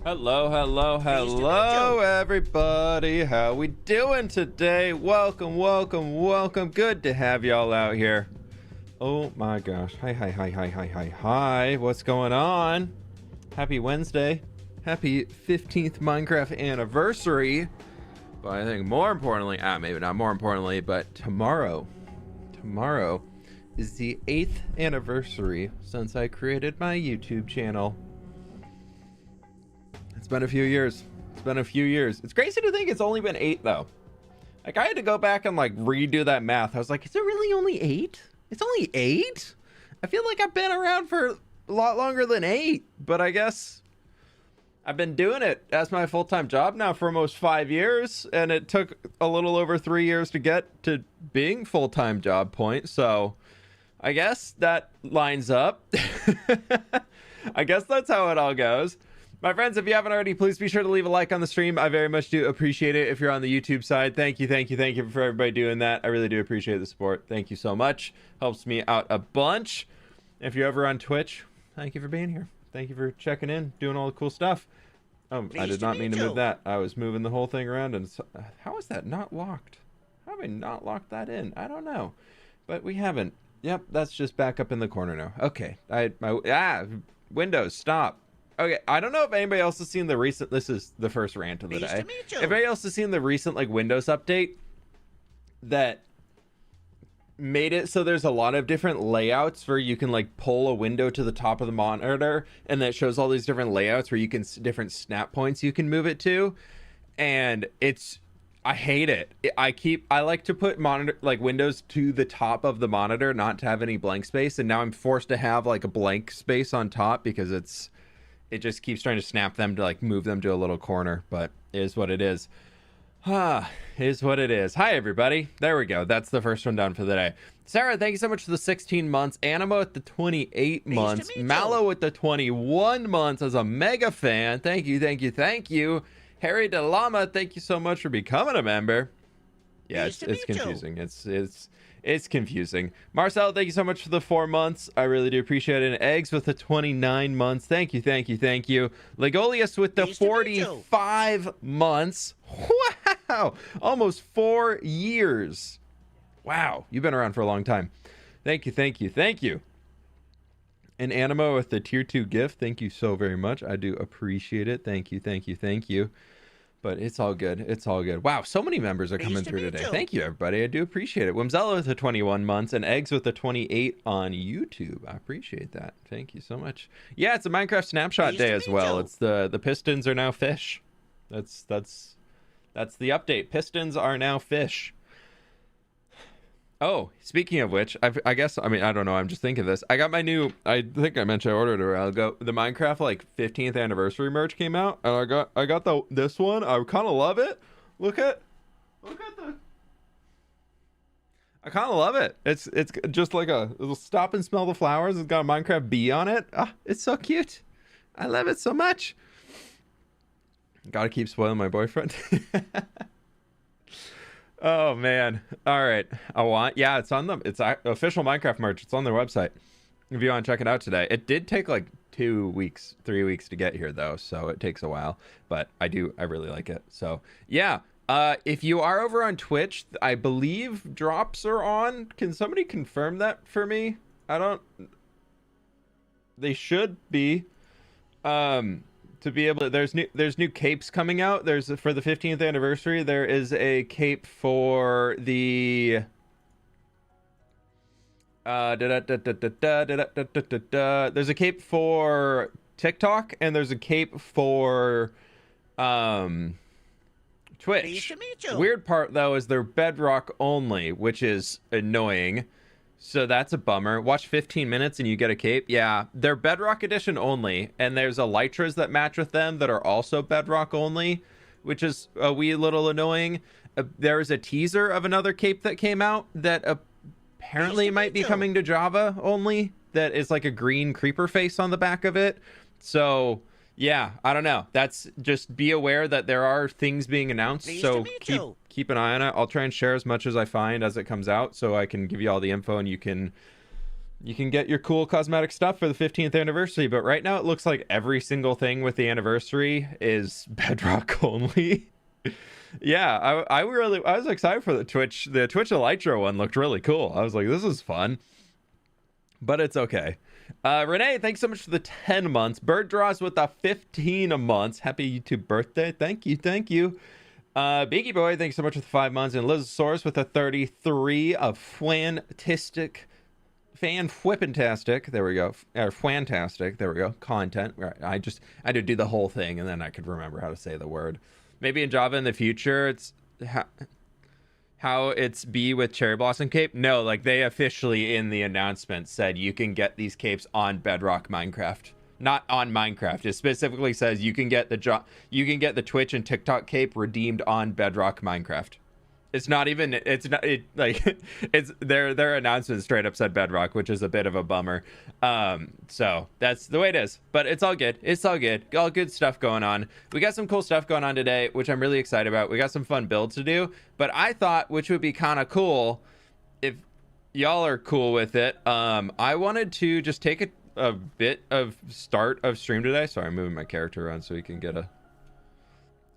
Hello, everybody. How we doing today? Welcome. Good to have y'all out here. Oh my gosh. Hi. What's going on? Happy Wednesday. Happy 15th Minecraft anniversary. But I think more importantly, maybe not more importantly, but tomorrow is the 8th anniversary since I created my YouTube channel. It's been a few years. It's crazy to think it's only been 8 though. Like, I had to go back and like redo that math. I was like, is it really only 8? It's only 8? I feel like I've been around for a lot longer than 8, but I guess I've been doing it as my full-time job now for almost 5 years, and it took a little over 3 years to get to being full-time job point. So I guess that lines up. I guess that's how it all goes. My friends, if you haven't already, please be sure to leave a like on the stream. I very much do appreciate it. If you're on the YouTube side, thank you for everybody doing that. I really do appreciate the support. Thank you so much. Helps me out a bunch. If you're ever on Twitch, thank you for being here. Thank you for checking in, doing all the cool stuff. I did not mean to move that. I was moving the whole thing around, and how is that not locked? How have I not locked that in? I don't know, but we haven't. Yep, that's just back up in the corner now. Okay, Windows, stop. Okay, I don't know if anybody else has seen the recent, this is the first rant of the day. If anybody else has seen the recent like Windows update that made it so there's a lot of different layouts where you can like pull a window to the top of the monitor, and that shows all these different layouts where you can, different snap points you can move it to. And I hate it. I like to put monitor, like windows to the top of the monitor, not to have any blank space. And now I'm forced to have like a blank space on top because it just keeps trying to snap them to like move them to a little corner, but it is what it is. Is what it is. Hi, everybody. There we go. That's the first one done for the day. Sarah, thank you so much for the 16 months. Animo at the 28 months. Mallow at the 21 months as a mega fan. Thank you. Harry DeLama, thank you so much for becoming a member. Yeah, it's confusing. It's confusing. Marcel, thank you so much for the 4 months. I really do appreciate it. And Eggs with the 29 months. Thank you. Legolius with the 45 months. Wow. Almost 4 years. Wow. You've been around for a long time. Thank you. And Animo with the tier 2 gift. Thank you so very much. I do appreciate it. Thank you. But it's all good. Wow, so many members are coming through today. Thank you, everybody. I do appreciate it. Wimzella with the 21 months and Eggs with the 28 on YouTube. I appreciate that. Thank you so much. Yeah, it's a Minecraft snapshot day as well. It's the Pistons are now fish. That's the update. Pistons are now fish. Oh, speaking of which, I don't know. I'm just thinking of this. I got my new, I think I mentioned I ordered it a while ago. The Minecraft like 15th anniversary merch came out, and I got this one. I kind of love it. Look at I kind of love it. It's just like it'll stop and smell the flowers. It's got a Minecraft bee on it. It's so cute. I love it so much. Gotta keep spoiling my boyfriend. Oh man. All right. It's on it's official Minecraft merch. It's on their website if you want to check it out today. It did take like 3 weeks to get here though, so it takes a while, but I really like it. So yeah, if you are over on Twitch, I believe drops are on. Can somebody confirm that for me? They should be to be able to, there's new capes coming out. There's, for the 15th anniversary, there is a cape for the there's a cape for TikTok, and there's a cape for Twitch. Weird part though is they're bedrock only, which is annoying. So that's a bummer. Watch 15 minutes and you get a cape. Yeah, they're Bedrock Edition only, and there's elytras that match with them that are also Bedrock only, which is a wee little annoying. There is a teaser of another cape that came out that apparently might be coming to Java only, that is like a green creeper face on the back of it. So yeah, I don't know. That's just, be aware that there are things being announced. So keep an eye on it. I'll try and share as much as I find as it comes out, so I can give you all the info, and you can You can get your cool cosmetic stuff for the 15th anniversary, but right now it looks like every single thing with the anniversary is bedrock only. Yeah, I was excited for the Twitch Elytra one looked really cool. I was like, this is fun, but it's okay. Renee, thanks so much for the 10 months. Bird Draws with the 15 months. Happy YouTube birthday. Thank you. Beaky Boy, thanks so much for the 5 months. And Lizosaurus with a 33 of fWhippentastic. There we go. Fantastic. There we go. Content. Right. I had to do the whole thing and then I could remember how to say the word. Maybe in Java in the future, it's how it's be with Cherry Blossom Cape. No, like they officially in the announcement said you can get these capes on Bedrock Minecraft. Not on Minecraft. It specifically says you can get the Twitch and TikTok cape redeemed on Bedrock Minecraft. It's not even, it's their announcement straight up said Bedrock, which is a bit of a bummer. So that's the way it is, but it's all good. All good stuff going on. We got some cool stuff going on today, which I'm really excited about. We got some fun builds to do, but I thought, which would be kind of cool if y'all are cool with it. I wanted to just take a bit of start of stream today. Sorry, I'm moving my character around so we can get a,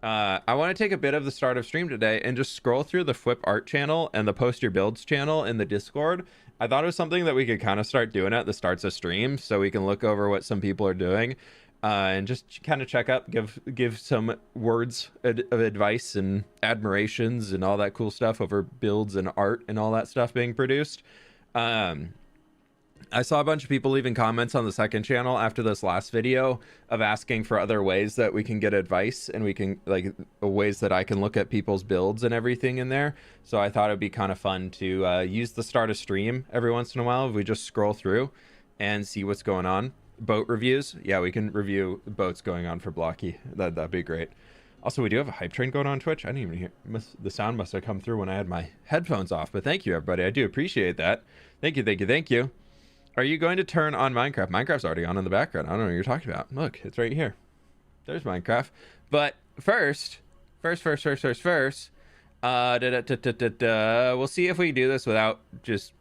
I want to take a bit of the start of stream today and just scroll through the fWhip art channel and the post your builds channel in the Discord. I thought it was something that we could kind of start doing at the starts of stream so we can look over what some people are doing, and just kind of check up, give some words of advice and admirations and all that cool stuff over builds and art and all that stuff being produced. I saw a bunch of people leaving comments on the second channel after this last video of asking for other ways that we can get advice and we can, like, ways that I can look at people's builds and everything in there. So I thought it'd be kind of fun to use the start of stream every once in a while if we just scroll through and see what's going on. Boat reviews. Yeah, we can review boats going on for Blocky. That'd be great. Also, we do have a hype train going on Twitch. I didn't even hear. The sound must have come through when I had my headphones off. But thank you, everybody. I do appreciate that. Thank you. Are you going to turn on Minecraft? Minecraft's already on in the background. I don't know what you're talking about. Look, it's right here. There's Minecraft. But first, we'll see if we do this without just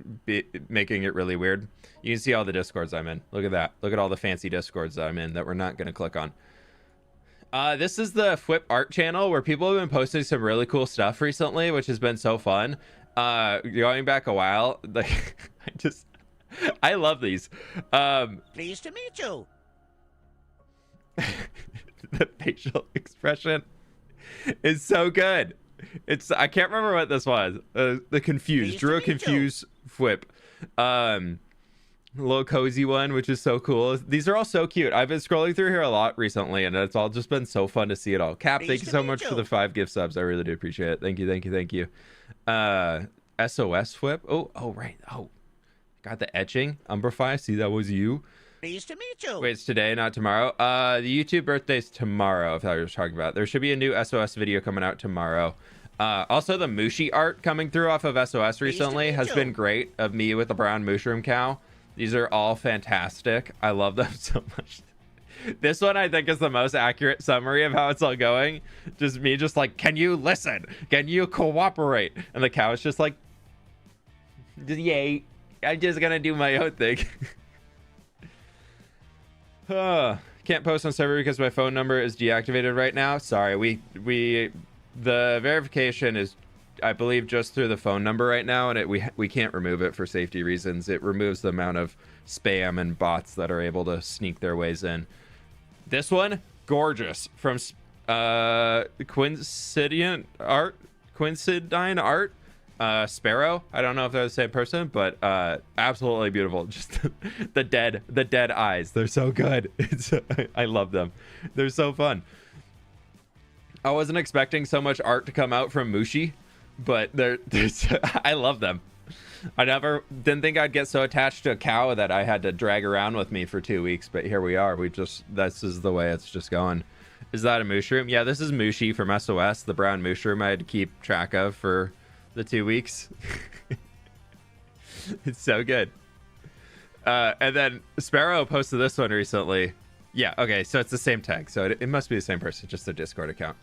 making it really weird. You can see all the Discords I'm in. Look at that. Look at all the fancy Discords that I'm in that we're not going to click on. This is the fWhip art channel where people have been posting some really cool stuff recently, which has been so fun. Going back a while, like, I love these. Pleased to meet you. The facial expression is so good. I can't remember what this was. The confused. Drew a confused fWhip. Little cozy one, which is so cool. These are all so cute. I've been scrolling through here a lot recently, and it's all just been so fun to see it all. Cap, thank you so much for the 5 gift subs. I really do appreciate it. Thank you. SOS fWhip. Oh, right. Oh. Got the etching. Umbrify. See, that was you. Pleased to meet you. Wait, it's today, not tomorrow. The YouTube birthday's tomorrow, if I was talking about. There should be a new SOS video coming out tomorrow. Also, the Mushi art coming through off of SOS recently has been great, of me with the brown mushroom cow. These are all fantastic. I love them so much. This one, I think, is the most accurate summary of how it's all going. Just me just like, can you listen? Can you cooperate? And the cow is just like, yay. I'm just gonna do my own thing. Can't post on server because my phone number is deactivated right now. Sorry, the verification is, I believe, just through the phone number right now, and we can't remove it for safety reasons. It removes the amount of spam and bots that are able to sneak their ways in. This one, gorgeous, from Quincidine Art. Sparrow. I don't know if they're the same person, but absolutely beautiful. Just the dead eyes. They're so good. I love them. They're so fun. I wasn't expecting so much art to come out from Mushi, but I love them. I didn't think I'd get so attached to a cow that I had to drag around with me for 2 weeks, but here we are. This is the way it's just going. Is that a mushroom? Yeah, this is Mushi from SOS, the brown mushroom I had to keep track of for the 2 weeks. It's so good. And then Sparrow posted this one recently. Yeah, okay, so it's the same tag, so it must be the same person, just a Discord account.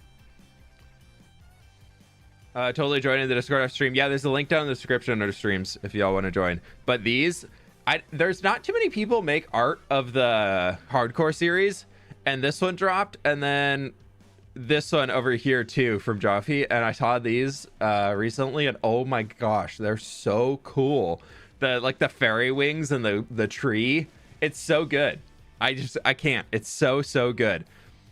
Totally joining the Discord stream. Yeah, there's a link down in the description under streams if y'all want to join. But these, There's not too many people make art of the hardcore series, and this one dropped, and then this one over here too from Joffe, and I saw these recently, and oh my gosh, they're so cool. The fairy wings and the tree, it's so good. I can't. It's so good.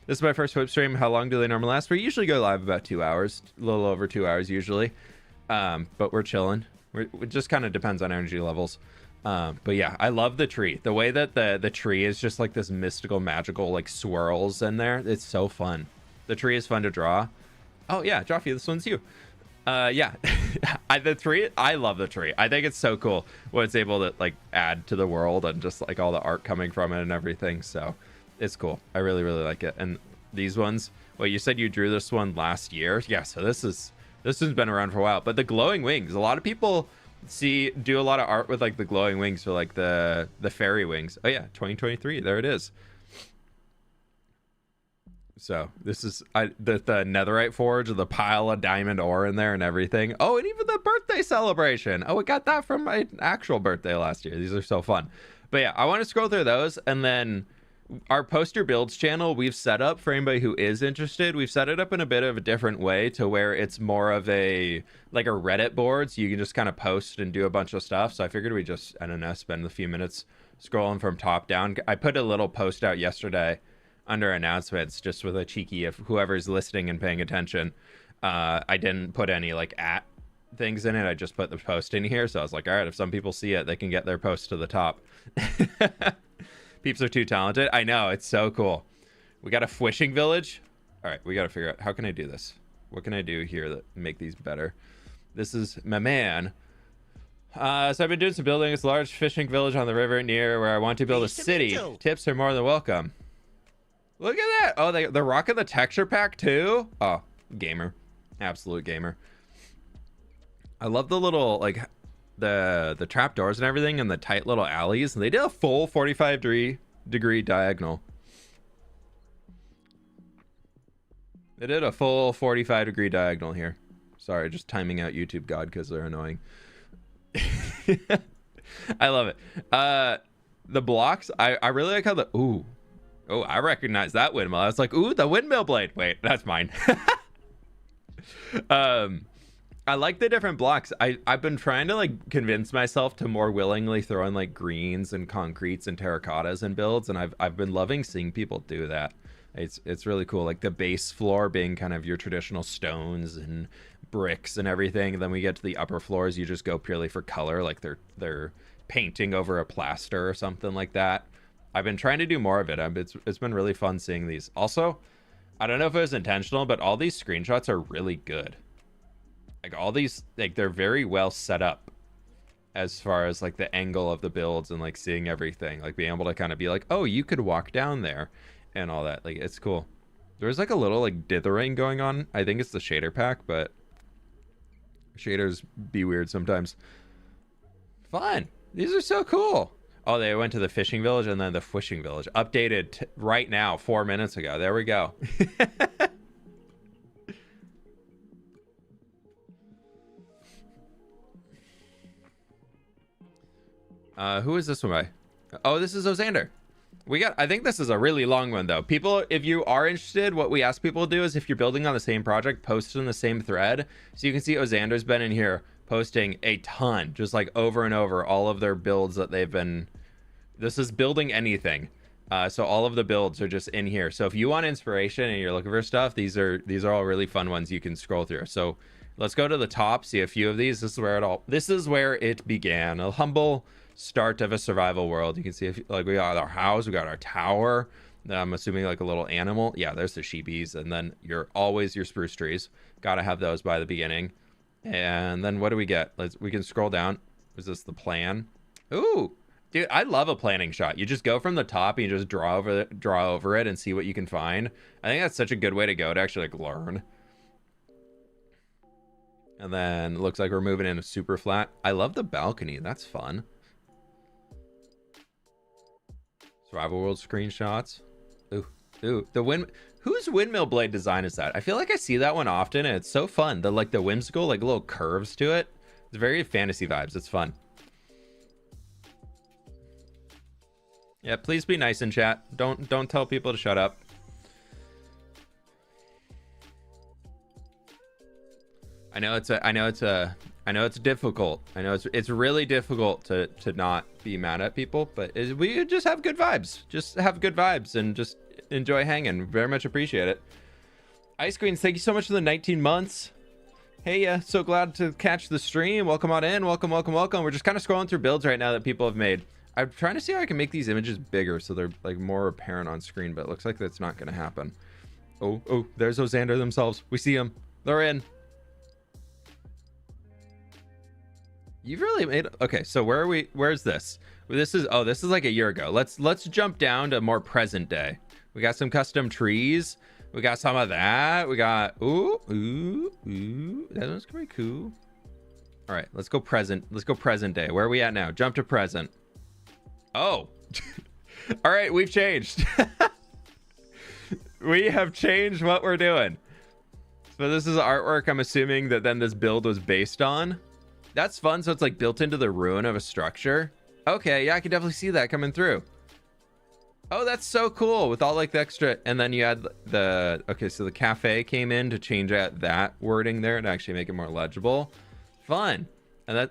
This is my first fWhip stream. How long do they normally last? We usually go live about 2 hours, a little over 2 hours usually, but we're chilling. It just kind of depends on energy levels. But yeah, I love the tree. The way that the tree is just like this mystical, magical, like swirls in there. It's so fun. The tree is fun to draw. Oh yeah, Joffe, this one's you. Yeah, the tree. I love the tree. I think it's so cool what it's able to like add to the world and just like all the art coming from it and everything. So it's cool. I really like it. And these ones. Well, you said you drew this one last year. Yeah. So this has been around for a while. But the glowing wings. A lot of people do a lot of art with like the glowing wings or like the fairy wings. Oh yeah, 2023. There it is. So this is the netherite forge with the pile of diamond ore in there and everything. Oh, and even the birthday celebration. Oh, we got that from my actual birthday last year. These are so fun. But yeah, I want to scroll through those, and then our Post Your Builds channel we've set up for anybody who is interested. We've set it up in a bit of a different way to where it's more of a like a Reddit board, so you can just kind of post and do a bunch of stuff. So I figured we just, I don't know, spend a few minutes scrolling from top down. I put a little post out yesterday under announcements just with a cheeky, if whoever's listening and paying attention. I didn't put any like at things in it. I just put the post in here. So I was like, all right, if some people see it, they can get their post to the top. Peeps are too talented. I know, it's so cool. We got a fishing village. All right, we got to figure out how can I do this. What can I do here that make these better? This is my man. So I've been doing some building. It's a large fishing village on the river near where I want to build a city. Tips are more than welcome. Look at that. Oh, they're rocking the texture pack too. Oh, gamer. Absolute gamer. I love the little like the trap doors and everything and the tight little alleys. They did a full 45-degree diagonal. They did a full 45-degree diagonal here. Sorry, just timing out YouTube God because they're annoying. I love it. The blocks, I really like how the ooh. Oh, I recognize that windmill. I was like, ooh, the windmill blade. Wait, that's mine. I like the different blocks. I've been trying to like convince myself to more willingly throw in like greens and concretes and terracottas and builds, and I've been loving seeing people do that. It's really cool. Like the base floor being kind of your traditional stones and bricks and everything. And then we get to the upper floors, you just go purely for color, like they're painting over a plaster or something like that. I've been trying to do more of it. It's been really fun seeing these. Also, I don't know if it was intentional, but all these screenshots are really good. Like all these, like they're very well set up as far as like the angle of the builds and like seeing everything, like being able to kind of be like, oh, you could walk down there and all that. Like it's cool. There's like a little like dithering going on. I think it's the shader pack, but shaders be weird sometimes. Fun. These are so cool. Oh, they went to the fishing village and then the fishing village. Updated right now, 4 minutes ago. There we go. Who is this one by? Oh, this is Ozander. I think this is a really long one though. People, if you are interested, what we ask people to do is if you're building on the same project, post in the same thread. So you can see Ozander's been in here posting a ton, just like over and over, all of their builds that they've been. This is building anything. So all of the builds are just in here. So if you want inspiration and you're looking for stuff, these are all really fun ones you can scroll through. So let's go to the top, see a few of these. This is where it began. A humble start of a survival world. You can see like we got our house, we got our tower. I'm assuming like a little animal. Yeah, there's the sheepies, and then always your spruce trees. Gotta have those by the beginning. And then what do we get? We can scroll down. Is this the plan? Ooh, dude, I love a planning shot. You just go from the top and you just draw over it and see what you can find. I think that's such a good way to go to actually like learn. And then it looks like we're moving into super flat. I love the balcony. That's fun. Survival world screenshots. Ooh, whose windmill blade design is that? I feel like I see that one often and it's so fun. The whimsical like little curves to it. It's very fantasy vibes. It's fun. Yeah, please be nice in chat. Don't tell people to shut up. I know it's difficult. I know it's really difficult to not be mad at people, but we just have good vibes. Just have good vibes and just enjoy hanging. Very much appreciate it. Ice Queens, thank you so much for the 19 months. Hey, so glad to catch the stream. Welcome on in. Welcome. We're just kind of scrolling through builds right now that people have made. I'm trying to see how I can make these images bigger so they're like more apparent on screen, but it looks like that's not going to happen. Oh, there's Osander themselves. We see them. They're in. You've really made... Okay, so where are we? Where's this? This is like a year ago. Let's jump down to more present day. We got some custom trees. We got some of that. We got... Ooh. That one's pretty cool. All right, let's go present. Let's go present day. Where are we at now? Jump to present. Oh. All right, we've changed. We have changed what we're doing. So this is artwork I'm assuming that then this build was based on. That's fun. So it's like built into the ruin of a structure. Okay, yeah, I can definitely see that coming through. Oh, that's so cool with all like the extra. And then you had the... Okay, so the cafe came in to change out that wording there and actually make it more legible. Fun. And that...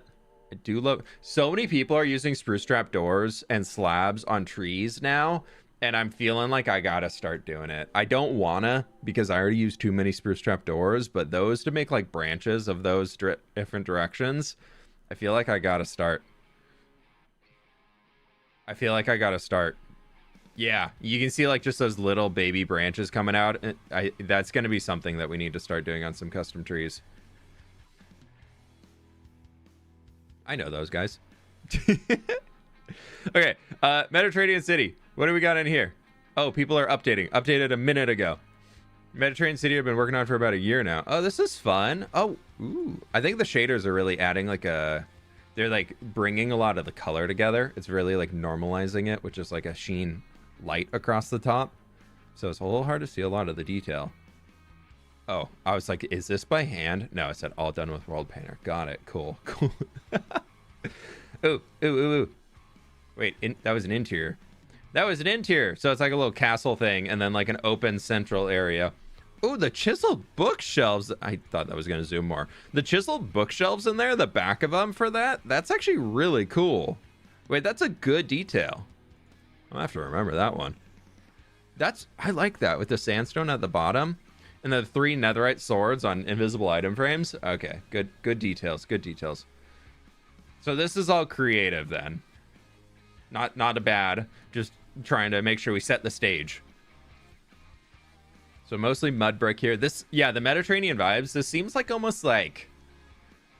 I do love... So many people are using spruce trap doors and slabs on trees now. And I'm feeling like I gotta start doing it. I don't wanna because I already use too many spruce trap doors, but those to make like branches of those different directions, I feel like I gotta start. Yeah, you can see like just those little baby branches coming out. That's gonna be something that we need to start doing on some custom trees. I know those guys. Okay, Mediterranean City. What do we got in here? Oh, people are updating. Updated a minute ago. Mediterranean City I've been working on for about a year now. Oh, this is fun. Oh, ooh. I think the shaders are really adding like a... They're like bringing a lot of the color together. It's really like normalizing it, which is like a sheen light across the top. So it's a little hard to see a lot of the detail. Oh, I was like, is this by hand? No, it said all done with World Painter. Got it. Cool. Ooh. Wait, that was an interior. That was an interior. So it's like a little castle thing and then like an open central area. Oh, the chiseled bookshelves. I thought that was going to zoom more. The chiseled bookshelves in there, the back of them for that. That's actually really cool. Wait, that's a good detail. I'll have to remember that one. I like that with the sandstone at the bottom and the 3 netherite swords on invisible item frames. Okay, good details. So this is all creative then. Not a bad, just trying to make sure we set the stage. So mostly mud brick here. The Mediterranean vibes. This seems like almost like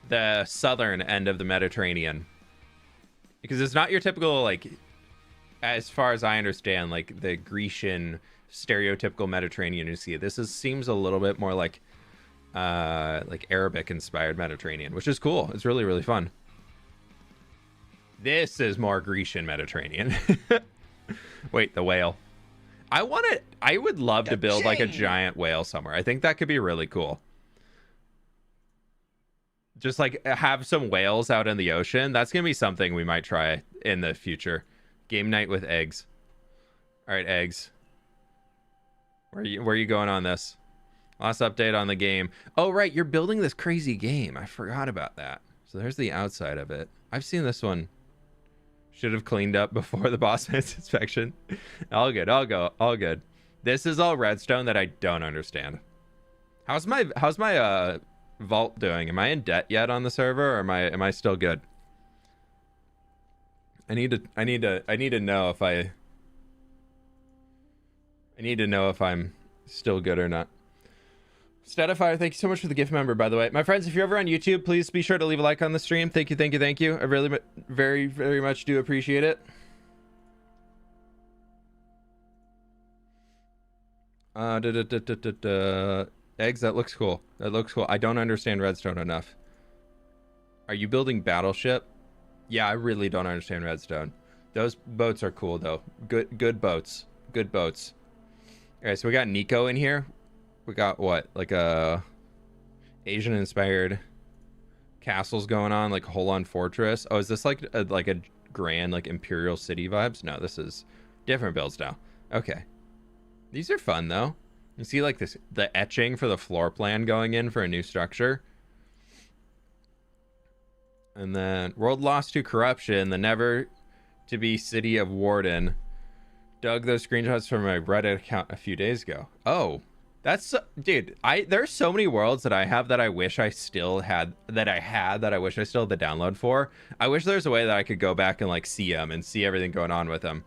the southern end of the Mediterranean. Because it's not your typical, like, as far as I understand, like the Grecian stereotypical Mediterranean you see. This seems a little bit more like Arabic inspired Mediterranean, which is cool. It's really, really fun. This is more Grecian Mediterranean. Wait, the whale. I would love to build like a giant whale somewhere. I think that could be really cool. Just like have some whales out in the ocean. That's going to be something we might try in the future. Game night with eggs. All right, eggs. Where are you going on this? Last update on the game. Oh, right. You're building this crazy game. I forgot about that. So there's the outside of it. I've seen this one. Should have cleaned up before the boss man's inspection. All good. All good. This is all redstone that I don't understand. How's my vault doing? Am I in debt yet on the server, or am I still good? I need to know if I'm still good or not. Statifier, thank you so much for the gift member, by the way. My friends, if you're ever on YouTube, please be sure to leave a like on the stream. Thank you. I really, very, very much do appreciate it. Eggs, that looks cool. I don't understand redstone enough. Are you building battleship? Yeah, I really don't understand redstone. Those boats are cool, though. Good boats. All right, so we got Nico in here. We got what, like a Asian inspired castles going on, like Holon Fortress. Oh, is this like a grand like imperial city vibes? No, this is Different builds now. Okay. These are fun though. You see like this, the etching for the floor plan going in for a new structure. And then world lost to corruption, the never to be city of Warden. Dug those screenshots from my Reddit account a few days ago. Oh, that's dude. There's so many worlds that I have that I wish I still had that I wish I still had the download for. I wish there's a way that I could go back and like see them and see everything going on with them.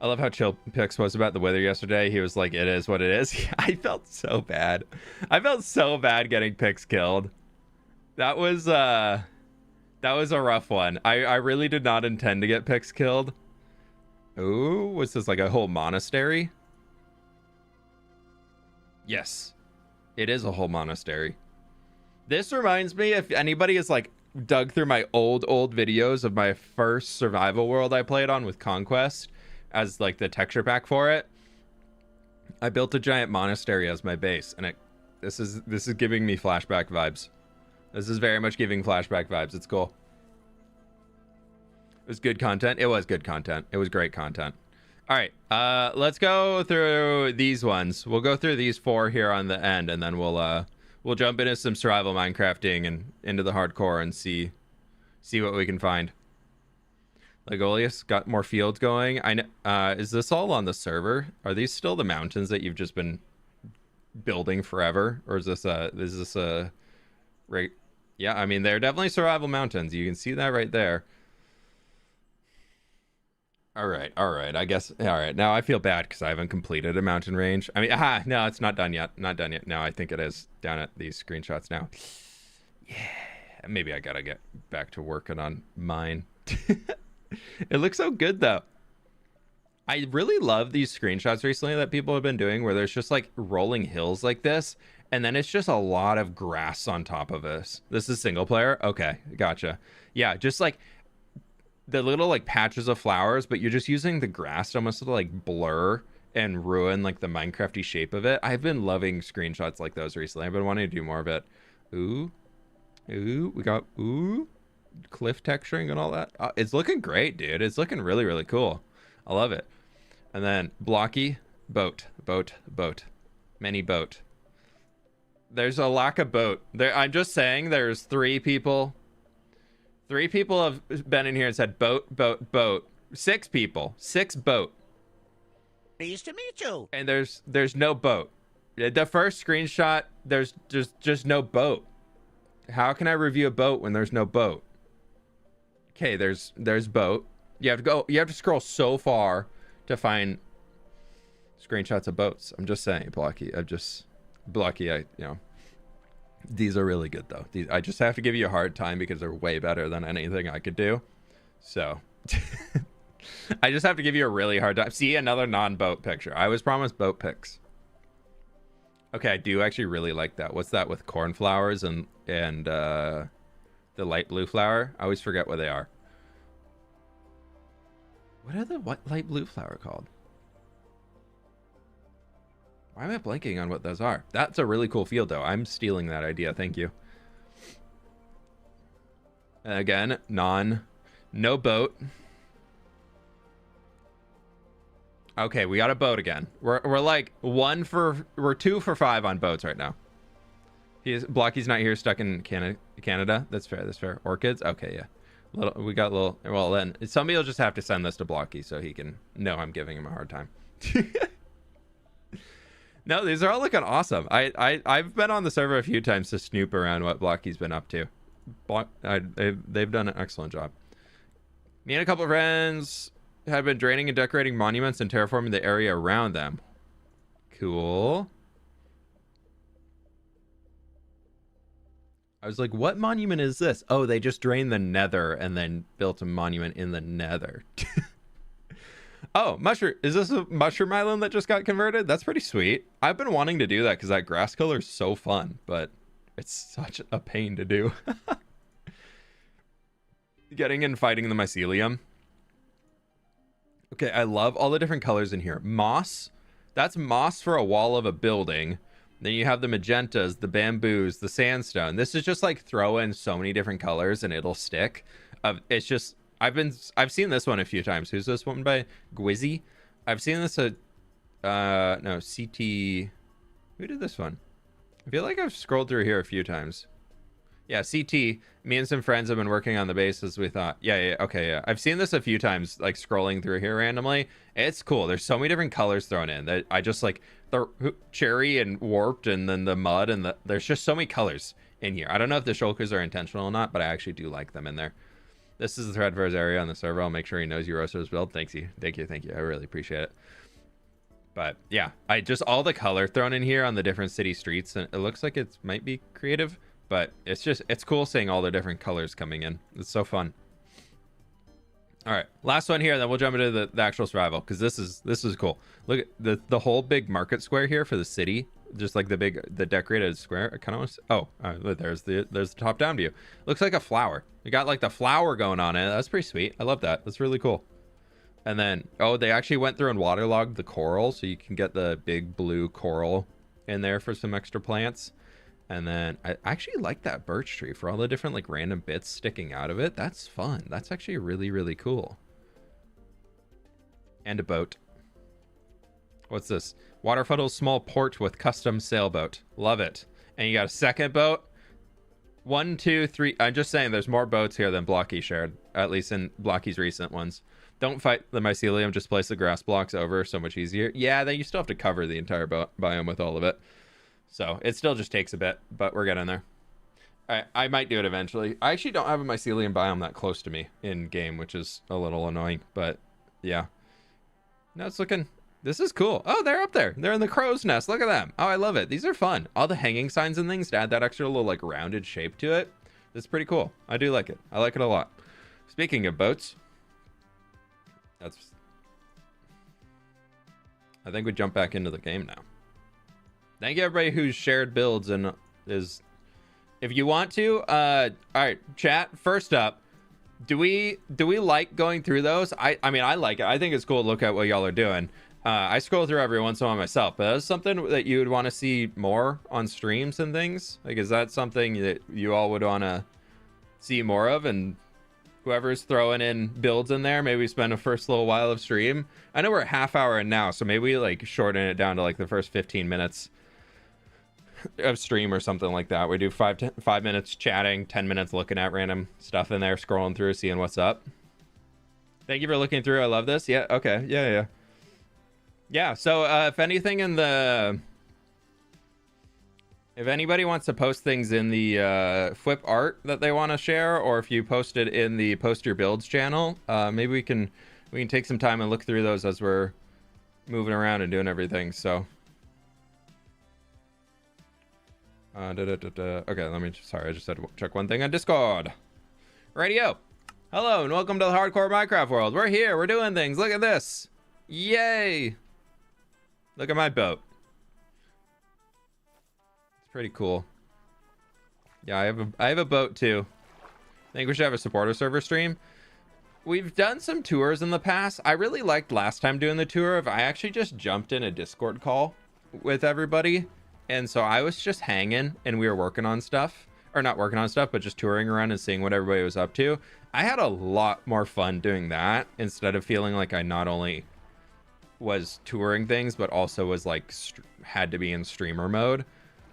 I love how chill Pix was about the weather yesterday. He was like, "It is what it is." I felt so bad. I felt so bad getting Pix killed. That was a rough one. I really did not intend to get Pix killed. Ooh, what's this, like a whole monastery? Yes, it is a whole monastery. This reminds me, if anybody has like dug through my old videos of my first survival world I played on with Conquest as like the texture pack for it, I built a giant monastery as my base, and this is giving me flashback vibes. This is very much giving flashback vibes. It's cool. It was good content. It was good content. It was great content. All right, let's go through these ones. We'll go through these 4 here on the end, and then we'll jump into some survival Minecrafting and into the hardcore and see what we can find. Legolius got more fields going. I know. Is this all on the server? Are these still the mountains that you've just been building forever, or is this a right? Yeah, I mean they're definitely survival mountains. You can see that right there. All right. I guess. All right. Now I feel bad because I haven't completed a mountain range. I mean, no, it's not done yet. Not done yet. No, I think it is down at these screenshots now. Yeah. Maybe I gotta get back to working on mine. It looks so good though. I really love these screenshots recently that people have been doing where there's just like rolling hills like this, and then it's just a lot of grass on top of this. This is single player. Okay, gotcha. Yeah, just like the little like patches of flowers, but you're just using the grass to almost like blur and ruin like the Minecrafty shape of it. I've been loving screenshots like those recently. I've been wanting to do more of it. Ooh, we got cliff texturing and all that. It's looking great, dude. It's looking really, really cool. I love it. And then blocky boat, many boat. There's a lack of boat there. I'm just saying there's 3 people. 3 people have been in here and said boat. 6 people, 6 boat. Pleased to meet you. And there's no boat. The first screenshot, there's just no boat. How can I review a boat when there's no boat? Okay, there's boat. You have to scroll so far to find screenshots of boats. I'm just saying, Blocky. These are really good though. I just have to give you a hard time because they're way better than anything I could do. So I just have to give you a really hard time. See, another non-boat picture. I was promised boat pics. Okay, I do actually really like that. What's that with cornflowers and the light blue flower? I always forget what they are. What are the light blue flower called? Why am I blanking on what those are? That's a really cool field though. I'm stealing that idea. Thank you. Again, no boat. Okay, we got a boat again. We're like 2 for 5 on boats right now. Blocky's not here, stuck in Canada. That's fair. Orchids. Okay, yeah. We got a little. Well, then somebody will just have to send this to Blocky so he can know I'm giving him a hard time. No, these are all looking awesome. I've been on the server a few times to snoop around what Blocky's been up to. They've done an excellent job. Me and a couple of friends have been draining and decorating monuments and terraforming the area around them. Cool. I was like, what monument is this? Oh, they just drained the Nether and then built a monument in the Nether. Oh, mushroom. Is this a mushroom island that just got converted? That's pretty sweet. I've been wanting to do that because that grass color is so fun, but it's such a pain to do. Getting and fighting the mycelium. Okay, I love all the different colors in here. Moss. That's moss for a wall of a building. Then you have the magentas, the bamboos, the sandstone. This is just like throw in so many different colors and it'll stick. It's just I've seen this one a few times. Who's this one by? Gwizzy. I've seen this no, CT. Who did this one? I feel like I've scrolled through here a few times. Yeah, CT. Me and some friends have been working on the base as we thought. Yeah, okay, yeah. I've seen this a few times, like scrolling through here randomly. It's cool. There's so many different colors thrown in that I just like the cherry and warped, and then the mud, and there's just so many colors in here. I don't know if the shulkers are intentional or not, but I actually do like them in there. This is the thread for his area on the server. I'll make sure he knows you roasted his build. Thank you. I really appreciate it. But yeah, I just all the color thrown in here on the different city streets, and it looks like it might be creative, but it's cool seeing all the different colors coming in. It's so fun. All right, last one here, then we'll jump into the actual survival, because this is cool. Look at the whole big market square here for the city, just like the decorated square. I kind of want to. There's the top down view. Looks like a flower. We got like the flower going on it. That's pretty sweet. I love that. That's really cool. And then they actually went through and waterlogged the coral, so you can get the big blue coral in there for some extra plants. And then I actually like that birch tree for all the different like random bits sticking out of it. That's fun. That's actually really, really cool. And a boat. What's this? Waterfuddle's small port with custom sailboat. Love it. And you got a second boat. 1, 2, 3. I'm just saying there's more boats here than Blocky shared, at least in Blocky's recent ones. Don't fight the mycelium, just place the grass blocks over, so much easier. Yeah, then you still have to cover the entire biome with all of it. So it still just takes a bit, but we're getting there. I might do it eventually. I actually don't have a mycelium biome that close to me in game, which is a little annoying, but yeah. No, it's looking... This is cool. Oh, they're up there. They're in the crow's nest. Look at them. Oh, I love it. These are fun. All the hanging signs and things to add that extra little like rounded shape to it. It's pretty cool. I do like it. I like it a lot. Speaking of boats, I think we jump back into the game now. Thank you everybody who's shared builds and is, if you want to, all right, chat, first up, do we like going through those? I mean, I like it. I think it's cool to look at what y'all are doing. I scroll through every once in a while myself, but that's something that you would want to see more on streams and things. Like, is that something that you all would want to see more of? And whoever's throwing in builds in there, maybe spend a first little while of stream. I know we're a half hour in now, so maybe we like shorten it down to like the first 15 minutes of stream or something like that. We do 5 minutes chatting, 10 minutes looking at random stuff in there, scrolling through, seeing what's up. Thank you for looking through. I love this. Yeah, okay. Yeah, so if anything in the... If anybody wants to post things in the fWhip art that they want to share, or if you post it in the Post Your Builds channel, maybe we can take some time and look through those as we're moving around and doing everything, so... Okay, sorry, I just had to check one thing on Discord. Radio. Hello, and welcome to the Hardcore Minecraft world. We're here, we're doing things. Look at this. Yay. Look at my boat. It's pretty cool. Yeah, I have a boat too. I think we should have a supporter server stream. We've done some tours in the past. I really liked last time doing the tour I actually just jumped in a Discord call with everybody. And so I was just hanging and we were working on stuff, or not working on stuff, but just touring around and seeing what everybody was up to. I had a lot more fun doing that instead of feeling like I not only was touring things, but also was like had to be in streamer mode.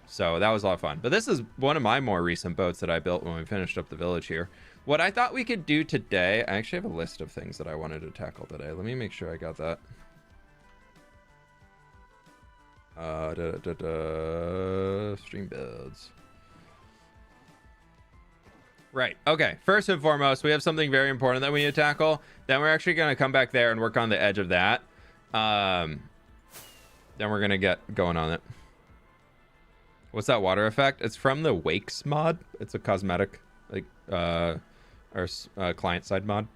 So that was a lot of fun. But this is one of my more recent boats that I built when we finished up the village here. What I thought we could do today, I actually have a list of things that I wanted to tackle today. Let me make sure I got that. Stream builds. Right, okay, first and foremost, we have something very important that we need to tackle. Then we're actually going to come back there and work on the edge of that. Then we're going to get going on it. What's that water effect? It's from the Wakes mod. It's a cosmetic, like, or client-side mod.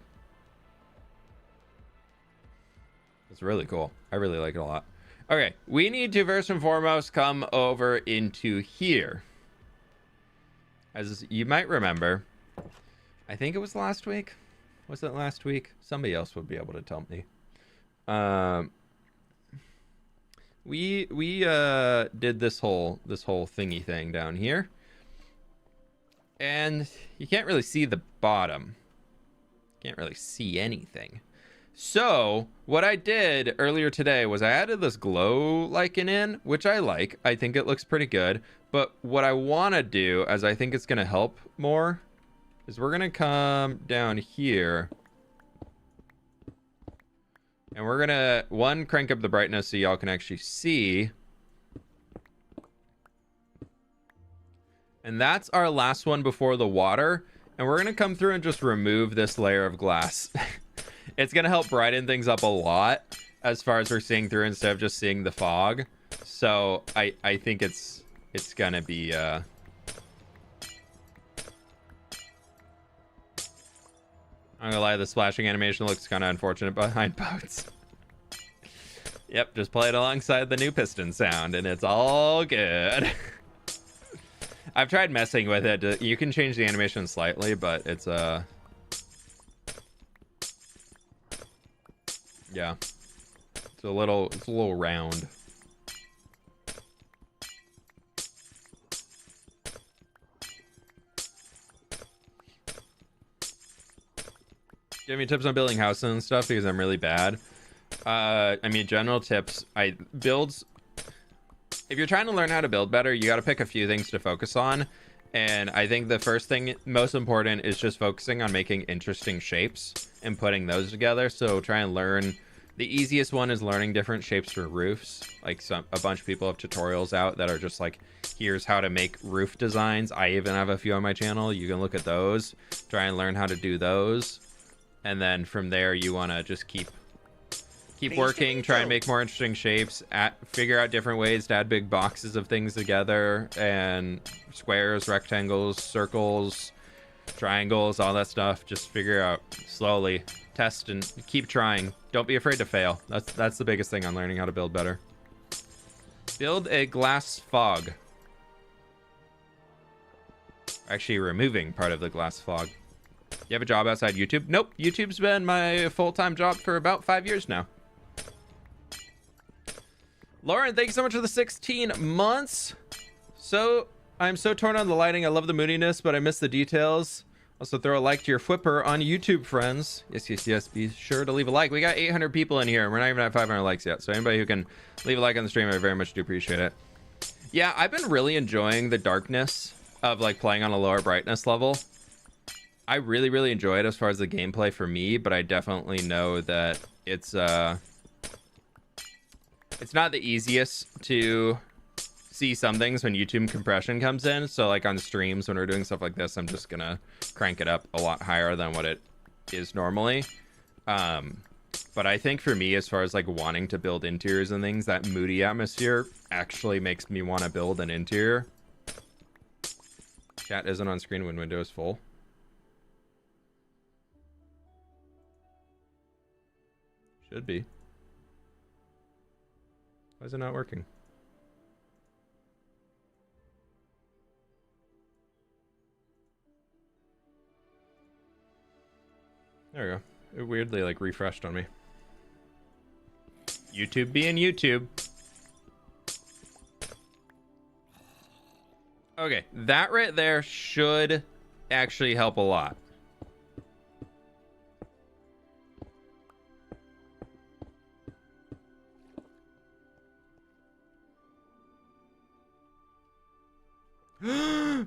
It's really cool. I really like it a lot. Okay, we need to first and foremost come over into here. As you might remember, I think it was last week. Was it last week? Somebody else would be able to tell me. We did this whole thingy thing down here, and you can't really see the bottom. Can't really see anything. So what I did earlier today was I added this glow lichen in, which I like. I think it looks pretty good. But what I want to do, as I think it's going to help more, is we're going to come down here. And we're going to, one, crank up the brightness so y'all can actually see. And that's our last one before the water. And we're going to come through and just remove this layer of glass. It's going to help brighten things up a lot as far as we're seeing through instead of just seeing the fog. So I think it's going to be... I'm going to lie, the splashing animation looks kind of unfortunate behind boats. Yep, just play it alongside the new piston sound and it's all good. I've tried messing with it. You can change the animation slightly, but it's yeah, it's a little round. Give me tips on building houses and stuff because I'm really bad. I mean, general tips. Builds. If you're trying to learn how to build better, you got to pick a few things to focus on. And I think the first thing, most important, is just focusing on making interesting shapes and putting those together. So try and learn. The easiest one is learning different shapes for roofs. Like a bunch of people have tutorials out that are just like, here's how to make roof designs. I even have a few on my channel. You can look at those. Try and learn how to do those. And then from there, you want to just keep working, try and make more interesting shapes, figure out different ways to add big boxes of things together, and squares, rectangles, circles, triangles, all that stuff. Just figure out slowly, test, and keep trying. Don't be afraid to fail. That's the biggest thing on learning how to build better. Build a glass fog. Actually removing part of the glass fog. You have a job outside YouTube? Nope. YouTube's been my full-time job for about 5 years now. Lauren, thank you so much for the 16 months. I'm so torn on the lighting. I love the moodiness, but I miss the details. Also, throw a like to your Fwhipper on YouTube, friends. Yes. Be sure to leave a like. We got 800 people in here, and we're not even at 500 likes yet. So anybody who can leave a like on the stream, I very much do appreciate it. Yeah, I've been really enjoying the darkness of like playing on a lower brightness level. I really, really enjoy it as far as the gameplay for me, but I definitely know that it's not the easiest to see some things when YouTube compression comes in. So like on streams when we're doing stuff like this, I'm just gonna crank it up a lot higher than what it is normally. But I think for me, as far as like wanting to build interiors and things, that moody atmosphere actually makes me want to build an interior. Chat isn't on screen when window is full. Should be. Why is it not working? There we go. It weirdly like refreshed on me. YouTube being YouTube. Okay, that right there should actually help a lot.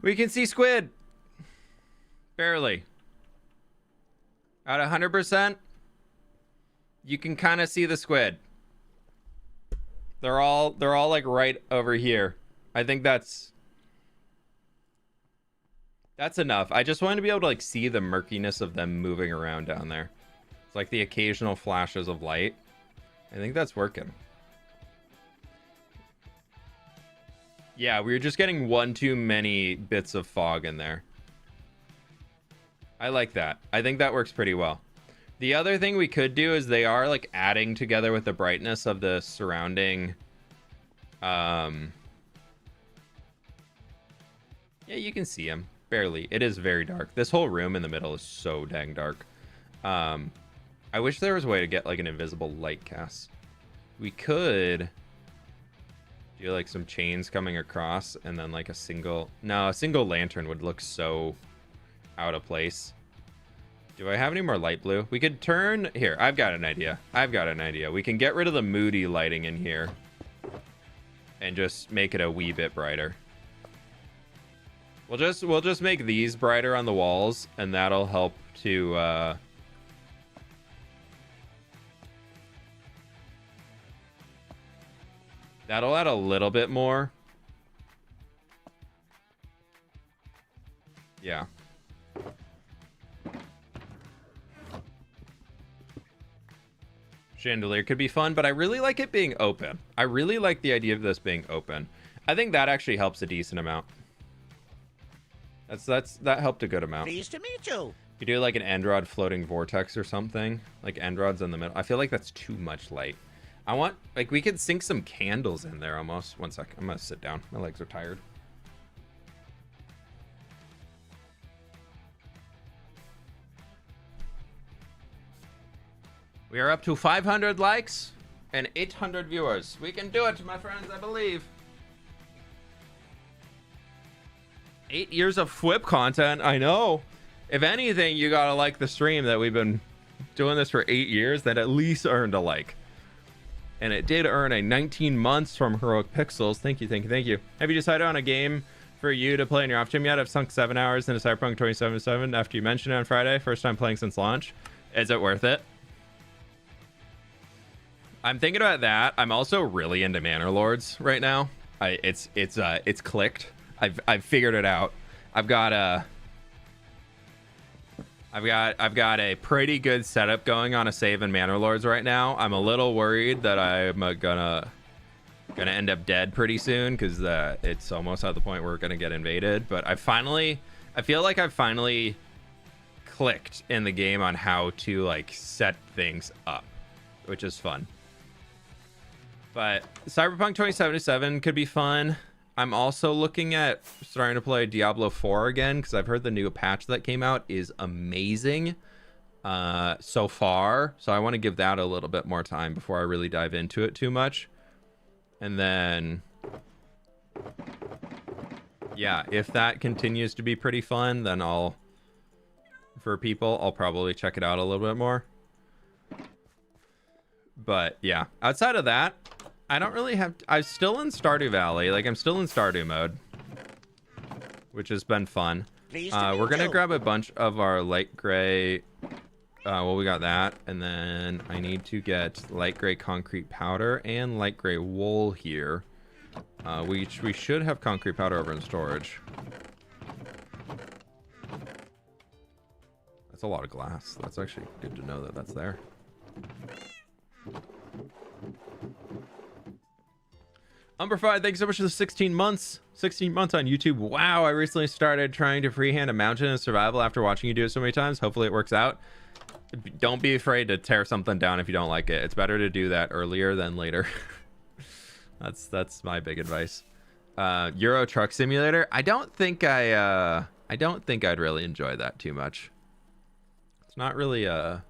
We can see squid. Barely. At 100%, you can kind of see the squid. They're all like right over here. I think that's enough. I just want to be able to like see the murkiness of them moving around down there. It's like the occasional flashes of light. I think that's working. Yeah, we were just getting one too many bits of fog in there. I like that. I think that works pretty well. The other thing we could do is they are like adding together with the brightness of the surrounding. Yeah, you can see them barely. It is very dark. This whole room in the middle is so dang dark. I wish there was a way to get like an invisible light cast. We could do like some chains coming across and then like a single lantern would look so out of place. Do I have any more light blue? We could turn here. I've got an idea. We can get rid of the moody lighting in here and just make it a wee bit brighter. We'll just make these brighter on the walls, and that'll help to that'll add a little bit more. Yeah. Chandelier could be fun, but I really like it being open. I really like the idea of this being open. I think that actually helps a decent amount. That helped a good amount. Pleased to meet you. You do like an Androd floating vortex or something, like Androd's in the middle. I feel like that's too much light. I want, like, we could sink some candles in there almost. One second, I'm gonna sit down. My legs are tired. We are up to 500 likes and 800 viewers. We can do it, my friends, I believe. 8 years of fWhip content, I know. If anything, you gotta like the stream that we've been doing this for 8 years, that at least earned a like. And it did earn a 19 months from Heroic Pixels. Thank you, thank you, thank you. Have you decided on a game for you to play in your off gym yet? I've sunk 7 hours into Cyberpunk 2077 after you mentioned it on Friday. First time playing since launch. Is it worth it? I'm thinking about that. I'm also really into Manor Lords right now. It's clicked. I've figured it out. I've got a pretty good setup going on a save in Manor Lords right now. I'm a little worried that I'm gonna end up dead pretty soon because it's almost at the point where we're gonna get invaded. But I feel like I've finally clicked in the game on how to like set things up, which is fun. But Cyberpunk 2077 could be fun. I'm also looking at starting to play Diablo 4 again because I've heard the new patch that came out is amazing so far. So I want to give that a little bit more time before I really dive into it too much. And then, yeah, if that continues to be pretty fun, then for people, I'll probably check it out a little bit more. But yeah, outside of that, I don't really have... I'm still in Stardew Valley. Like, I'm still in Stardew mode, which has been fun. We're going to grab a bunch of our light gray... well, we got that. And then I need to get light gray concrete powder and light gray wool here. We should have concrete powder over in storage. That's a lot of glass. That's actually good to know that that's there. Umberfied, thanks so much for the 16 months. 16 months on YouTube. Wow, I recently started trying to freehand a mountain in survival after watching you do it so many times. Hopefully it works out. Don't be afraid to tear something down if you don't like it. It's better to do that earlier than later. That's my big advice. Euro Truck Simulator. I don't think I'd really enjoy that too much. It's not really the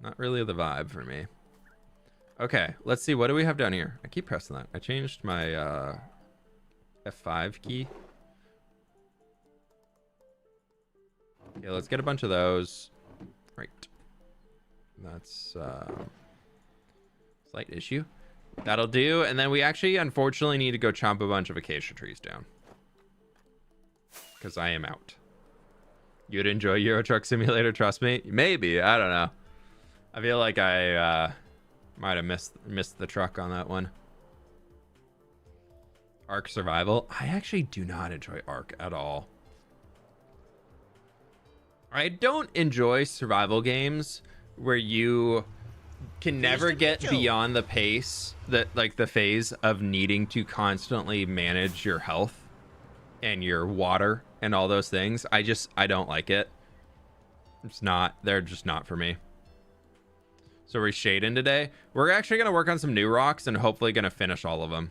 vibe for me. Okay, let's see. What do we have down here? I keep pressing that. I changed my F5 key. Okay, let's get a bunch of those. Right. That's slight issue. That'll do. And then we actually, unfortunately, need to go chomp a bunch of acacia trees down. Because I am out. You'd enjoy Euro Truck Simulator, trust me. Maybe. I don't know. I feel like I... might have missed the truck on that one. Ark Survival. I actually do not enjoy Ark at all. I don't enjoy survival games where you can never get beyond the pace that, like, the phase of needing to constantly manage your health and your water and all those things. I don't like it. They're just not for me. So we're shading today. We're actually going to work on some new rocks and hopefully going to finish all of them.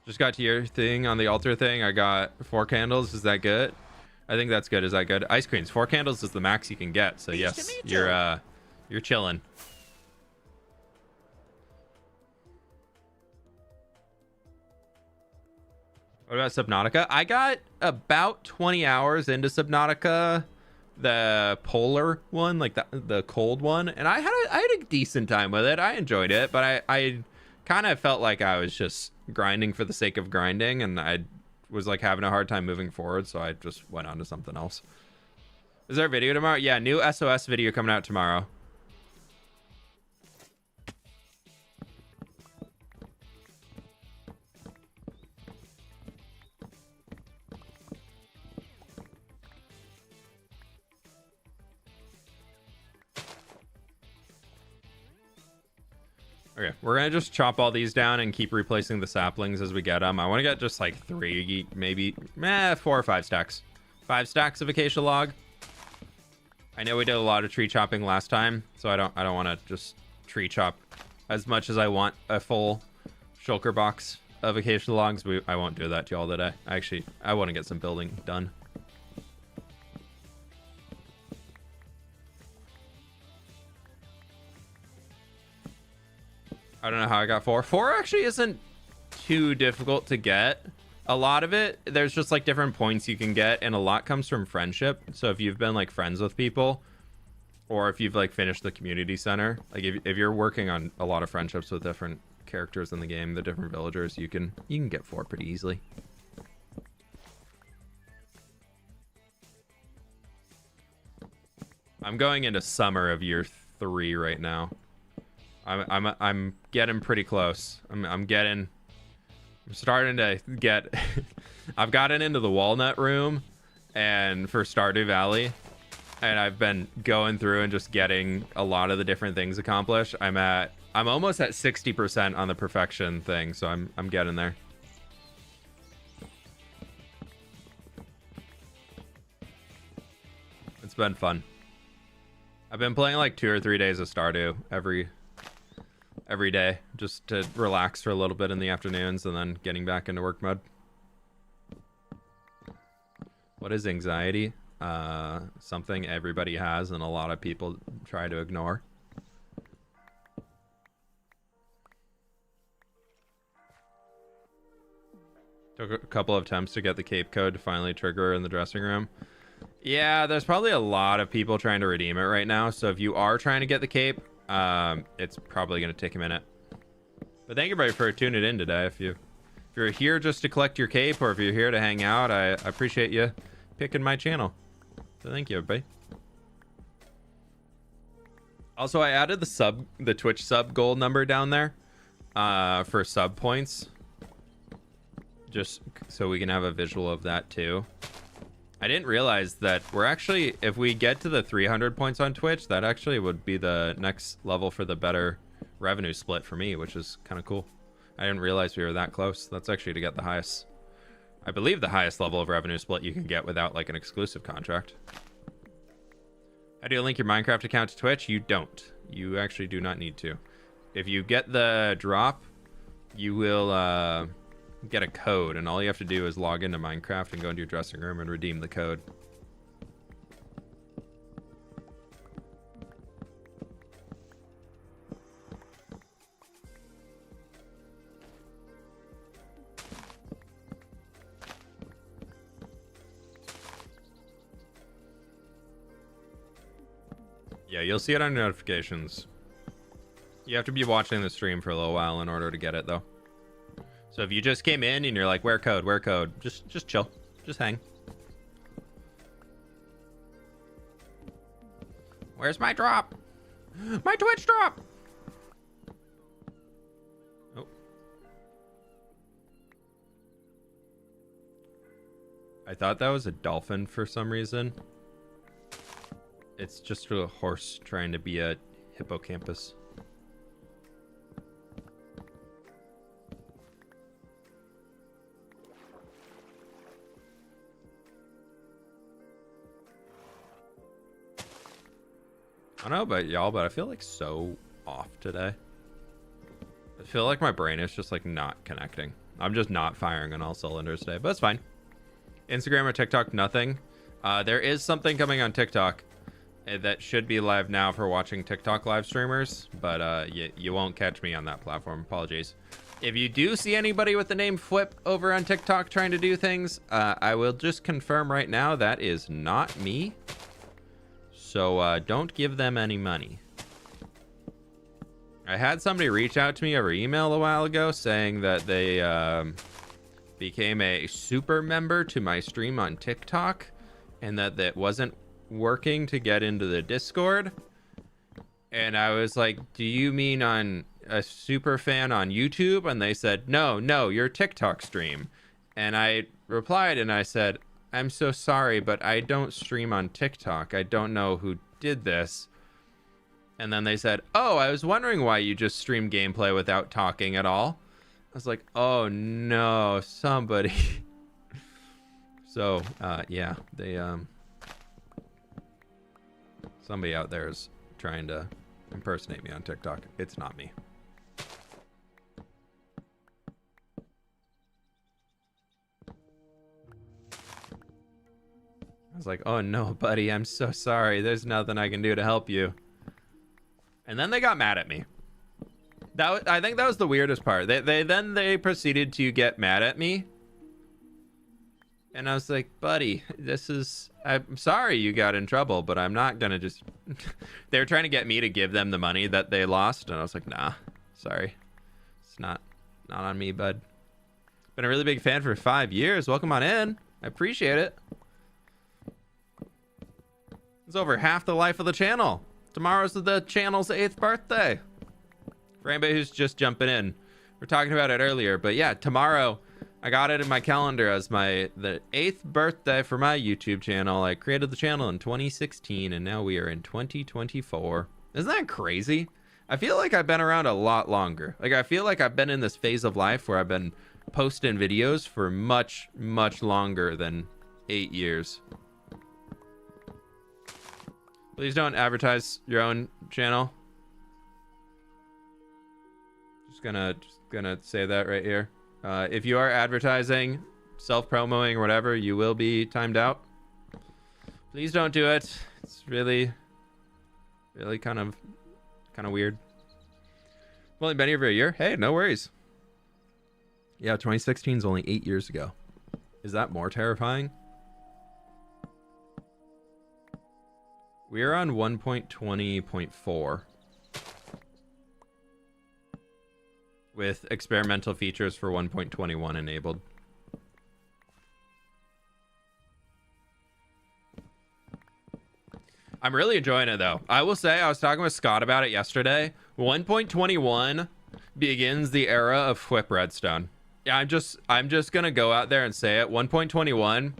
Just got to your thing on the altar thing. I got 4 candles. Is that good? I think that's good. Is that good? Ice creams. 4 candles is the max you can get. So yes, you're chilling. What about Subnautica? I got about 20 hours into Subnautica, the polar one, like the cold one, and I had a decent time with it. I enjoyed it, but I kind of felt like I was just grinding for the sake of grinding, and I was like having a hard time moving forward, so I just went on to something else. Is there a video tomorrow? Yeah, new SOS video coming out tomorrow. Okay, we're gonna just chop all these down and keep replacing the saplings as we get them. I want to get just like 3, maybe 4 or 5 stacks. 5 stacks of acacia log. I know we did a lot of tree chopping last time, so I don't want to just tree chop as much as I want a full shulker box of acacia logs. I won't do that to y'all today. Actually, I want to get some building done. I don't know how I got 4. 4 actually isn't too difficult to get. A lot of it, there's just like different points you can get, and a lot comes from friendship. So if you've been like friends with people, or if you've like finished the community center, like if you're working on a lot of friendships with different characters in the game, the different villagers, you can get 4 pretty easily. I'm going into summer of year 3 right now. I'm getting pretty close. I'm starting to get I've gotten into the walnut room and for Stardew Valley, and I've been going through and just getting a lot of the different things accomplished. I'm almost at 60% on the perfection thing, so I'm getting there. It's been fun. I've been playing like 2 or 3 days of Stardew every day, just to relax for a little bit in the afternoons and then getting back into work mode. What is anxiety? Something everybody has and a lot of people try to ignore. Took a couple of attempts to get the cape code to finally trigger in the dressing room. Yeah, there's probably a lot of people trying to redeem it right now, so if you are trying to get the cape, it's probably going to take a minute. But thank you, everybody, for tuning in today. If you're here just to collect your cape, or if you're here to hang out, I appreciate you picking my channel. So thank you, everybody. Also, I added the Twitch sub goal number down there for sub points, just so we can have a visual of that too. I didn't realize that we're actually, if we get to the 300 points on Twitch, that actually would be the next level for the better revenue split for me, which is kind of cool. I didn't realize we were that close. That's actually to get the highest, I believe the highest level of revenue split you can get without like an exclusive contract. How do you link your Minecraft account to Twitch? You don't. You actually do not need to. If you get the drop, you will get a code, and all you have to do is log into Minecraft and go into your dressing room and redeem the code. Yeah, you'll see it on your notifications. You have to be watching the stream for a little while in order to get it, though. So if you just came in and you're like, where code, just chill, just hang. Where's my drop? My Twitch drop! Oh. I thought that was a dolphin for some reason. It's just a horse trying to be a hippocampus. I don't know about y'all, but I feel like so off today. I feel like my brain is just like not connecting. I'm just not firing on all cylinders today, but it's fine. Instagram or TikTok, nothing. There is something coming on TikTok that should be live now for watching TikTok live streamers, but you won't catch me on that platform. Apologies. If you do see anybody with the name fWhip over on TikTok trying to do things, I will just confirm right now that is not me. So don't give them any money. I had somebody reach out to me over email a while ago saying that they became a super member to my stream on TikTok and that wasn't working to get into the Discord. And I was like, do you mean on a super fan on YouTube? And they said, no, your TikTok stream. And I replied and I said, I'm so sorry, but I don't stream on TikTok. I don't know who did this. And then they said, oh, I was wondering why you just stream gameplay without talking at all. I was like, oh no, somebody. So, yeah, they, somebody out there is trying to impersonate me on TikTok. It's not me. I was like, oh no, buddy, I'm so sorry. There's nothing I can do to help you. And then they got mad at me. I think that was the weirdest part. They proceeded to get mad at me. And I was like, buddy, I'm sorry you got in trouble, but I'm not gonna just... They were trying to get me to give them the money that they lost. And I was like, nah, sorry. It's not on me, bud. Been a really big fan for 5 years. Welcome on in. I appreciate it. It's over half the life of the channel. Tomorrow's the channel's 8th birthday. For anybody who's just jumping in, we're talking about it earlier, but yeah, tomorrow I got it in my calendar as the 8th birthday for my YouTube channel. I created the channel in 2016, and now we are in 2024. Isn't that crazy? I feel like I've been around a lot longer. Like, I feel like I've been in this phase of life where I've been posting videos for much, much longer than 8 years. Please don't advertise your own channel. Just gonna say that right here. If you are advertising, self-promoting or whatever, you will be timed out. Please don't do it. It's really kind of weird. I've only been here for a year. Hey, no worries. Yeah, 2016 is only 8 years ago. Is that more terrifying? We're on 1.20.4 with experimental features for 1.21 enabled. I'm really enjoying it though. I will say, I was talking with Scott about it yesterday. 1.21 begins the era of fWhip redstone. Yeah, I'm just gonna go out there and say it. 1.21,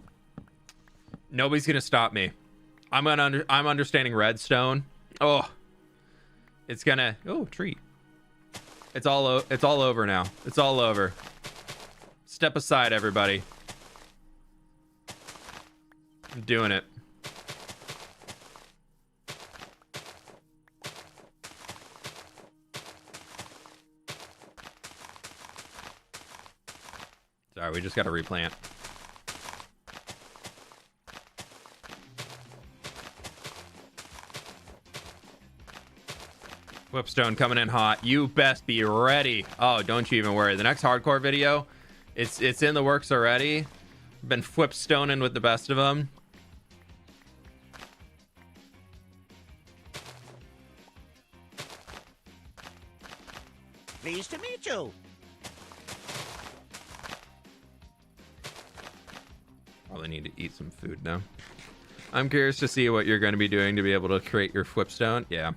nobody's gonna stop me. I'm understanding redstone. Oh, it's gonna... Oh, tree. It's all over now. It's all over. Step aside, everybody. I'm doing it. Sorry, we just got to replant. Whipstone coming in hot. You best be ready. Oh, don't you even worry. The next hardcore video, it's in the works already. Been whipstoning with the best of them. Pleased to meet you. Probably need to eat some food now. I'm curious to see what you're going to be doing to be able to create your whipstone. Yeah.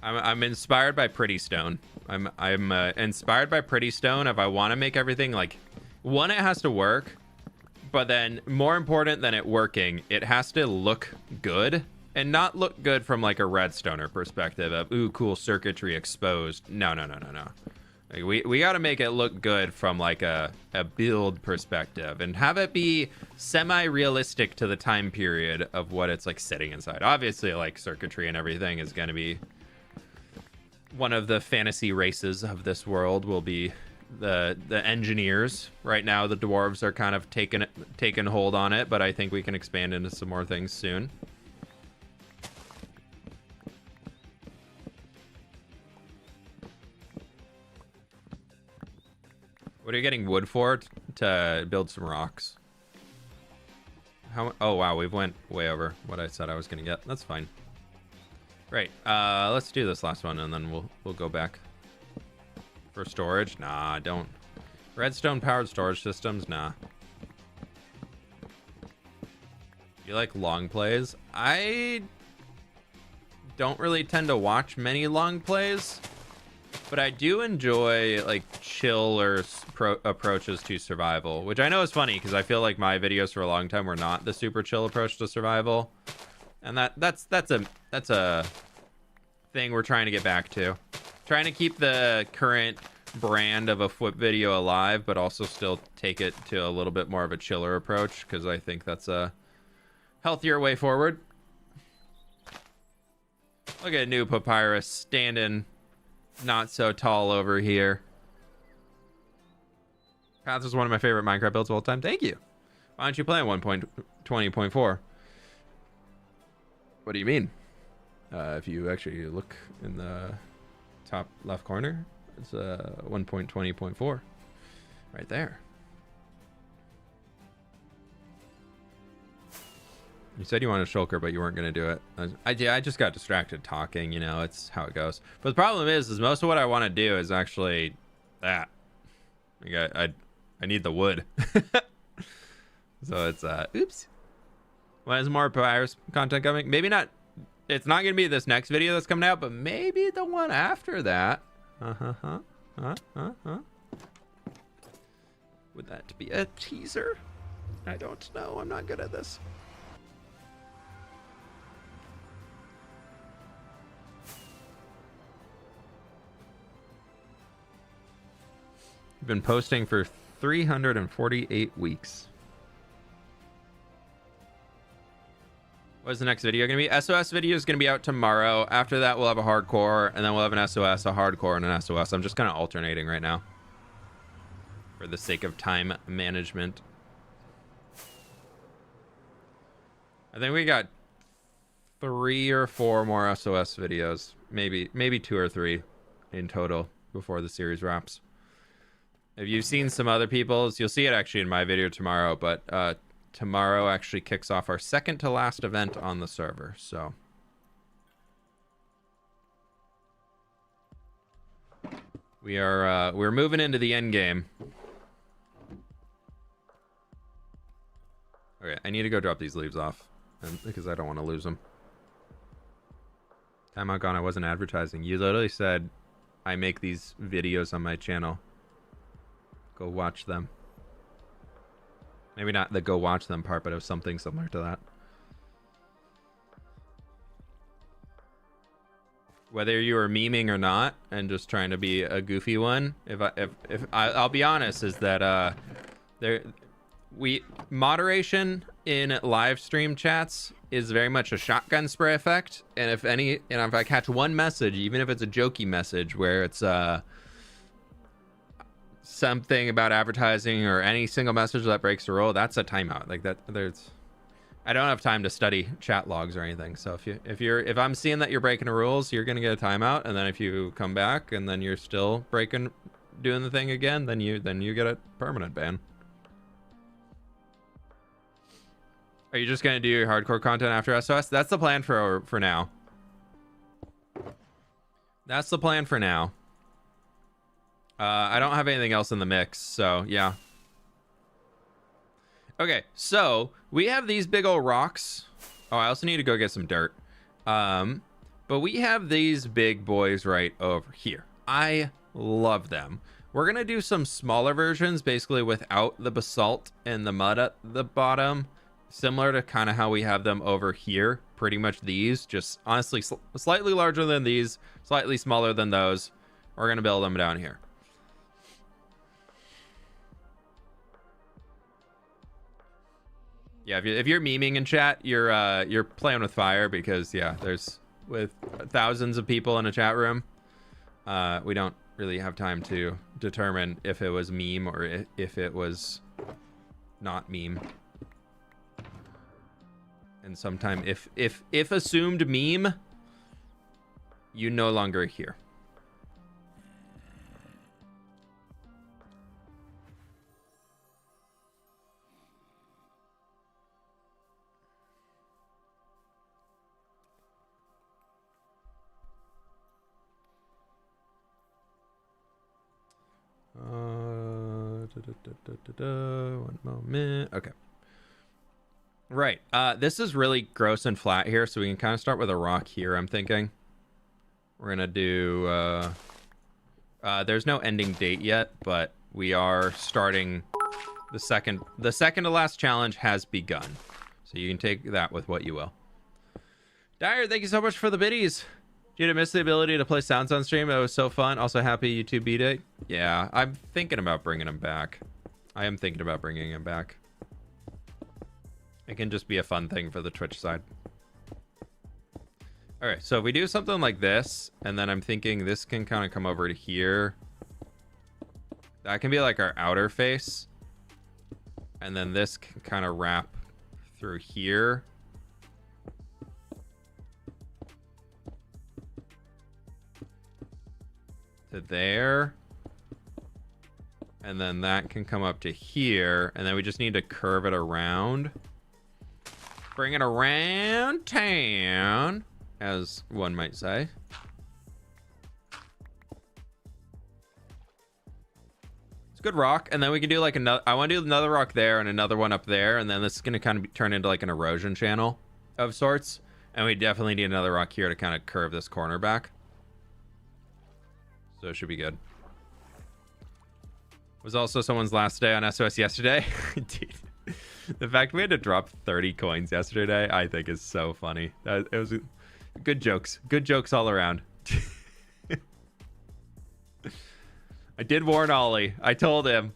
I'm inspired by Pretty Stone. I'm inspired by Pretty Stone. If I want to make everything like, one, it has to work, but then more important than it working, it has to look good, and not look good from like a redstoner perspective of, ooh, cool circuitry exposed. No. Like, we got to make it look good from like a build perspective, and have it be semi-realistic to the time period of what it's like sitting inside. Obviously, like circuitry and everything is going to be one of the fantasy races of this world, will be the engineers. Right now, the dwarves are kind of taking hold on it, but I think we can expand into some more things soon. What are you getting wood for? To build some rocks. How? Oh wow, we've went way over what I said I was gonna get. That's fine. Great. Let's do this last one and then we'll go back. For storage? Nah, don't. Redstone powered storage systems? Nah. You like long plays? I don't really tend to watch many long plays, but I do enjoy like chiller approaches to survival, which I know is funny because I feel like my videos for a long time were not the super chill approach to survival, and that's a thing we're trying to get back to, trying to keep the current brand of a fWhip video alive, but also still take it to a little bit more of a chiller approach because I think that's a healthier way forward. Look at new Papyrus standing not so tall over here. Path is one of my favorite Minecraft builds of all time. Thank you. Why don't you play 1.20.4? What do you mean? If you actually look in the top left corner, it's 1.20.4 right there. You said you wanted a shulker, but you weren't going to do it. I just got distracted talking, you know, it's how it goes. But the problem is most of what I want to do is actually that. Like I need the wood. So it's, oops. When is more Papyrus content coming? Maybe not. It's not going to be this next video that's coming out, but maybe the one after that. Would that be a teaser? I don't know. I'm not good at this. Been posting for 348 weeks. What's the next video gonna be? SOS video is gonna be out tomorrow. After that, we'll have a hardcore, and then we'll have an SOS, a hardcore, and an SOS. I'm just kind of alternating right now for the sake of time management. I think we got 3 or 4 more SOS videos, maybe 2 or 3 in total before the series wraps. If you've seen some other people's, you'll see it actually in my video tomorrow, but tomorrow actually kicks off our second to last event on the server, so. We're moving into the end game. Okay, I need to go drop these leaves off because I don't want to lose them. Timeout gone, I wasn't advertising. You literally said I make these videos on my channel. Go watch them. Maybe not the go watch them part, but it was something similar to that. Whether you were memeing or not and just trying to be a goofy one, I'll be honest, is that moderation in live stream chats is very much a shotgun spray effect, and if I catch one message, even if it's a jokey message where it's something about advertising or any single message that breaks the rule, that's a timeout. Like that, I don't have time to study chat logs or anything. So if I'm seeing that you're breaking the rules, you're gonna get a timeout, and then if you come back and then you're still doing the thing again, then you get a permanent ban. Are you just gonna do your hardcore content after SOS? That's the plan for now. That's the plan for now. I don't have anything else in the mix, so yeah. Okay, so we have these big old rocks. Oh, I also need to go get some dirt. But we have these big boys right over here. I love them. We're gonna do some smaller versions, basically without the basalt and the mud at the bottom, similar to kind of how we have them over here. Pretty much these, just honestly slightly larger than these, slightly smaller than those. We're gonna build them down here. Yeah, if you're memeing in chat, you're playing with fire, because yeah, there's with thousands of people in a chat room, we don't really have time to determine if it was meme or if it was not meme. And sometime if assumed meme, you no longer here. One moment. Okay. Right. This is really gross and flat here, so we can kind of start with a rock here, I'm thinking. We're gonna do there's no ending date yet, but we are starting the second to last challenge has begun. So you can take that with what you will. Dyer, thank you so much for the biddies. Did you miss the ability to play sounds on stream? It was so fun. Also happy you two beat it. Yeah, I'm thinking about bringing him back. I am thinking about bringing him back. It can just be a fun thing for the Twitch side. All right, so if we do something like this, and then I'm thinking this can kind of come over to here. That can be like our outer face. And then this can kind of wrap through here. To there. And then that can come up to here. And then we just need to curve it around. Bring it around town, as one might say. It's good rock. And then we can do like another, I want to do another rock there and another one up there. And then this is going to kind of turn into like an erosion channel of sorts. And we definitely need another rock here to kind of curve this corner back. So it should be good. Was also someone's last day on SOS yesterday. Dude, the fact we had to drop 30 coins yesterday, I think is so funny. It was good jokes. Good jokes all around. I did warn Ollie. I told him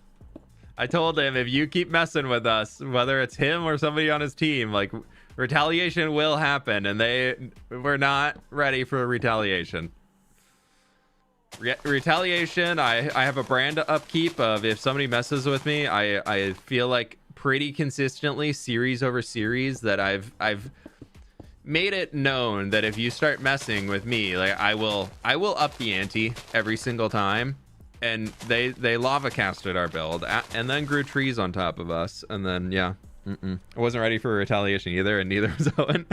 if you keep messing with us, whether it's him or somebody on his team, like retaliation will happen, and we're not ready for retaliation. Retaliation, I have a brand upkeep of if somebody messes with me, I feel like pretty consistently series over series that I've made it known that if you start messing with me, like I will up the ante every single time. And they lava casted our build and then grew trees on top of us, and then yeah, I wasn't ready for retaliation either, and neither was Owen.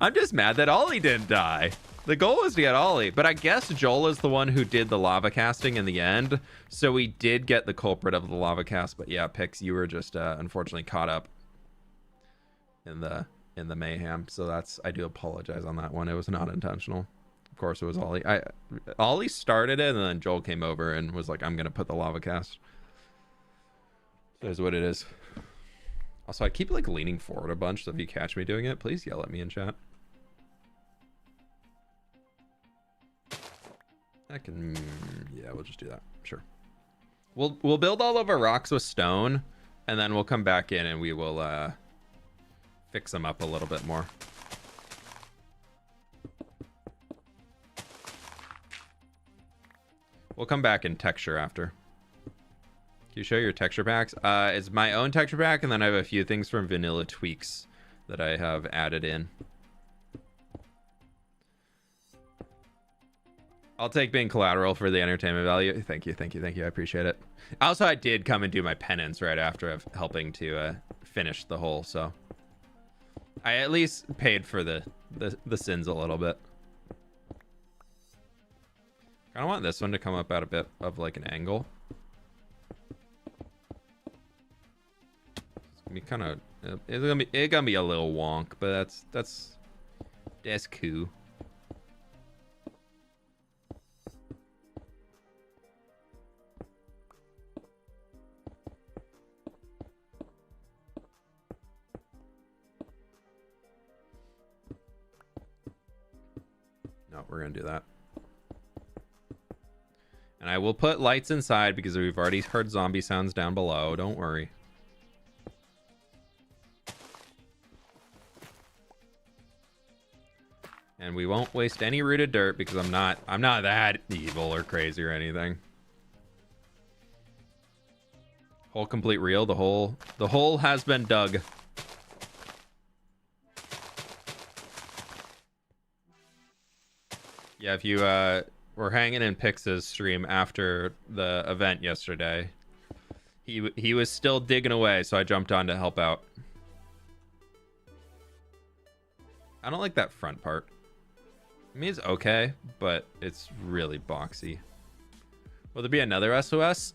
I'm just mad that Ollie didn't die. The goal was to get Ollie, but I guess Joel is the one who did the lava casting in the end, so we did get the culprit of the lava cast. But yeah, Pix, you were just unfortunately caught up in the mayhem. So I do apologize on that one. It was not intentional. Of course, it was Ollie. Ollie started it, and then Joel came over and was like, "I'm gonna put the lava cast." That is what it is. Also, I keep like leaning forward a bunch, so if you catch me doing it, please yell at me in chat. Yeah, we'll just do that. Sure. We'll build all of our rocks with stone, and then we'll come back in and we will fix them up a little bit more. We'll come back in texture after. Can you show your texture packs? It's my own texture pack, and then I have a few things from Vanilla Tweaks that I have added in. I'll take being collateral for the entertainment value. Thank you. I appreciate it. Also, I did come and do my penance right after of helping to finish the hole, so I at least paid for the sins a little bit. I kind of want this one to come up at a bit of like an angle. It's gonna be kind of it's gonna be a little wonk, but that's cool. No, we're gonna do that. And I will put lights inside because we've already heard zombie sounds down below. Don't worry. And we won't waste any rooted dirt because I'm not that evil or crazy or anything. Hole complete real. The hole has been dug. Yeah, if you were hanging in Pix's stream after the event yesterday, he was still digging away, so I jumped on to help out. I don't like that front part. I mean, it's okay, but it's really boxy. Will there be another SOS?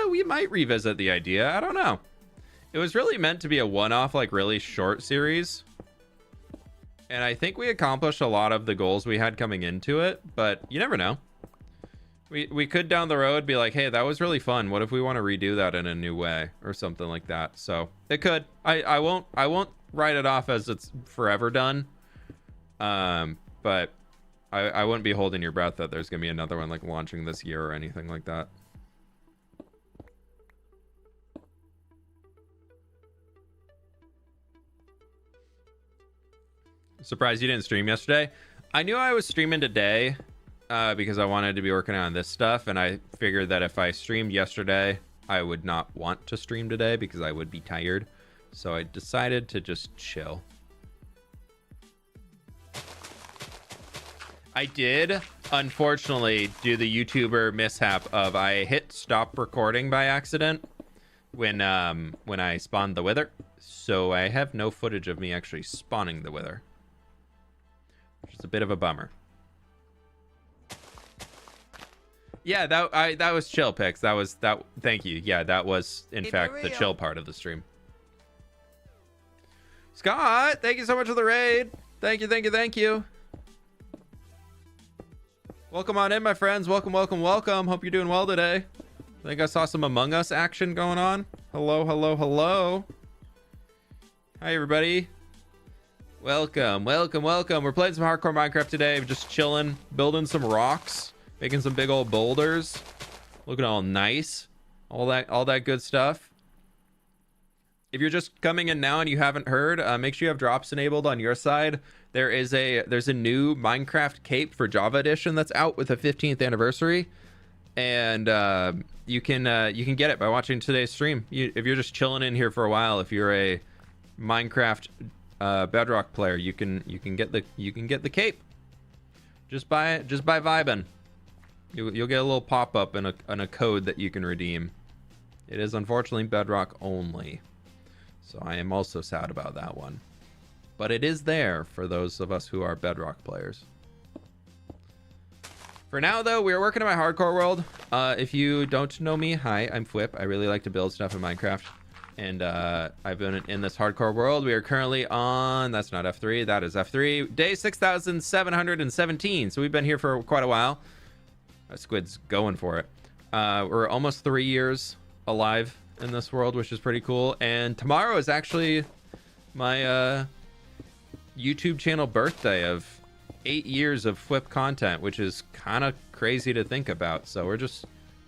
We might revisit the idea. I don't know. It was really meant to be a one-off, like really short series. And I think we accomplished a lot of the goals we had coming into it, but you never know. We could down the road be like, hey, that was really fun. What if we want to redo that in a new way or something like that? So it could. I won't write it off as it's forever done. But I wouldn't be holding your breath that there's gonna be another one like launching this year or anything like that. Surprised you didn't stream yesterday. I knew I was streaming today because I wanted to be working on this stuff, and I figured that if I streamed yesterday, I would not want to stream today because I would be tired. So I decided to just chill. I did, unfortunately, do the YouTuber mishap of I hit stop recording by accident when I spawned the wither. So I have no footage of me actually spawning the wither, which is a bit of a bummer. Yeah, that was chill pics. Thank you. Yeah, that was in fact the chill part of the stream. Scott, thank you so much for the raid. Thank you. Welcome on in, my friends. Welcome. Hope you're doing well today. I think I saw some Among Us action going on. Hello. Hi, everybody. Welcome. We're playing some hardcore Minecraft today. We're just chilling, building some rocks, making some big old boulders, looking all nice, all that good stuff. If you're just coming in now and you haven't heard, make sure you have drops enabled on your side. There's a new Minecraft cape for Java Edition that's out with the 15th anniversary, and you can get it by watching today's stream. If you're just chilling in here for a while, if you're a Minecraft Bedrock player, you can get the cape just by vibing. You'll get a little pop-up and a code that you can redeem. It is unfortunately Bedrock only, so I am also sad about that one. But it is there for those of us who are Bedrock players. For now, though, we are working in my hardcore world. If you don't know me, hi, I'm fWhip. I really like to build stuff in Minecraft. And I've been in this hardcore world. We are currently on, that's not F3, that is F3. Day 6,717. So we've been here for quite a while. Squid's going for it. We're almost 3 years alive in this world, which is pretty cool. And tomorrow is actually my YouTube channel birthday of 8 years of fWhip content, which is kind of crazy to think about. So we're just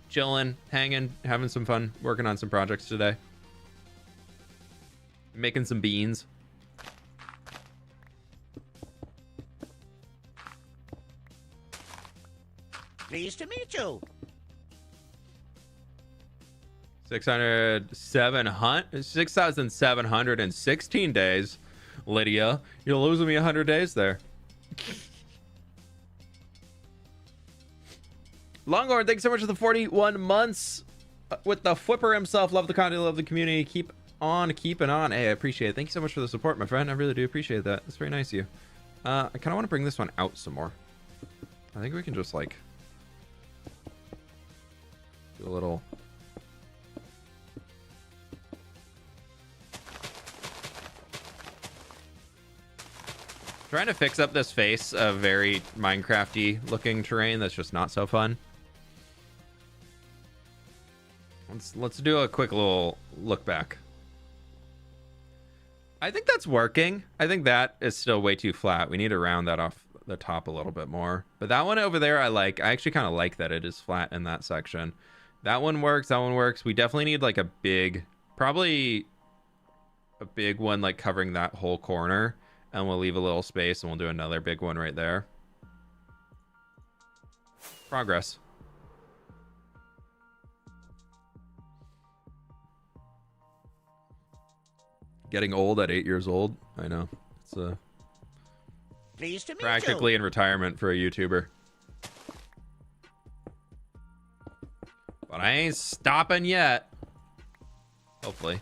chilling, hanging, having some fun, working on some projects today. Making some beans. Pleased to meet you. 6,716 days. Lydia, you're losing me 100 days there. Longhorn, thanks so much for the 41 months with the fWhipper himself. Love the content, love the community. Keep on keeping on. Hey, I appreciate it. Thank you so much for the support, my friend. I really do appreciate that. It's very nice of you. I kind of want to bring this one out some more. I think we can just like do a little. Trying to fix up this face of very Minecrafty looking terrain that's just not so fun. Let's do a quick little look back. I think that's working. I think that is still way too flat. We need to round that off the top a little bit more. But that one over there I like. I actually kind of like that it is flat in that section. That one works. That one works. We definitely need like a big, probably a big one like covering that whole corner. And we'll leave a little space and we'll do another big one right there. Progress. Getting old at 8 years old. I know. It's Pleased to meet practically you. in retirement for a YouTuber. But I ain't stopping yet. Hopefully.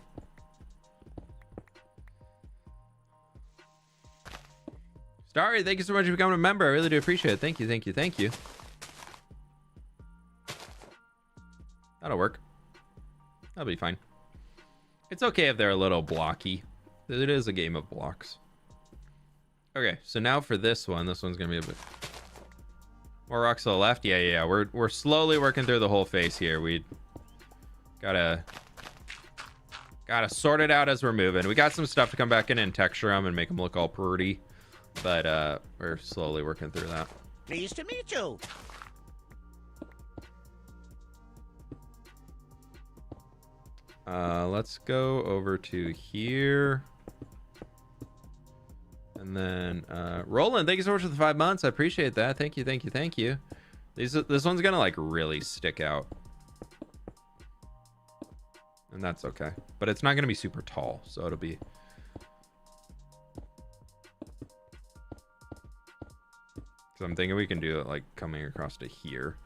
Starry, thank you so much for becoming a member. I really do appreciate it. Thank you. That'll work. That'll be fine. It's okay if they're a little blocky. It is a game of blocks. Okay, so now for this one. This one's gonna be a bit more rocks to the left. Yeah. We're slowly working through the whole face here. We gotta sort it out as we're moving. We got some stuff to come back in and texture them and make them look all pretty, but we're slowly working through that. Pleased to meet you. Let's go over to here. And then Roland, thank you so much for the 5 months. I appreciate that. Thank you. This one's gonna like really stick out. And that's okay. But it's not gonna be super tall, so it'll be. So I'm thinking we can do it like coming across to here.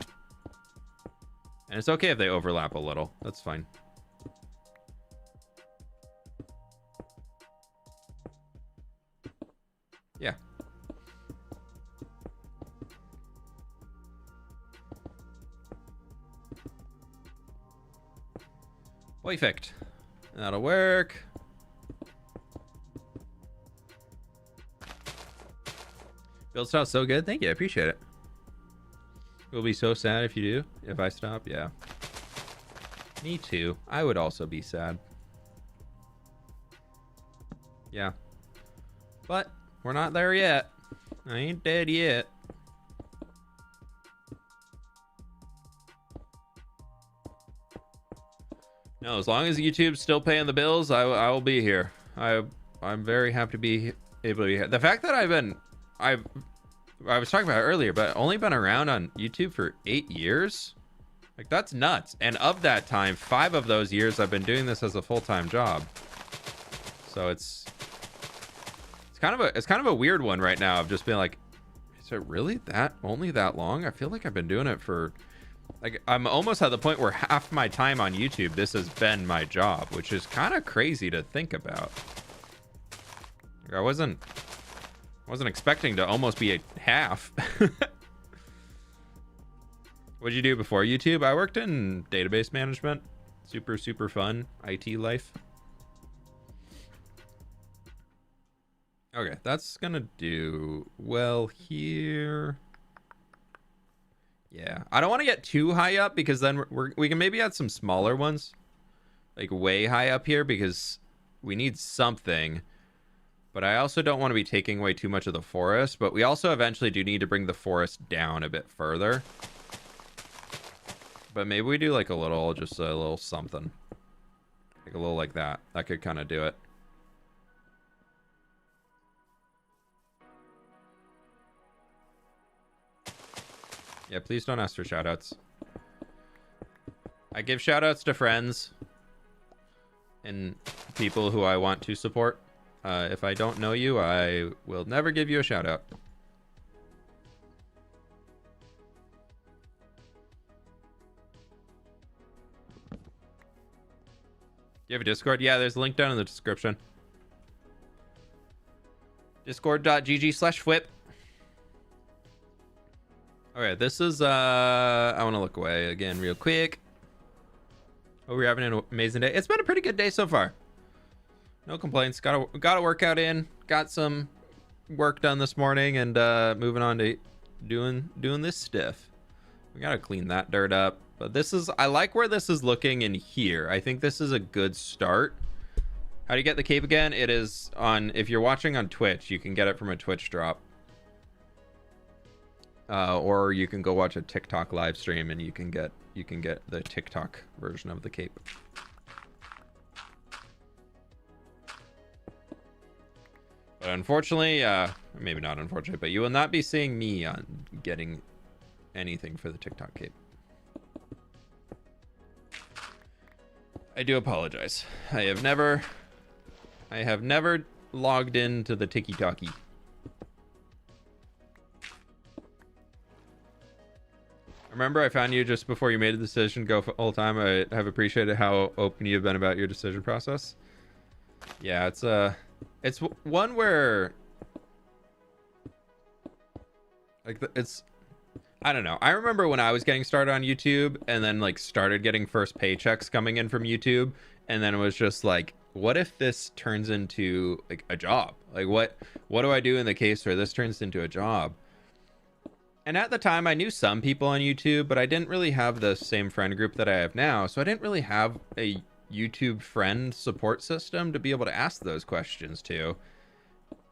And it's okay if they overlap a little. That's fine. Yeah. Perfect. That'll work. Build style's so good. Thank you. I appreciate it. It will be so sad if you do. If I stop, yeah. Me too. I would also be sad. Yeah. But we're not there yet. I ain't dead yet. No, as long as YouTube's still paying the bills, I will be here. I'm very happy to be able to be here. The fact that I was talking about it earlier, but only been around on YouTube for 8 years. Like, that's nuts. And of that time, 5 of those years I've been doing this as a full-time job. So it's kind of a weird one right now of just being like, is it really only that long? I feel like I've been doing it for, like, I'm almost at the point where half my time on YouTube, this has been my job, which is kind of crazy to think about. Like, I wasn't expecting to almost be a half. What'd you do before YouTube? I worked in database management. Super, super fun IT life. Okay, that's gonna do well here. Yeah, I don't want to get too high up because then we can maybe add some smaller ones, like way high up here, because we need something. But I also don't want to be taking away too much of the forest, but we also eventually do need to bring the forest down a bit further. But maybe we do like just a little something. Like a little like that. That could kind of do it. Yeah, please don't ask for shoutouts. I give shoutouts to friends and people who I want to support. If I don't know you, I will never give you a shout out. Do you have a Discord? Yeah, there's a link down in the description. Discord.gg/fWhip. Okay, this is I want to look away again real quick. Hope you're having an amazing day. It's been a pretty good day so far. No complaints. Got a workout in. Got some work done this morning, and moving on to doing this stuff. We gotta clean that dirt up. But I like where this is looking in here. I think this is a good start. How do you get the cape again? It is on, if you're watching on Twitch, you can get it from a Twitch drop. Or you can go watch a TikTok live stream and you can get the TikTok version of the cape. But unfortunately, maybe not unfortunately, but you will not be seeing me on getting anything for the TikTok cape. I do apologize. I have never logged into the Tiki-Taki. Remember, I found you just before you made a decision. Go full time. I have appreciated how open you've been about your decision process. Yeah, it's one where, like, I don't know. I remember when I was getting started on YouTube and then like started getting first paychecks coming in from YouTube, and then it was just like, what if this turns into like a job? Like what do I do in the case where this turns into a job? And at the time I knew some people on YouTube, but I didn't really have the same friend group that I have now. So I didn't really have a YouTube friend support system to be able to ask those questions to.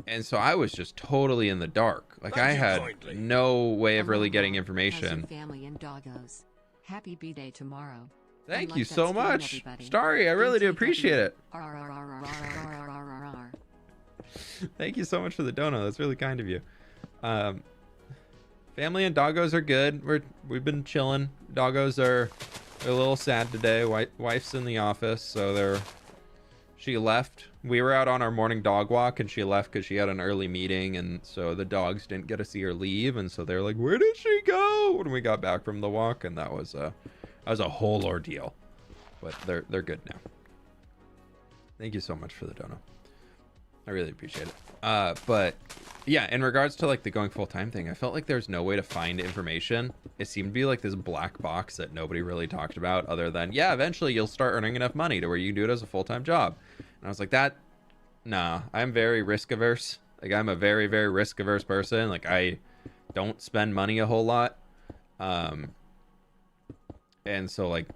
And so I was just totally in the dark. Like I had no way of really getting information. Family and doggos. Happy B-Day tomorrow. Thank you so much, Starry. I really do appreciate it. Thank you so much for the dono. That's really kind of you. Family and doggos are good. We've been chilling. Doggos they're a little sad today. Wife's in the office, so she left. We were out on our morning dog walk, and she left because she had an early meeting, and so the dogs didn't get to see her leave, and so they're like, "Where did she go?" When we got back from the walk, and that was a whole ordeal. But they're good now. Thank you so much for the dono. I really appreciate it. But yeah, in regards to like the going full-time thing, I felt like there's no way to find information. It seemed to be like this black box that nobody really talked about, other than, yeah, eventually you'll start earning enough money to where you can do it as a full-time job. And I was like, nah, I'm very risk averse. Like I'm a very, very risk averse person. Like I don't spend money a whole lot. And so like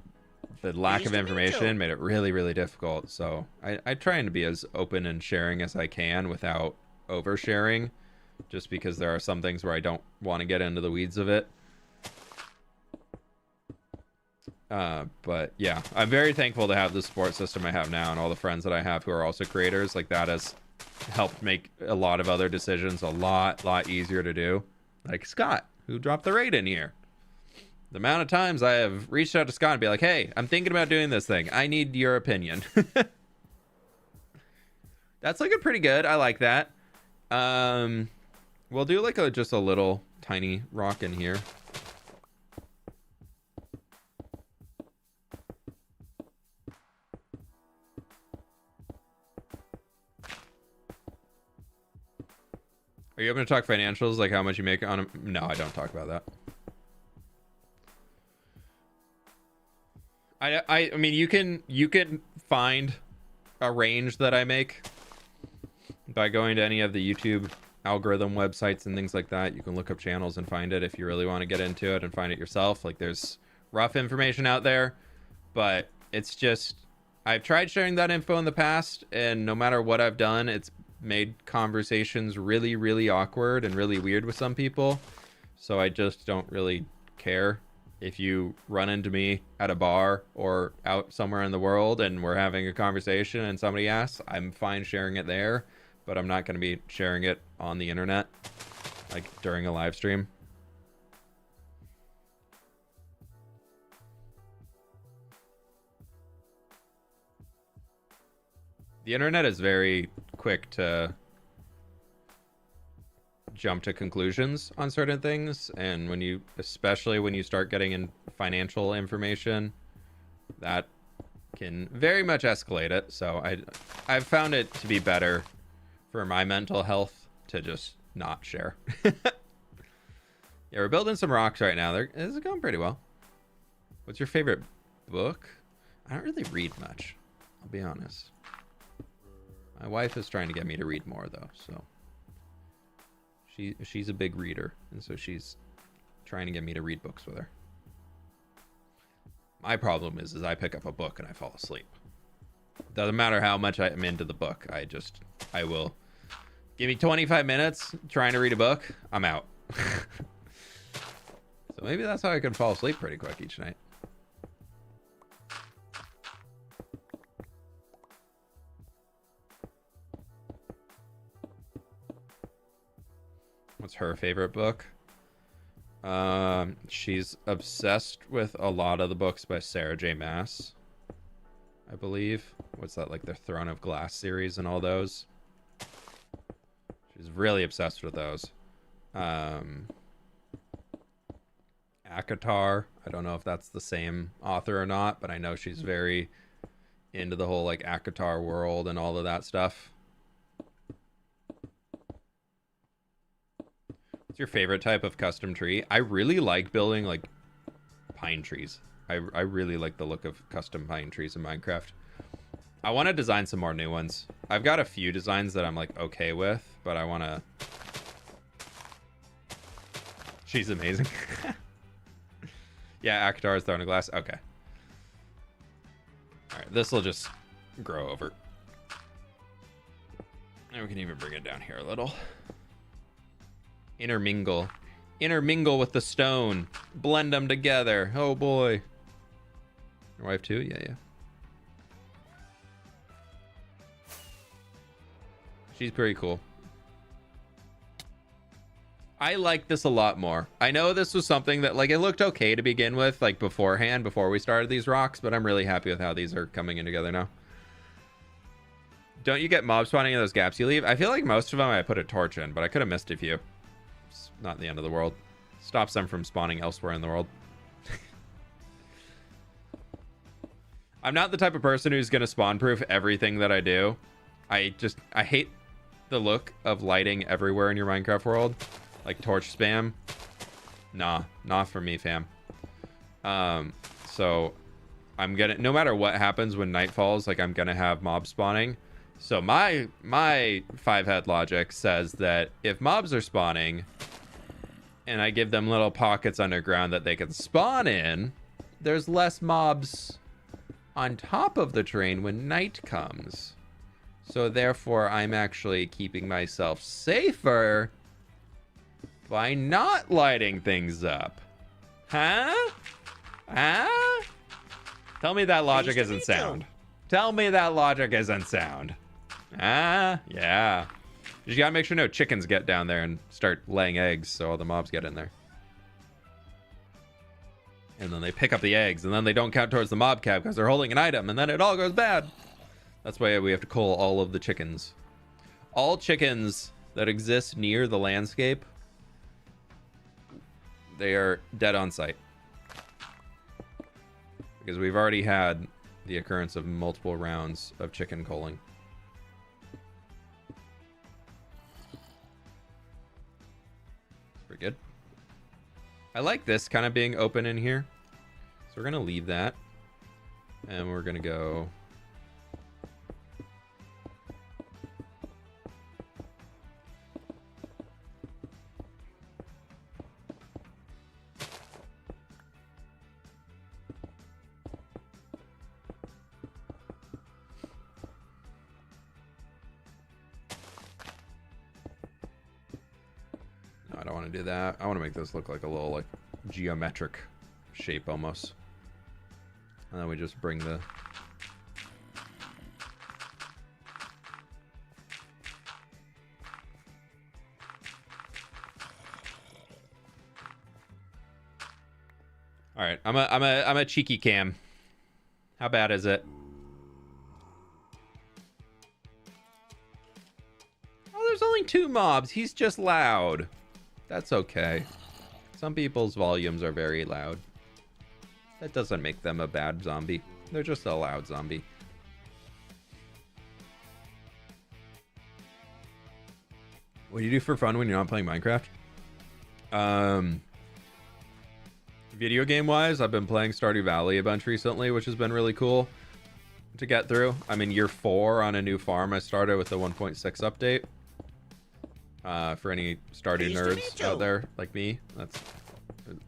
the lack of information made it really, really difficult. So I try to be as open and sharing as I can without oversharing, just because there are some things where I don't want to get into the weeds of it. But yeah, I'm very thankful to have the support system I have now, and all the friends that I have who are also creators. Like that has helped make a lot of other decisions a lot easier to do. Like Scott, who dropped the raid in here. The amount of times I have reached out to Scott and be like, hey, I'm thinking about doing this thing. I need your opinion. That's looking pretty good. I like that. We'll do like just a little tiny rock in here. Are you open to talk financials, like how much you make on them? No, I don't talk about that. I mean, you can find a range that I make by going to any of the YouTube algorithm websites and things like that. You can look up channels and find it if you really want to get into it and find it yourself. Like there's rough information out there, but it's just, I've tried sharing that info in the past, and no matter what I've done, it's made conversations really, really awkward and really weird with some people. So I just don't really care. If you run into me at a bar or out somewhere in the world and we're having a conversation and somebody asks, I'm fine sharing it there, but I'm not going to be sharing it on the internet, like during a live stream. The internet is very quick to jump to conclusions on certain things, and especially when you start getting in financial information, that can very much escalate it. So I've found it to be better for my mental health to just not share. Yeah, we're building some rocks right now. It's going pretty well. What's your favorite book? I don't really read much, I'll be honest. My wife is trying to get me to read more though, so she's a big reader, and so she's trying to get me to read books with her. My problem is I pick up a book and I fall asleep. Doesn't matter how much I'm into the book. I will give me 25 minutes trying to read a book, I'm out. So maybe that's how I can fall asleep pretty quick each night. What's her favorite book? She's obsessed with a lot of the books by Sarah J. Maas, I believe. What's that, like the Throne of Glass series and all those? She's really obsessed with those. ACOTAR, I don't know if that's the same author or not, but I know she's very into the whole like ACOTAR world and all of that stuff. What's your favorite type of custom tree? I really like building like pine trees. I really like the look of custom pine trees in Minecraft. I want to design some more new ones. I've got a few designs that I'm like okay with, but I want to... She's amazing. Yeah, Akatar is throwing a glass. Okay. All right, this will just grow over. And we can even bring it down here a little. Intermingle. Intermingle with the stone. Blend them together. Oh boy. Your wife too? Yeah, yeah. She's pretty cool. I like this a lot more. I know this was something that, like, it looked okay to begin with, like, beforehand, before we started these rocks, but I'm really happy with how these are coming in together now. Don't you get mob spawning in those gaps you leave? I feel like most of them I put a torch in, but I could have missed a few. It's not the end of the world. Stops them from spawning elsewhere in the world. I'm not the type of person who's going to spawn proof everything that I do. I hate the look of lighting everywhere in your Minecraft world. Like torch spam. Nah, not for me, fam. So I'm gonna, no matter what happens when night falls, like I'm gonna have mob spawning. So my 5-head logic says that if mobs are spawning and I give them little pockets underground that they can spawn in, there's less mobs on top of the terrain when night comes. So therefore I'm actually keeping myself safer by not lighting things up. Huh? Huh? Tell me that logic isn't sound. Tell me that logic isn't sound. Ah, yeah. You gotta make sure no chickens get down there and start laying eggs so all the mobs get in there. And then they pick up the eggs and then they don't count towards the mob cap because they're holding an item and then it all goes bad. That's why we have to cull all of the chickens. All chickens that exist near the landscape, they are dead on sight. Because we've already had the occurrence of multiple rounds of chicken culling. Pretty good. I like this kind of being open in here. So we're going to leave that. And we're going to go... No, I don't want to do that. I want to make this look like a little, like, geometric shape almost. And then we just bring the... All right, I'm a cheeky cam. How bad is it? Oh, there's only 2 mobs. He's just loud. That's okay. Some people's volumes are very loud. That doesn't make them a bad zombie. They're just a loud zombie. What do you do for fun when you're not playing Minecraft? Video game wise, I've been playing Stardew Valley a bunch recently, which has been really cool to get through. I'm in year 4 on a new farm. I started with the 1.6 update. For any Stardew nerds out there like me,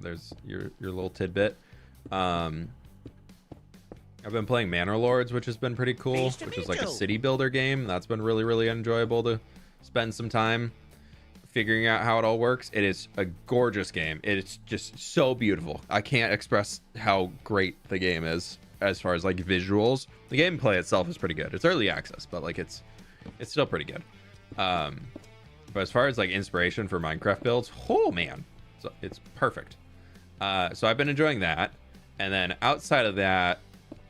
there's your little tidbit. I've been playing Manor Lords, which has been pretty cool, which is like a city builder game. That's been really, really enjoyable to spend some time figuring out how it all works. It is a gorgeous game. It's just so beautiful. I can't express how great the game is as far as like visuals. The gameplay itself is pretty good. It's early access, but like it's still pretty good. But as far as like inspiration for Minecraft builds, oh man, so it's perfect. So I've been enjoying that. And then outside of that,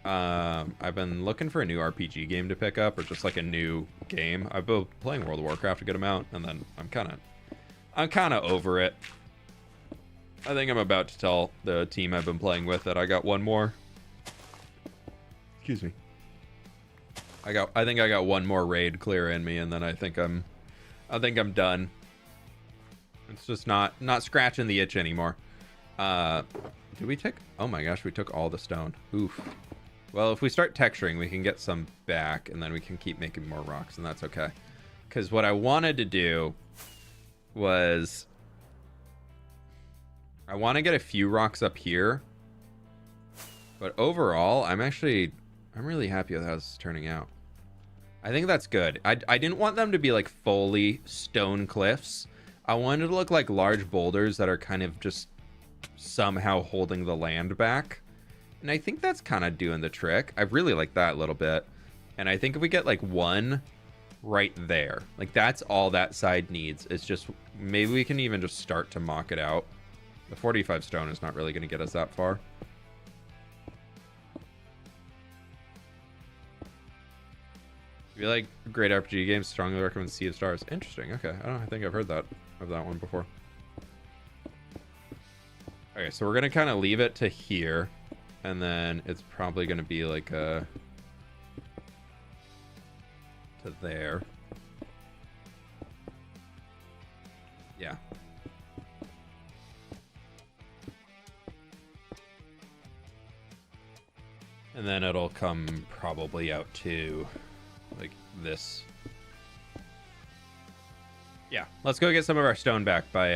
I've been looking for a new RPG game to pick up, or just like a new game. I've been playing World of Warcraft a good amount, and then I'm kind of over it. I think I'm about to tell the team I've been playing with that I got one more. Excuse me. I think I got one more raid clear in me, and then I think I'm done. It's just not scratching the itch anymore. Did we take... Oh my gosh, we took all the stone. Oof. Well, if we start texturing, we can get some back, and then we can keep making more rocks, and that's okay. Because what I wanted to do was... I want to get a few rocks up here. But overall, I'm really happy with how this is turning out. I think that's good. I didn't want them to be like fully stone cliffs. I wanted it to look like large boulders that are kind of just somehow holding the land back. And I think that's kind of doing the trick. I really like that a little bit. And I think if we get like one right there, like that's all that side needs. It's just, maybe we can even just start to mock it out. The 45 stone is not really going to get us that far. If you like great RPG games, strongly recommend Sea of Stars. Interesting. Okay. I think I've heard of that one before. Okay, so we're going to kind of leave it to here. And then it's probably going to be like to there. Yeah. And then it'll come probably out to like this. Yeah, let's go get some of our stone back by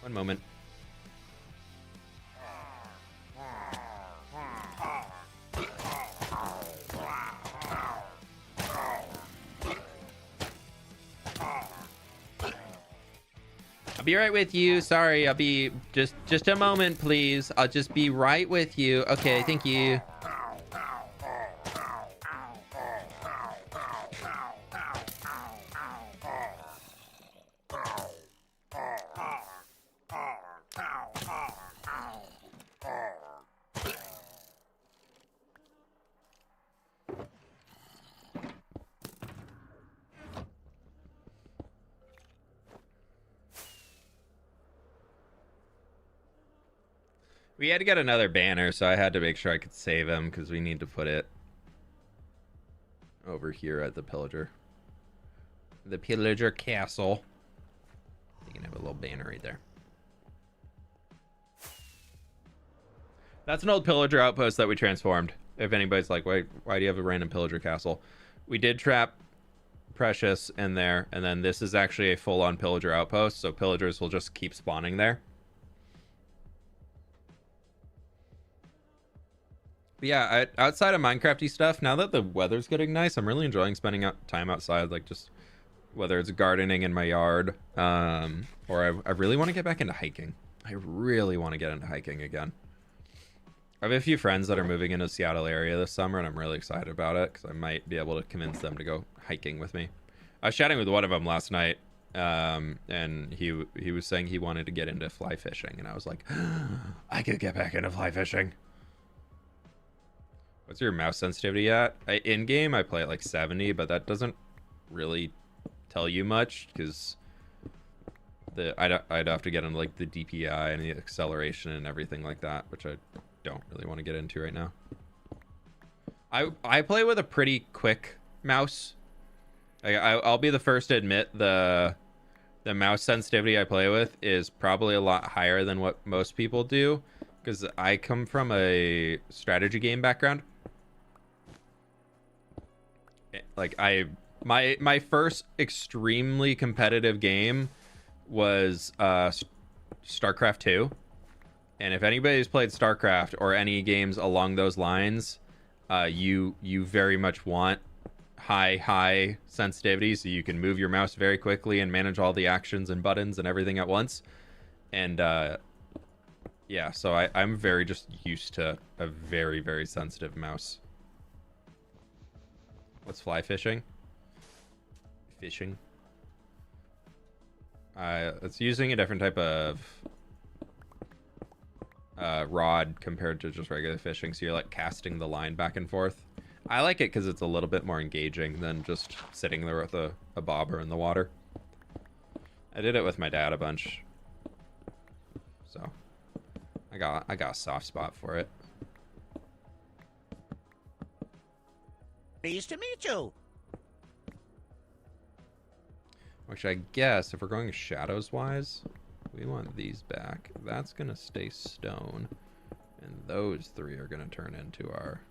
one moment. I'll be right with you. Sorry, I'll be just a moment, please. I'll just be right with you. Okay, thank you. We had to get another banner, so I had to make sure I could save him because we need to put it over here at the pillager. The pillager castle. You can have a little banner right there. That's an old pillager outpost that we transformed. If anybody's like, why do you have a random pillager castle? We did trap Precious in there, and then this is actually a full-on pillager outpost, so pillagers will just keep spawning there. But yeah, outside of Minecrafty stuff, now that the weather's getting nice, I'm really enjoying spending time outside, like just whether it's gardening in my yard, or I really want to get back into hiking. I really want to get into hiking again. I have a few friends that are moving into the Seattle area this summer, and I'm really excited about it because I might be able to convince them to go hiking with me. I was chatting with one of them last night, and he was saying he wanted to get into fly fishing, and I was like, I could get back into fly fishing. What's your mouse sensitivity at? In game, I play at like 70, but that doesn't really tell you much because I'd have to get into like the DPI and the acceleration and everything like that, which I don't really want to get into right now. I play with a pretty quick mouse. I'll be the first to admit the mouse sensitivity I play with is probably a lot higher than what most people do because I come from a strategy game background. Like my first extremely competitive game was StarCraft 2, and if anybody's played StarCraft or any games along those lines, you very much want high sensitivity so you can move your mouse very quickly and manage all the actions and buttons and everything at once. And yeah, so I'm very just used to a very sensitive mouse. What's fly fishing? Fishing. It's using a different type of rod compared to just regular fishing, so you're like casting the line back and forth. I like it because it's a little bit more engaging than just sitting there with a bobber in the water. I did it with my dad a bunch, so I got a soft spot for it. Pleased to meet you. Which I guess if we're going shadows wise, we want these back. That's gonna stay stone, and those three are gonna turn into our.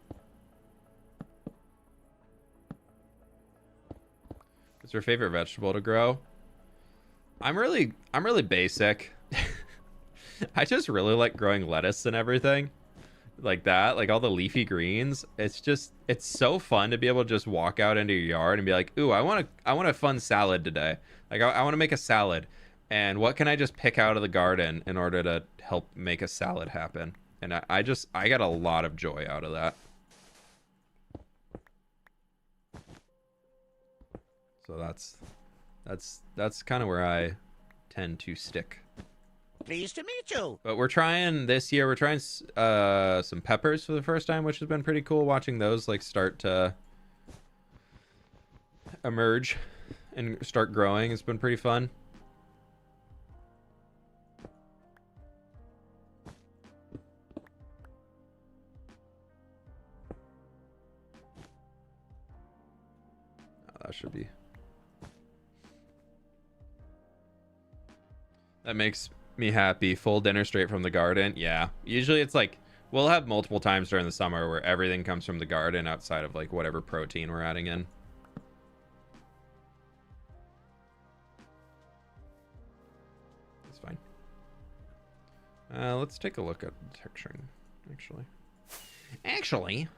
What's your favorite vegetable to grow? I'm really basic. I just really like growing lettuce and everything like that, like all the leafy greens. It's so fun to be able to just walk out into your yard and be like, ooh, I want a fun salad today. Like I want to make a salad, and what can I just pick out of the garden in order to help make a salad happen? And I got a lot of joy out of that. So that's kind of where I tend to stick. Pleased to meet you. But we're trying this year. We're trying some peppers for the first time, which has been pretty cool. Watching those like start to emerge and start growing. It's been pretty fun. Oh, that should be. That makes me happy. Full dinner straight from the garden. Yeah, usually it's like we'll have multiple times during the summer where everything comes from the garden outside of like whatever protein we're adding in. That's fine. Let's take a look at texturing actually.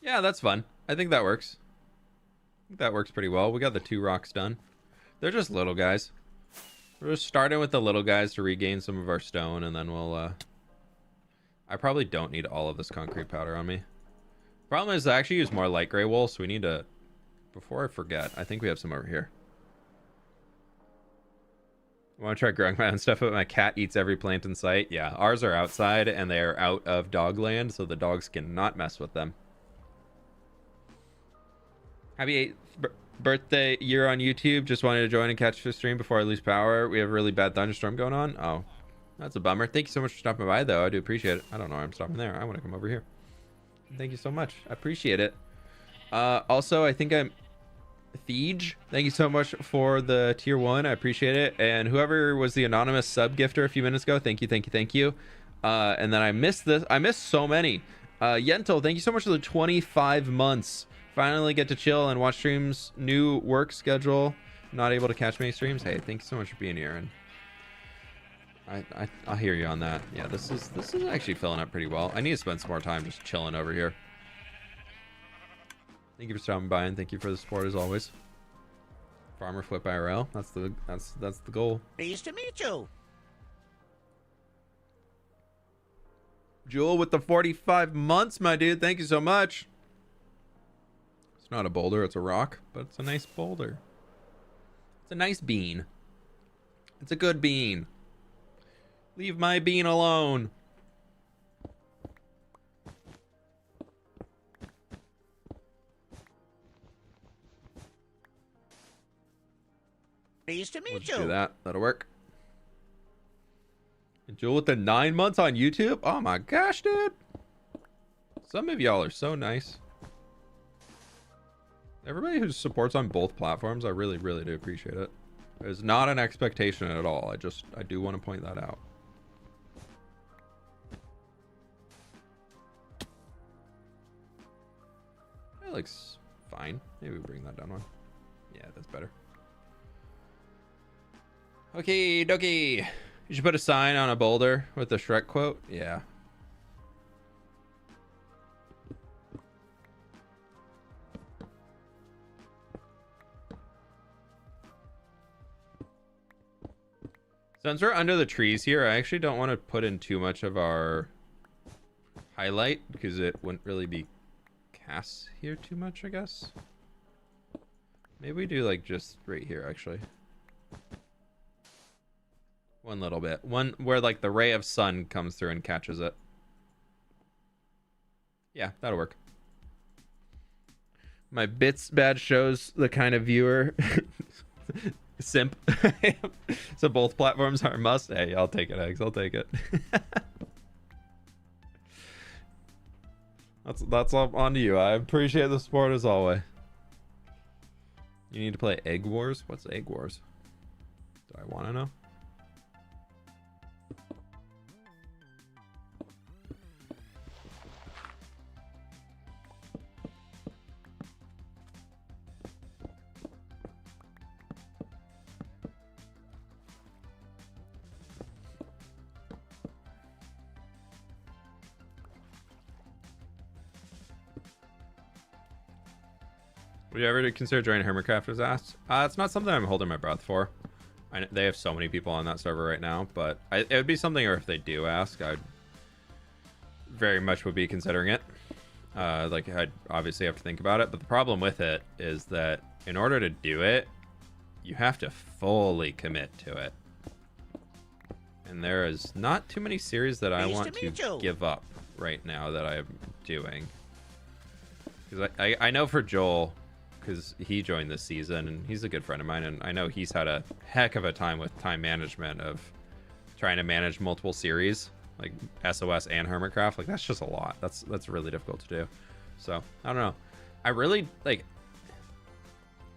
Yeah, that's fun. I think that works. That works pretty well. We got the 2 rocks done. They're just little guys. We're just starting with the little guys to regain some of our stone, and then we'll, I probably don't need all of this concrete powder on me. Problem is I actually use more light gray wool, so we need to, before I forget, I think we have some over here. I want to try growing my own stuff, but my cat eats every plant in sight. Yeah, ours are outside, and they are out of dog land, so the dogs cannot mess with them. Happy 8th birthday year on YouTube. Just wanted to join and catch the stream before I lose power. We have a really bad thunderstorm going on. Oh, that's a bummer. Thank you so much for stopping by, though. I do appreciate it. I don't know why I'm stopping there. I want to come over here. Thank you so much. I appreciate it. Also, I think I'm Thiege. Thank you so much for the tier 1. I appreciate it. And whoever was the anonymous sub gifter a few minutes ago, thank you, thank you, thank you. And then I missed this. I missed so many. Yentl, thank you so much for the 25 months. Finally get to chill and watch streams. New work schedule. Not able to catch many streams. Hey, thank you so much for being here. And I'll hear you on that. Yeah, this is actually filling up pretty well. I need to spend some more time just chilling over here. Thank you for stopping by, and thank you for the support as always. Farmer Flip IRL. That's the goal. Pleased to meet you. Jewel with the 45 months, my dude. Thank you so much. It's not a boulder, it's a rock, but it's a nice boulder. It's a nice bean. It's a good bean. Leave my bean alone. Pleased to We'll meet just you. do that. That'll work. And Jewel with the 9 months on YouTube. Oh my gosh, dude. Some of y'all are so nice. Everybody who supports on both platforms, I really, really do appreciate it. It's not an expectation at all. I do want to point that out. That looks fine. Maybe we bring that down one. Yeah, that's better. Okay, dokie. You should put a sign on a boulder with the Shrek quote. Yeah. Since we're under the trees here, I actually don't want to put in too much of our highlight because it wouldn't really be cast here too much, I guess. Maybe we do like just right here, actually. One little bit. One where like the ray of sun comes through and catches it. Yeah, that'll work. My bits badge shows the kind of viewer simp. So both platforms are a must. Hey, I'll take it, Eggs. I'll take it. That's all on to you. I appreciate the support as always. You need to play Egg Wars? What's Egg Wars? Do I want to know? Would you ever consider joining Hermitcraft? Was asked. It's not something I'm holding my breath for. They have so many people on that server right now, but it would be something, or if they do ask, I'd very much would be considering it. Like, I'd obviously have to think about it, but the problem with it is that in order to do it, you have to fully commit to it. And there is not too many series that I want to give up right now that I'm doing. Because I know for Joel, because he joined this season and he's a good friend of mine, and I know he's had a heck of a time with time management of trying to manage multiple series like SOS and Hermitcraft. Like, that's just a lot. That's really difficult to do. So I don't know. I really like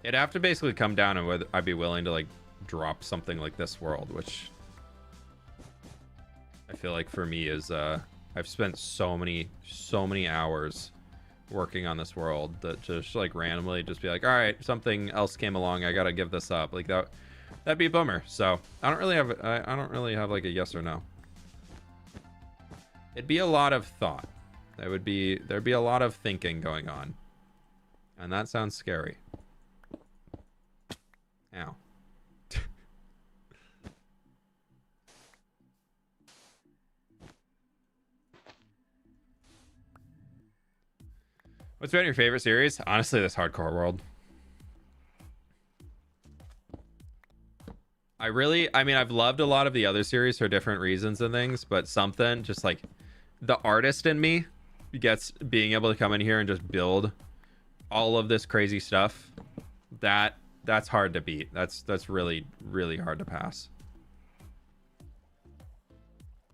it'd have to basically come down to whether I'd be willing to like drop something like this world, which I feel like for me is I've spent so many hours working on this world that just like randomly just be like, all right, something else came along, I gotta give this up. Like that'd be a bummer. So I don't really have like a yes or no. It'd be a lot of thought. There'd be a lot of thinking going on, and that sounds scary. Ow. What's been your favorite series? Honestly, this hardcore world. I mean, I've loved a lot of the other series for different reasons and things, but something just like the artist in me gets being able to come in here and just build all of this crazy stuff. That's hard to beat. That's really hard to pass.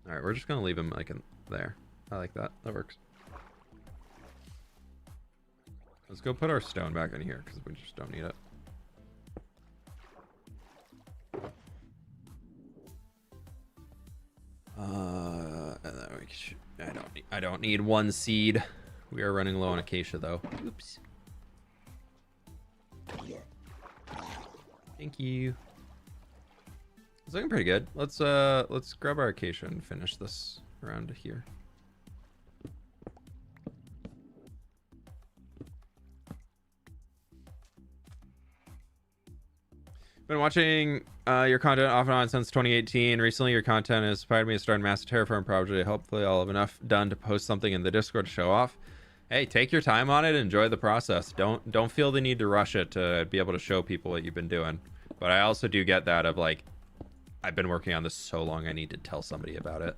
All right, we're just gonna leave him like in there. I like that. That works. Let's go put our stone back in here because we just don't need it. And then I don't need one seed. We are running low on acacia though. Oops. Thank you. It's looking pretty good. Let's grab our acacia and finish this around here. Been watching your content off and on since 2018. Recently, your content has inspired me to start a massive Terraforming project. Hopefully, I'll have enough done to post something in the Discord to show off. Hey, take your time on it. Enjoy the process. Don't feel the need to rush it to be able to show people what you've been doing. But I also do get that of like, I've been working on this so long, I need to tell somebody about it.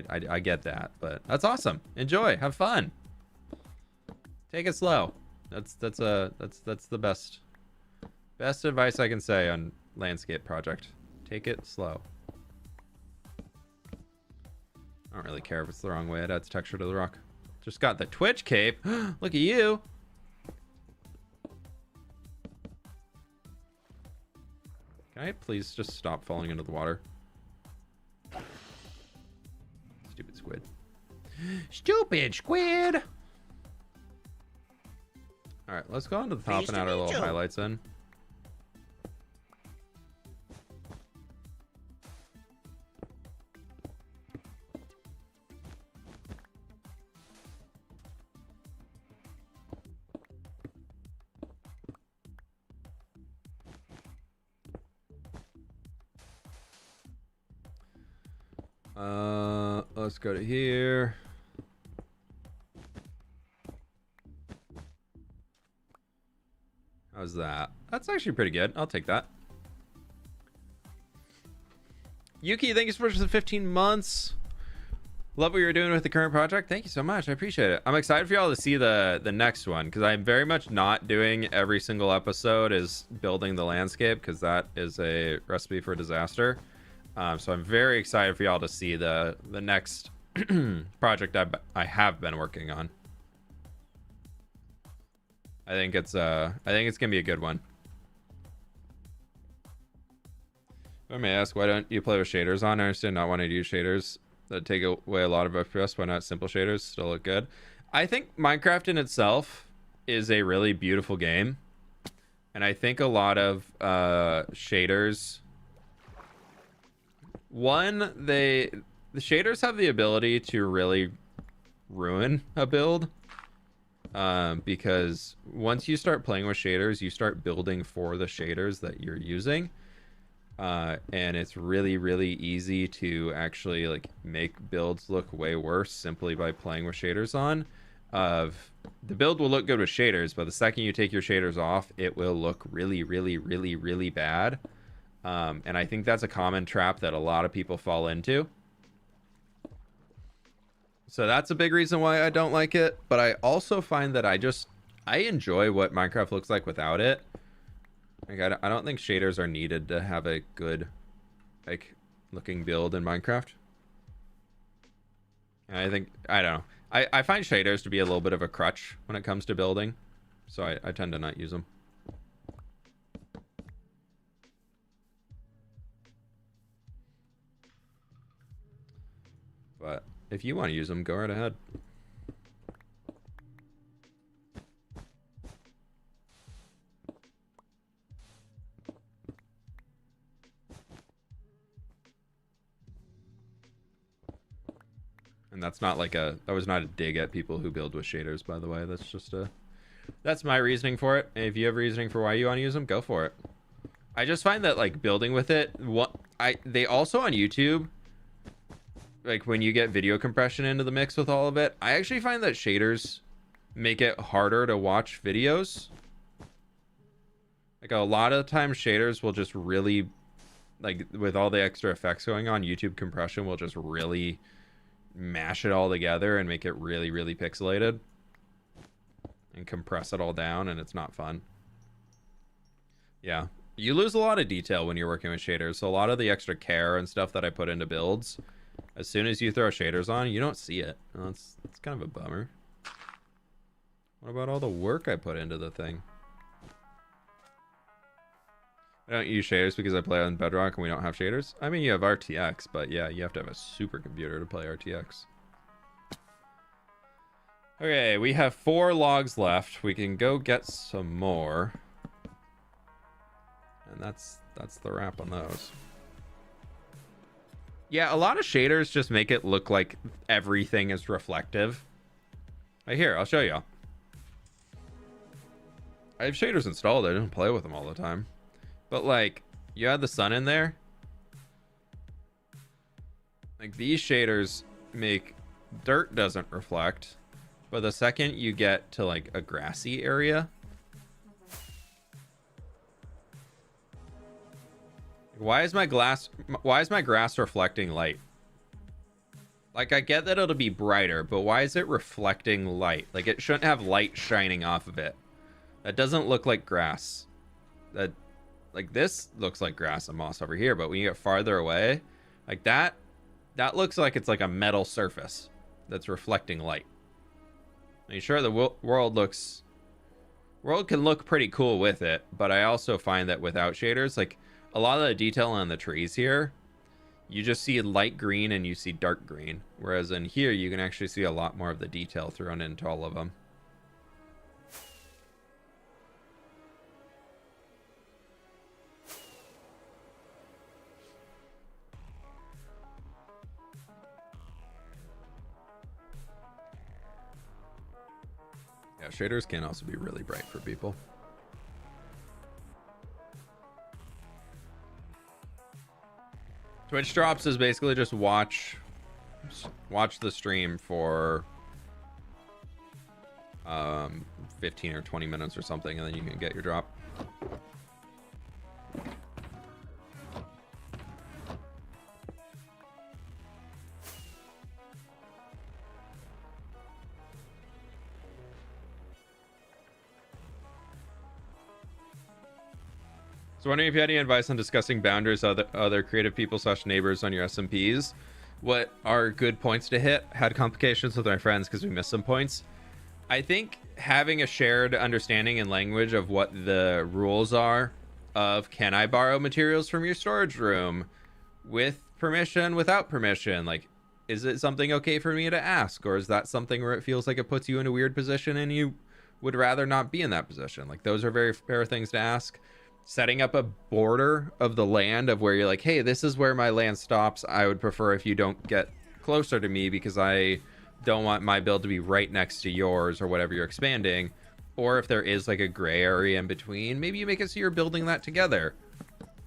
I get that, but that's awesome. Enjoy. Have fun. Take it slow. That's the best advice I can say on landscape project. Take it slow. I don't really care if it's the wrong way. It adds texture to the rock. Just got the Twitch cape. Look at you. Can I please just stop falling into the water? Stupid squid. Stupid squid. All right, let's go on to the top and add our little highlights in. Let's go to here. How's that? That's actually pretty good. I'll take that. Yuki, thank you so much for the 15 months. Love what you're doing with the current project. Thank you so much. I appreciate it. I'm excited for y'all to see the next one, because I'm very much not doing every single episode is building the landscape, because that is a recipe for disaster. So I'm very excited for y'all to see the next project I have been working on. I think it's gonna be a good one. If I may ask, why don't you play with shaders on? I understand not wanting to use shaders that take away a lot of FPS. Why not simple shaders still look good? I think Minecraft in itself is a really beautiful game, and I think a lot of shaders. One, the shaders have the ability to really ruin a build, because once you start playing with shaders, you start building for the shaders that you're using, and it's really, really easy to actually like make builds look way worse simply by playing with shaders on. The build will look good with shaders, but the second you take your shaders off, it will look really, really, really, really bad. And I think that's a common trap that a lot of people fall into. So that's a big reason why I don't like it. But I also find that I enjoy what Minecraft looks like without it. Like, I don't think shaders are needed to have a good, like, looking build in Minecraft. And I don't know. I find shaders to be a little bit of a crutch when it comes to building. So I tend to not use them. But if you want to use them, go right ahead. And that's not like that was not a dig at people who build with shaders, by the way. That's just that's my reasoning for it. And if you have reasoning for why you want to use them, go for it. I just find that like building with it, they also on YouTube, like when you get video compression into the mix with all of it, I actually find that shaders make it harder to watch videos. Like a lot of the time shaders will just really, like with all the extra effects going on, YouTube compression will just really mash it all together and make it really, really pixelated and compress it all down, and it's not fun. Yeah, you lose a lot of detail when you're working with shaders, so a lot of the extra care and stuff that I put into builds, as soon as you throw shaders on, you don't see it. Well, it's kind of a bummer. What about all the work I put into the thing? I don't use shaders because I play on Bedrock and we don't have shaders. I mean, you have RTX, but yeah, you have to have a supercomputer to play RTX. Okay, we have 4 logs left. We can go get some more. And that's the wrap on those. Yeah, a lot of shaders just make it look like everything is reflective. Right here, I'll show y'all. I have shaders installed. I don't play with them all the time. But like, you add the sun in there. Like these shaders make dirt doesn't reflect. But the second you get to like a grassy area, why is my grass reflecting light? Like, I get that it'll be brighter, but why is it reflecting light? Like, it shouldn't have light shining off of it. That doesn't look like grass. Like, this looks like grass and moss over here, but when you get farther away, like that looks like it's like a metal surface that's reflecting light. I mean, sure, the world can look pretty cool with it, but I also find that without shaders, like, a lot of the detail on the trees here, you just see light green and you see dark green. Whereas in here, you can actually see a lot more of the detail thrown into all of them. Yeah, shaders can also be really bright for people. Twitch drops is basically just watch the stream for 15 or 20 minutes or something, and then you can get your drop. So wondering if you had any advice on discussing boundaries with other creative people / neighbors on your SMPs. what are good points to hit. Had complications with my friends because we missed some points. I think having a shared understanding and language of what the rules are of can I borrow materials from your storage room with permission, without permission? Like, is it something okay for me to ask? Or is that something where it feels like it puts you in a weird position and you would rather not be in that position? Like, those are very fair things to ask. Setting up a border of the land of where you're like, hey, this is where my land stops. I would prefer if you don't get closer to me because I don't want my build to be right next to yours or whatever you're expanding. Or if there is like a gray area in between, maybe you make it so you're building that together.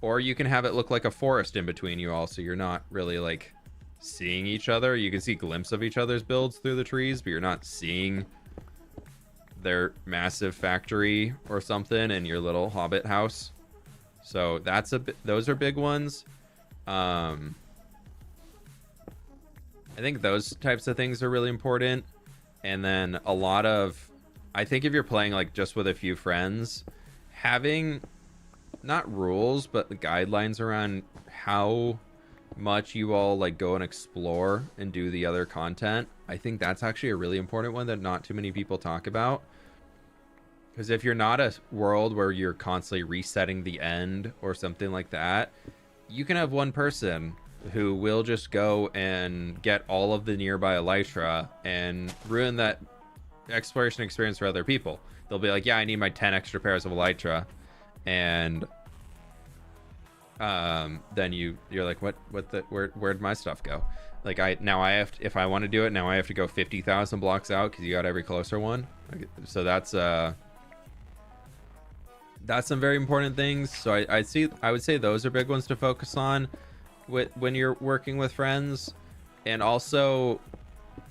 Or you can have it look like a forest in between you all, so you're not really like seeing each other. You can see glimpses of each other's builds through the trees, but you're not seeing their massive factory or something in your little hobbit house. So that's those are big ones. I think those types of things are really important. And then a lot of, I think if you're playing like just with a few friends, having not rules but the guidelines around how much you all like go and explore and do the other content, I think that's actually a really important one that not too many people talk about. Because if you're not a world where you're constantly resetting the end or something like that, you can have one person who will just go and get all of the nearby elytra and ruin that exploration experience for other people. They'll be like, yeah, I need my 10 extra pairs of elytra, and then you're like, where'd my stuff go? Like, if I want to do it now, I have to go 50,000 blocks out because you got every closer one. So that's some very important things. So I would say those are big ones to focus on when you're working with friends. And also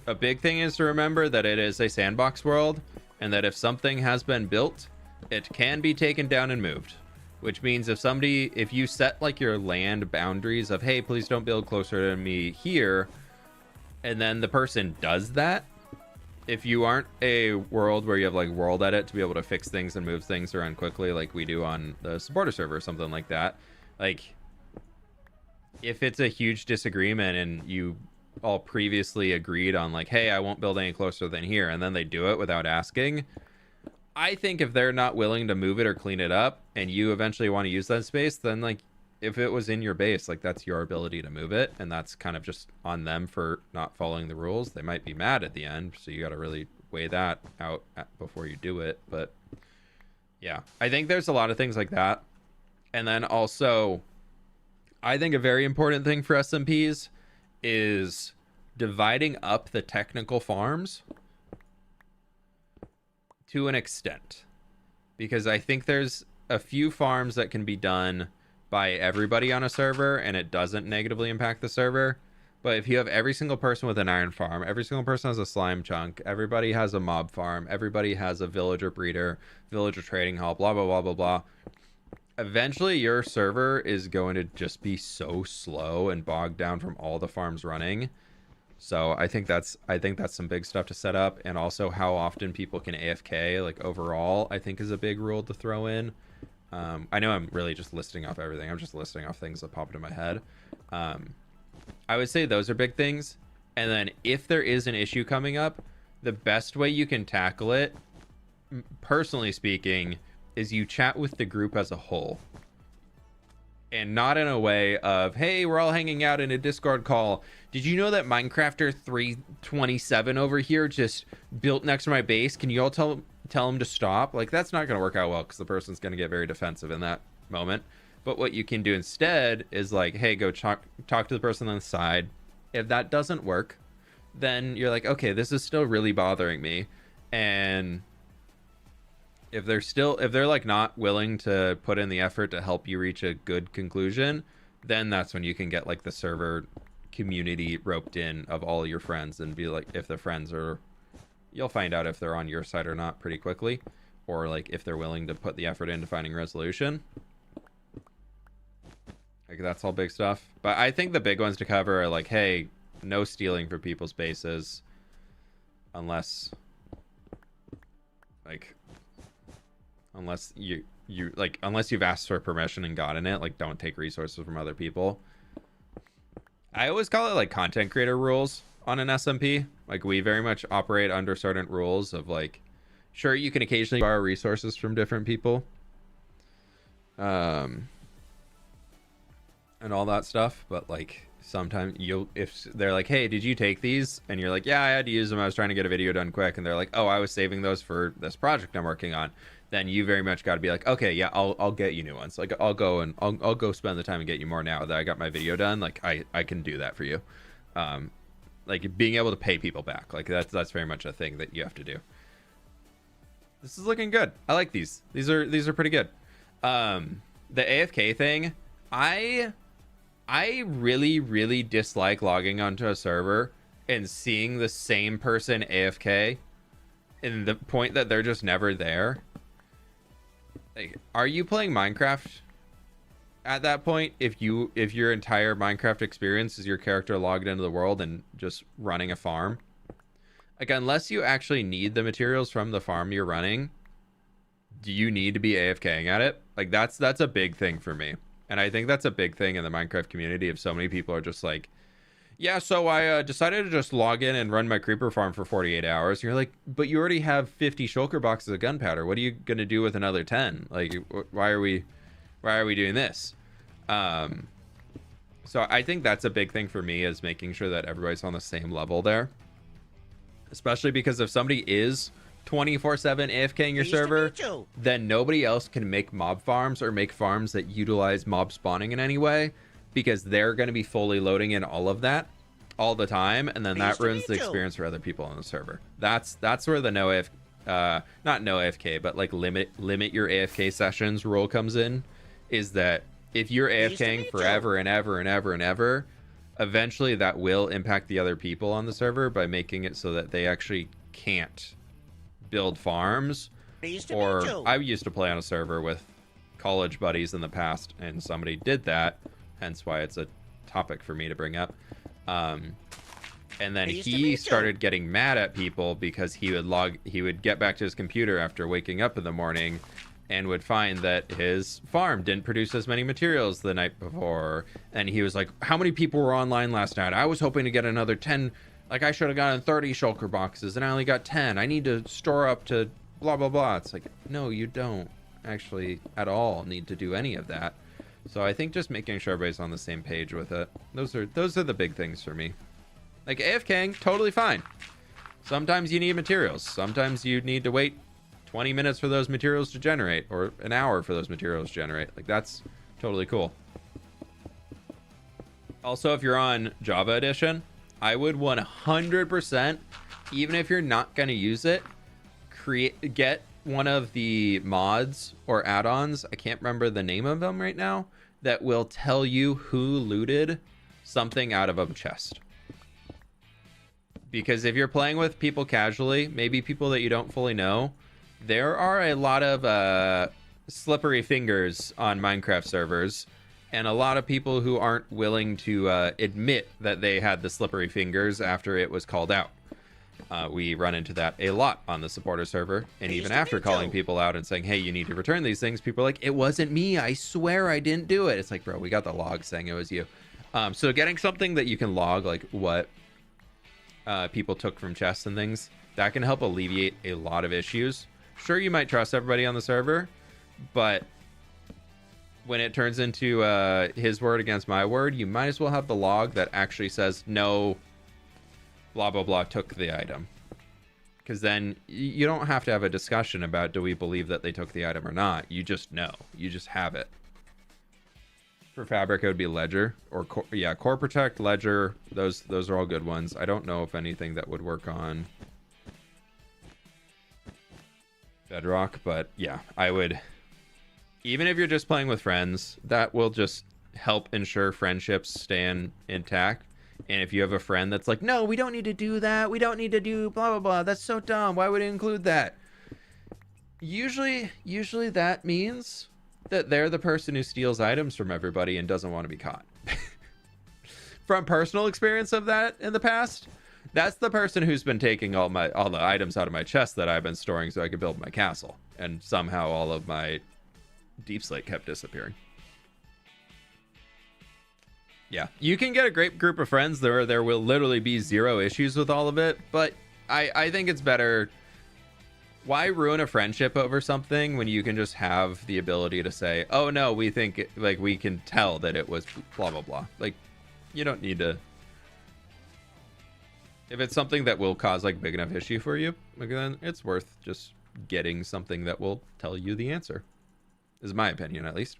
a big thing is to remember that it is a sandbox world, and that if something has been built, it can be taken down and moved. Which means if you set like your land boundaries of, hey, please don't build closer to me here, and then the person does that, if you aren't a world where you have like world edit to be able to fix things and move things around quickly like we do on the supporter server or something like that, like if it's a huge disagreement and you all previously agreed on like, hey, I won't build any closer than here, and then they do it without asking, I think if they're not willing to move it or clean it up and you eventually want to use that space, then like if it was in your base, like that's your ability to move it, and that's kind of just on them for not following the rules. They might be mad at the end, so you got to really weigh that out before you do it. But yeah, I think there's a lot of things like that. And then also, I think a very important thing for SMPs is dividing up the technical farms to an extent, because I think there's a few farms that can be done by everybody on a server and it doesn't negatively impact the server. But if you have every single person with an iron farm, every single person has a slime chunk, everybody has a mob farm, everybody has a villager breeder, villager trading hall, blah blah blah blah blah, eventually your server is going to just be so slow and bogged down from all the farms running. So I think that's some big stuff to set up. And also how often people can AFK, like overall, I think is a big rule to throw in. I know I'm really just listing off everything. I'm just listing off things that pop into my head. I would say those are big things. And then if there is an issue coming up, the best way you can tackle it, personally speaking, is you chat with the group as a whole. And not in a way of, hey, we're all hanging out in a Discord call. Did you know that Minecrafter 327 over here just built next to my base? Can you all tell him to stop? Like, that's not going to work out well because the person's going to get very defensive in that moment. But what you can do instead is like, hey, go talk to the person on the side. If that doesn't work, then you're like, okay, this is still really bothering me. And if they're like not willing to put in the effort to help you reach a good conclusion, then that's when you can get like the server community roped in of all your friends and be like, if the friends are, you'll find out if they're on your side or not pretty quickly, or like if they're willing to put the effort into finding resolution. Like, that's all big stuff. But I think the big ones to cover are like, hey, no stealing from people's bases unless you've asked for permission and gotten it. Like, don't take resources from other people. I always call it like content creator rules on an SMP. Like we very much operate under certain rules of like, sure, you can occasionally borrow resources from different people. And all that stuff, but like sometimes if they're like, hey, did you take these? And you're like, yeah, I had to use them, I was trying to get a video done quick, and they're like, oh, I was saving those for this project I'm working on, then you very much got to be like, okay, yeah, I'll get you new ones. Like I'll go spend the time and get you more now that I got my video done. Like I can do that for you. Like being able to pay people back, like that's very much a thing that you have to do. This is looking good. I like these are pretty good. The AFK thing, I really dislike logging onto a server and seeing the same person AFK in the point that they're just never there. Like, are you playing Minecraft at that point if your entire Minecraft experience is your character logged into the world and just running a farm? Like, unless you actually need the materials from the farm you're running, do you need to be AFKing at it? Like, that's a big thing for me. And I think that's a big thing in the Minecraft community, if so many people are just like, yeah, so I decided to just log in and run my creeper farm for 48 hours. And you're like, but you already have 50 shulker boxes of gunpowder. What are you going to do with another 10? Like, why are we doing this? So I think that's a big thing for me, is making sure that everybody's on the same level there. Especially because if somebody is 24/7 AFK in your server, then nobody else can make mob farms or make farms that utilize mob spawning in any way, because they're going to be fully loading in all of that all the time, and then that ruins the experience for other people on the server. That's where the not no AFK, but like limit your AFK sessions rule comes in. Is that if you're AFKing forever and ever and ever and ever, eventually that will impact the other people on the server by making it so that they actually can't build farms. Or I used to play on a server with college buddies in the past, and somebody did that, hence why it's a topic for me to bring up. And then he started getting mad at people because he would get back to his computer after waking up in the morning and would find that his farm didn't produce as many materials the night before. And he was like, how many people were online last night? I was hoping to get another 10. Like, I should have gotten 30 shulker boxes and I only got 10. I need to store up to blah, blah, blah. It's like, no, you don't actually at all need to do any of that. So I think just making sure everybody's on the same page with it. Those are the big things for me. Like, AFKing, totally fine. Sometimes you need materials. Sometimes you need to wait 20 minutes for those materials to generate, or an hour for those materials to generate. Like, that's totally cool. Also, if you're on Java Edition, I would 100%, even if you're not going to use it, get one of the mods or add-ons, I can't remember the name of them right now, that will tell you who looted something out of a chest. Because if you're playing with people casually, maybe people that you don't fully know, there are a lot of slippery fingers on Minecraft servers, and a lot of people who aren't willing to admit that they had the slippery fingers after it was called out. We run into that a lot on the supporter server, and even after calling people out and saying, hey, you need to return these things, people are like, it wasn't me, I swear I didn't do it. It's like, bro, we got the log saying it was you. So getting something that you can log, like what people took from chests and things, that can help alleviate a lot of issues. Sure, you might trust everybody on the server, but when it turns into his word against my word, you might as well have the log that actually says, no, blah, blah, blah, took the item. Because then you don't have to have a discussion about, do we believe that they took the item or not? You just know. You just have it. For Fabric, it would be Ledger. Or, Core Protect, Ledger. Those are all good ones. I don't know if anything that would work on Bedrock, but yeah, I would, even if you're just playing with friends, that will just help ensure friendships stay intact. And if you have a friend that's like, no, we don't need to do that, we don't need to do blah blah blah, that's so dumb, why would it include that? Usually that means that they're the person who steals items from everybody and doesn't want to be caught. From personal experience of that in the past, that's the person who's been taking all the items out of my chest that I've been storing so I could build my castle. And somehow all of my deep slate kept disappearing. Yeah, you can get a great group of friends. There will literally be zero issues with all of it, but I think it's better. Why ruin a friendship over something when you can just have the ability to say, oh no, we think, like, we can tell that it was blah blah blah. Like, you don't need to. If it's something that will cause like big enough issue for you, like, then it's worth just getting something that will tell you the answer, is my opinion, at least.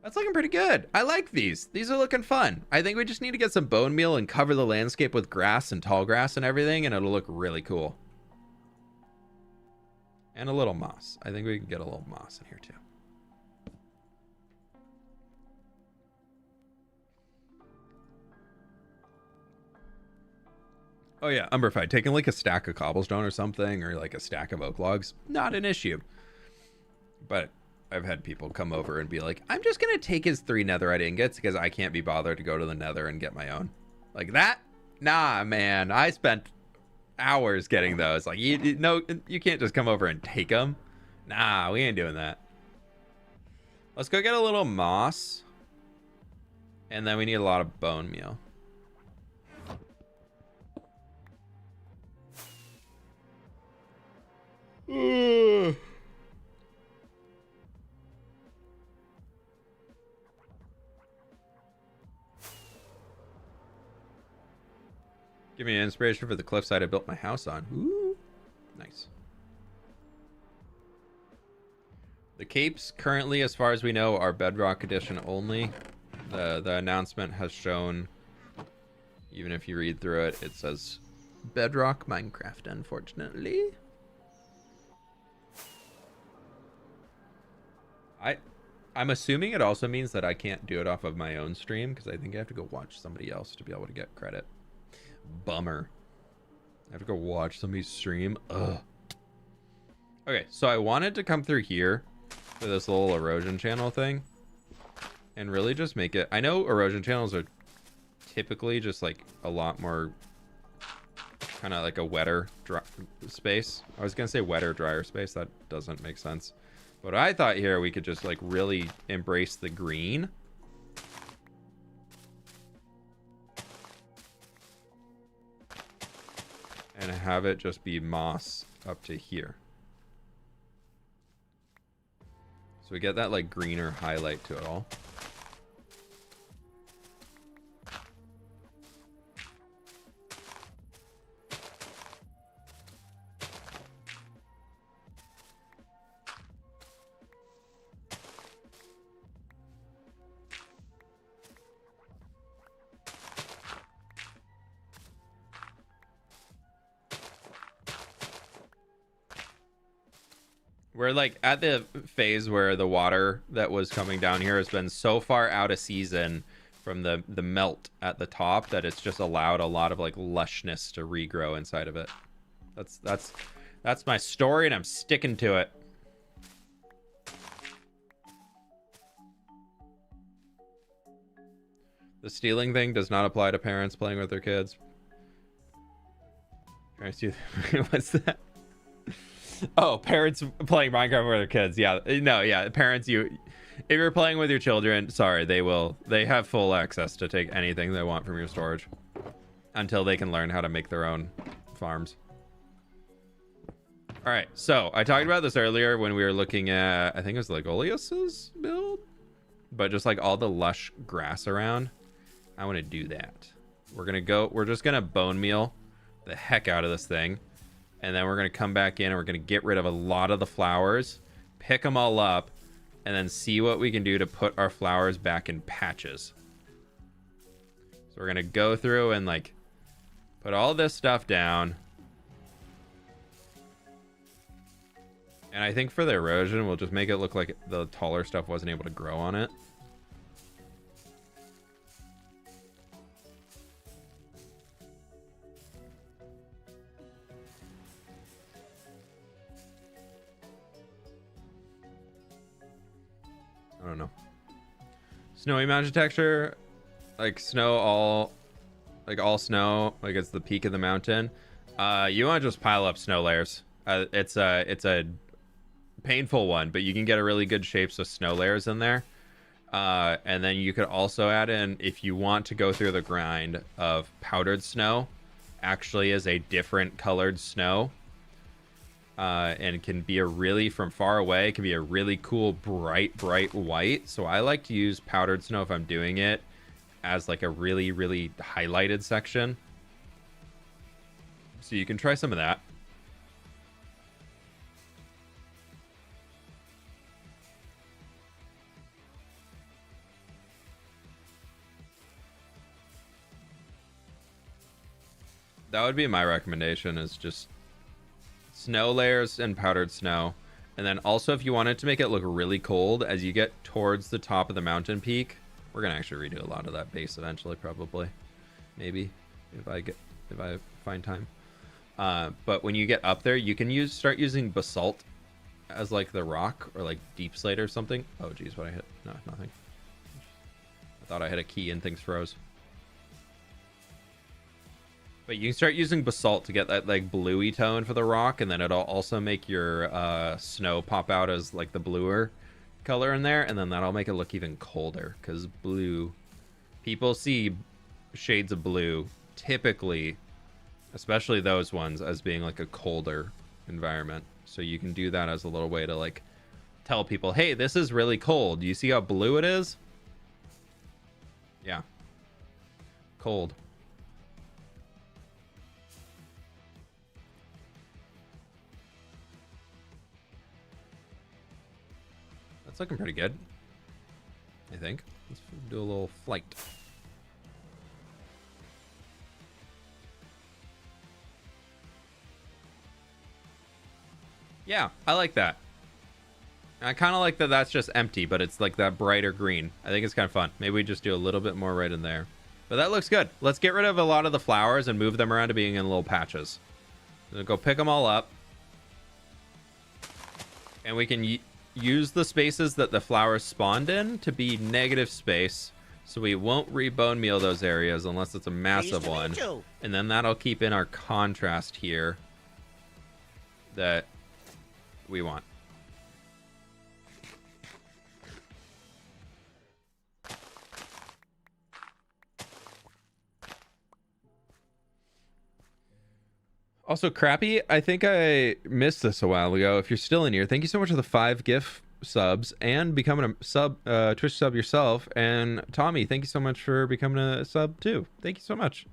That's looking pretty good. I like these. These are looking fun. I think we just need to get some bone meal and cover the landscape with grass and tall grass and everything, and it'll look really cool. And a little moss. I think we can get a little moss in here too. Oh yeah, Umberfied. Taking like a stack of cobblestone or something, or like a stack of oak logs, not an issue. But I've had people come over and be like, I'm just going to take his 3 netherite ingots because I can't be bothered to go to the nether and get my own. Like that? Nah, man. I spent hours getting those. Like, you can't just come over and take them. Nah, we ain't doing that. Let's go get a little moss. And then we need a lot of bone meal. Give me an inspiration for the cliffside I built my house on. Ooh, nice. The capes currently, as far as we know, are Bedrock Edition only. The announcement has shown, even if you read through it, it says Bedrock Minecraft, unfortunately. I'm assuming it also means that I can't do it off of my own stream, because I think I have to go watch somebody else to be able to get credit. Bummer. I have to go watch somebody's stream. Ugh. Okay, so I wanted to come through here for this little erosion channel thing and really just make it. I know erosion channels are typically just like a lot more kind of like a wetter dry space. I was gonna say wetter, drier space. That doesn't make sense. But I thought here we could just like really embrace the green. And have it just be moss up to here. So we get that like greener highlight to it all. We're like at the phase where the water that was coming down here has been so far out of season from the melt at the top that it's just allowed a lot of like lushness to regrow inside of it. That's my story, and I'm sticking to it. The stealing thing does not apply to parents playing with their kids. What's that? Oh, parents playing Minecraft with their kids. Yeah, no, yeah, parents. If you're playing with your children, sorry, they have full access to take anything they want from your storage until they can learn how to make their own farms. All right, so I talked about this earlier when we were looking at, I think it was Legolius's build, but just like all the lush grass around. I want to do that. We're just gonna bone meal the heck out of this thing. And then we're going to come back in and we're going to get rid of a lot of the flowers, pick them all up, and then see what we can do to put our flowers back in patches. So we're going to go through and like put all this stuff down. And I think for the erosion, we'll just make it look like the taller stuff wasn't able to grow on it. I don't know. Snowy mountain texture, like snow all like all snow, like it's the peak of the mountain, you want to just pile up snow layers. It's a painful one, but you can get a really good shapes of snow layers in there. And then you could also add in, if you want to go through the grind of powdered snow, actually is a different colored snow. And it can be a really, from far away, it can be a really cool, bright white. So I like to use powdered snow if I'm doing it as like a really, really highlighted section. So you can try some of that. That would be my recommendation, is just snow layers and powdered snow. And then also, if you wanted to make it look really cold as you get towards the top of the mountain peak, we're gonna actually redo a lot of that base eventually, probably, maybe, if I find time. But when you get up there, you can start using basalt as like the rock, or like deep slate or something. Oh geez, what I hit? No, nothing. I thought I hit a key and things froze. But you can start using basalt to get that like bluey tone for the rock, and then it'll also make your snow pop out as like the bluer color in there, and then that'll make it look even colder, because blue, people see shades of blue typically, especially those ones, as being like a colder environment. So you can do that as a little way to like tell people, hey, this is really cold. Do you see how blue it is? Yeah, cold. That's looking pretty good, I think. Let's do a little flight. Yeah, I like that. I kind of like that that's just empty, but it's like that brighter green. I think it's kind of fun. Maybe we just do a little bit more right in there. But that looks good. Let's get rid of a lot of the flowers and move them around to being in little patches. So go pick them all up. And we can use the spaces that the flowers spawned in to be negative space. So we won't rebone meal those areas unless it's a massive one. And then that'll keep in our contrast here that we want. Also, Crappy, I think I missed this a while ago. If you're still in here, thank you so much for the 5 GIF subs and becoming a Twitch sub yourself. And Tommy, thank you so much for becoming a sub too. Thank you so much.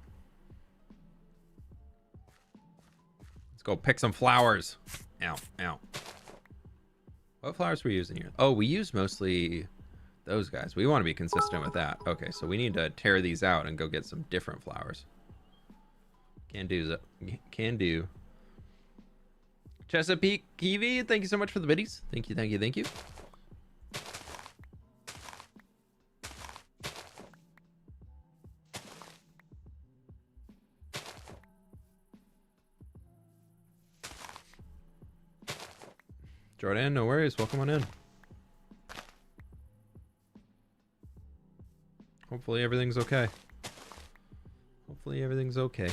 Let's go pick some flowers. Ow, ow. What flowers were we using here? Oh, we use mostly those guys. We want to be consistent with that. Okay, so we need to tear these out and go get some different flowers. Can do. Can do. Chesapeake Kiwi, thank you so much for the biddies. Thank you, thank you, thank you. Jordan, no worries. Welcome on in. Hopefully everything's okay. Hopefully everything's okay.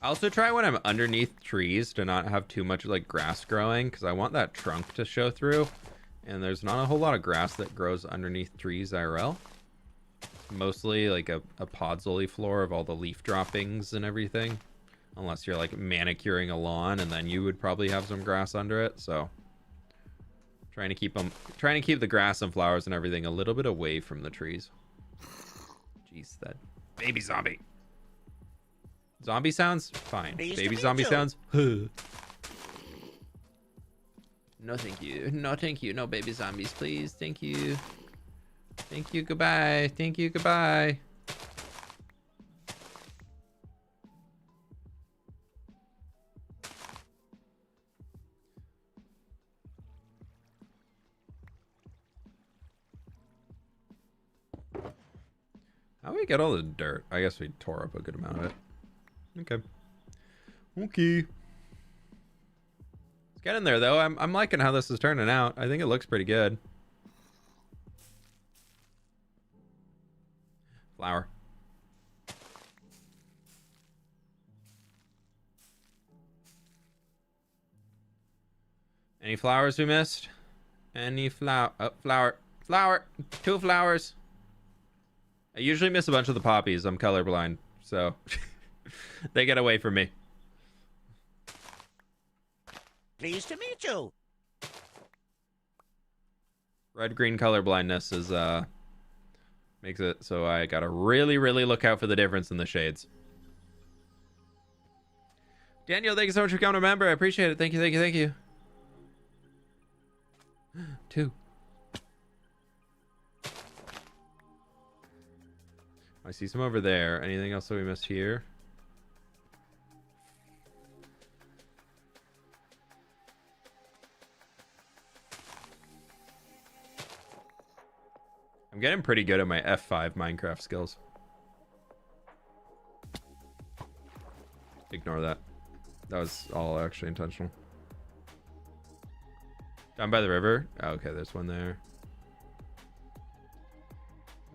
I also try when I'm underneath trees to not have too much like grass growing, because I want that trunk to show through, and there's not a whole lot of grass that grows underneath trees IRL. It's mostly like a podzol floor of all the leaf droppings and everything, unless you're like manicuring a lawn, and then you would probably have some grass under it. So trying to keep the grass and flowers and everything a little bit away from the trees. Jeez, that baby zombie. Zombie sounds? Fine. Baby zombie sounds? No, thank you. No, thank you. No baby zombies, please. Thank you. Thank you. Goodbye. Thank you. Goodbye. How do we get all the dirt? I guess we tore up a good amount of it. Okay. Okay. Let's get in there though. I'm liking how this is turning out. I think it looks pretty good. Flower. Any flowers we missed? Any flower? Oh, flower. Flower. 2 flowers. I usually miss a bunch of the poppies. I'm colorblind, so they get away from me. Pleased to meet you. Red-green color blindness is makes it so I gotta really look out for the difference in the shades. Daniel, thank you so much for becoming a member. I appreciate it. Thank you. 2. I see some over there. Anything else that we missed here? I'm getting pretty good at my F5 Minecraft skills. Ignore that. That was all actually intentional. Down by the river? Oh, okay, there's one there.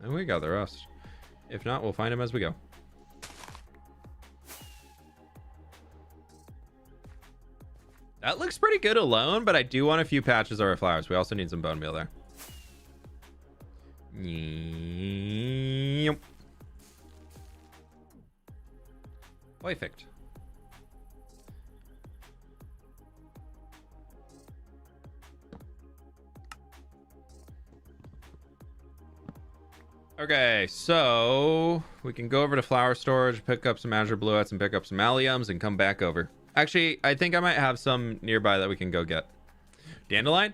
And we got the rest. If not, we'll find him as we go. That looks pretty good alone, but I do want a few patches of our flowers. We also need some bone meal there. Yep. Perfect. Okay, so we can go over to flower storage, pick up some azure bluettes, and pick up some alliums, and come back over. Actually, I think I might have some nearby that we can go get. Dandelion?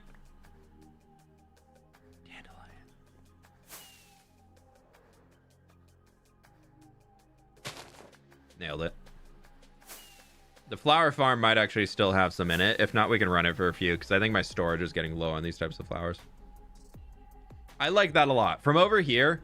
Nailed it. The flower farm might actually still have some in it. If not, we can run it for a few, because I think my storage is getting low on these types of flowers. I like that a lot. From over here,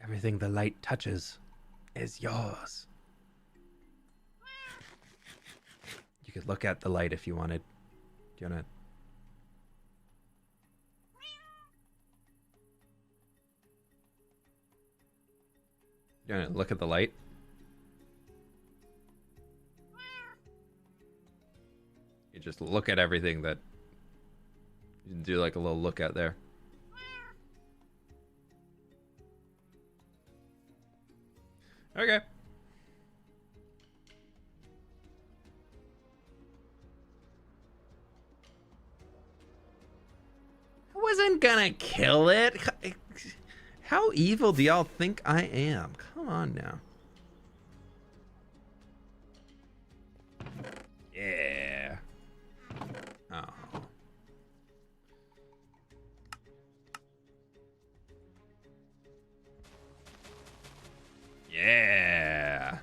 everything the light touches is yours. You could look at the light if you wanted. Do you want to look at the light? You just look at everything that you can do, like a little look at there. Okay. I wasn't gonna kill it. How evil do y'all think I am? Come on now. Yeah. Oh. Yeah.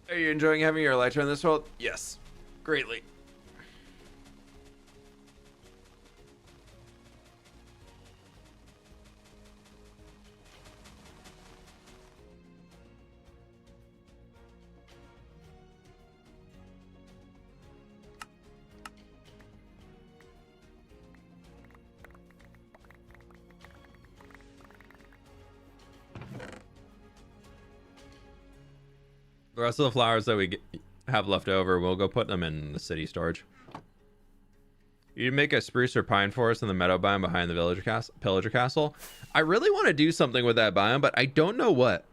Are you enjoying having your elytra in this world? Yes. Greatly. The rest of the flowers that we have left over, we'll go put them in the city storage. You make a spruce or pine forest in the meadow biome behind the pillager castle. I really want to do something with that biome, but I don't know what.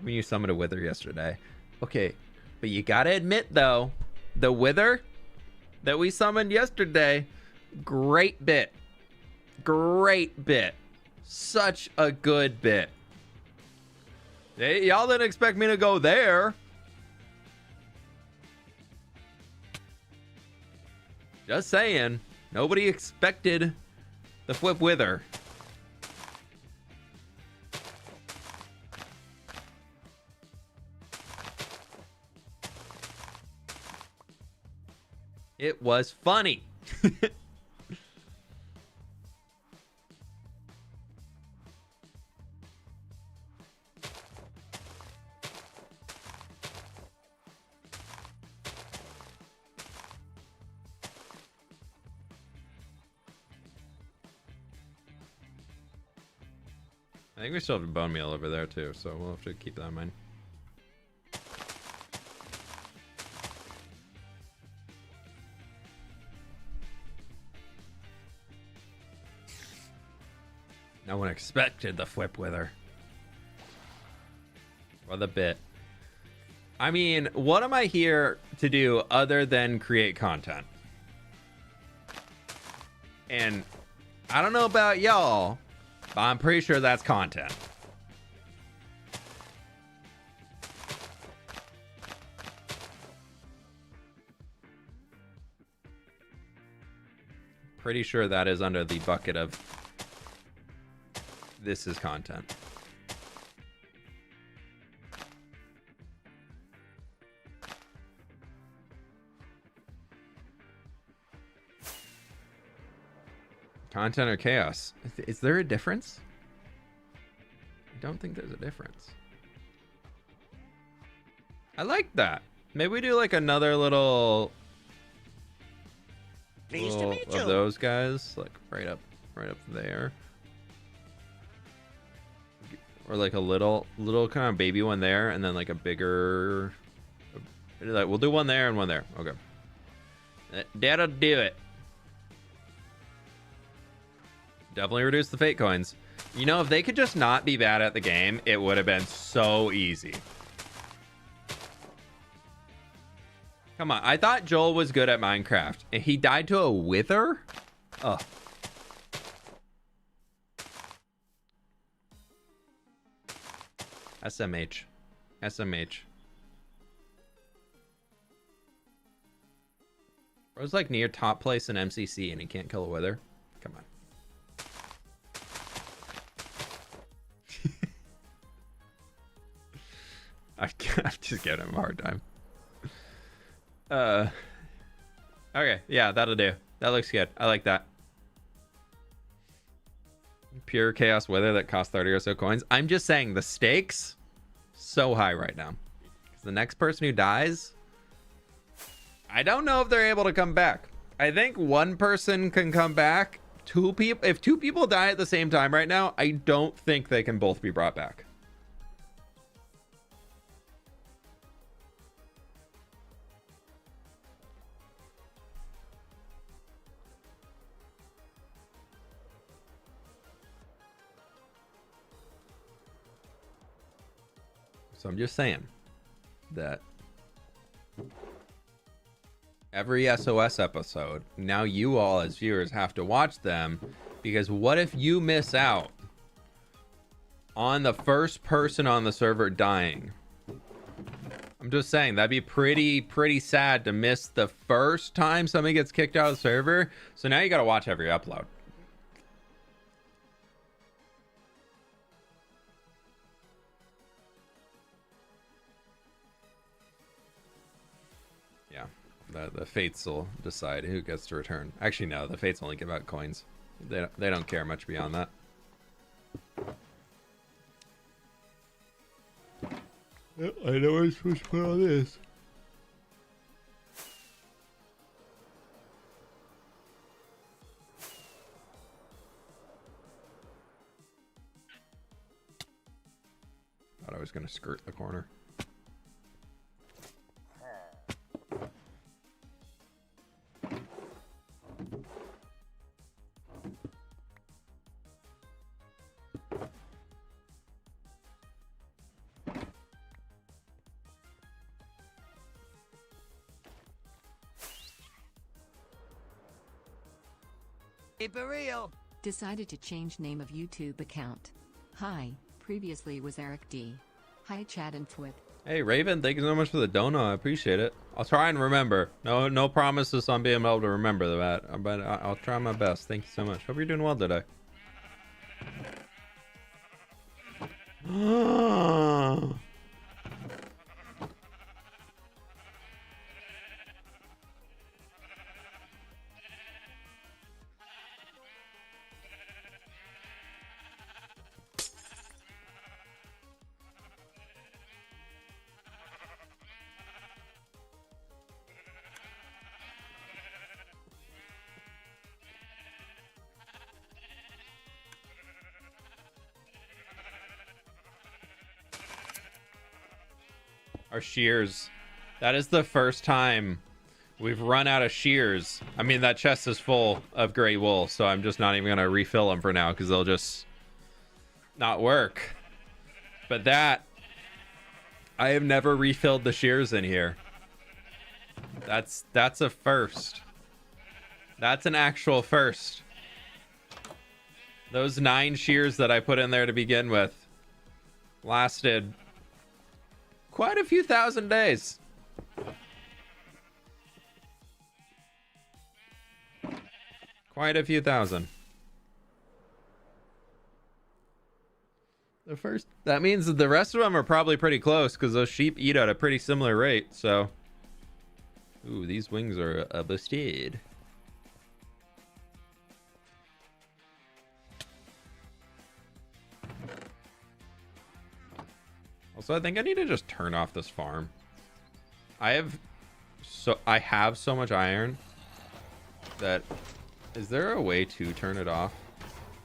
When you summoned a wither yesterday. Okay, but you gotta admit though, the wither that we summoned yesterday, great bit. Great bit. Such a good bit. Hey, y'all didn't expect me to go there. Just saying. Nobody expected the fWhip wither. It was funny. I think we still have a bone meal over there too, so we'll have to keep that in mind. No one expected the fWhip wither. What a bit. I mean, what am I here to do other than create content? And I don't know about y'all, but I'm pretty sure that's content. Pretty sure that is under the bucket of this is content. Content or chaos? Is there a difference? I don't think there's a difference. I like that. Maybe we do like another little Pleased to meet you. of those guys, like right up there. Or like a little kind of baby one there, and then like a bigger. Like we'll do one there and one there. Okay. That'll do it. Definitely reduce the fate coins. You know, if they could just not be bad at the game, it would have been so easy. Come on, I thought Joel was good at Minecraft, and he died to a wither? Ugh. SMH. SMH. Bro's like near top place in MCC and he can't kill a wither. Come on. I'm just giving him a hard time. Okay, yeah, that'll do. That looks good. I like that. Pure chaos wither that costs 30 or so coins. I'm just saying the stakes so high right now. Because the next person who dies, I don't know if they're able to come back. I think one person can come back. If two people die at the same time right now, I don't think they can both be brought back. So I'm just saying that every SOS episode, now you all as viewers have to watch them, because what if you miss out on the first person on the server dying? I'm just saying that'd be pretty sad to miss the first time somebody gets kicked out of the server. So now you got to watch every upload. The fates will decide who gets to return. Actually, no, the fates only give out coins. They don't care much beyond that. I know I'm supposed to put on this. Thought I was going to skirt the corner. Keep it real. Decided to change name of YouTube account. Hi, previously was Eric D. Hi Chad and fWhip. Hey Raven, thank you so much for the donut. I appreciate it. I'll try and remember. No promises on being able to remember that, but I'll try my best. Thank you so much. Hope you're doing well today. Our shears. That is the first time we've run out of shears. I mean, that chest is full of gray wool, so I'm just not even going to refill them for now because they'll just not work. But that, I have never refilled the shears in here. That's a first. That's an actual first. Those 9 shears that I put in there to begin with lasted quite a few thousand days. Quite a few thousand. The first, that means that the rest of them are probably pretty close because those sheep eat at a pretty similar rate. So, ooh, these wings are busted. Also, I think I need to just turn off this farm. I have so much iron that, is there a way to turn it off?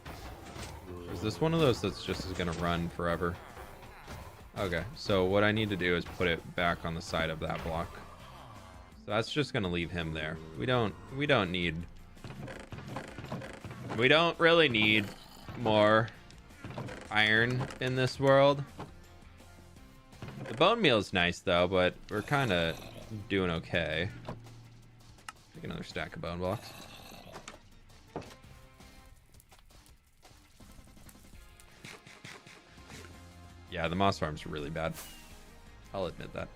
Or is this one of those that's just gonna run forever? Okay, so what I need to do is put it back on the side of that block. So that's just gonna leave him there. We don't really need more iron in this world. The bone meal is nice though, but we're kind of doing okay. Take another stack of bone blocks. Yeah, the moss farm's really bad. I'll admit that.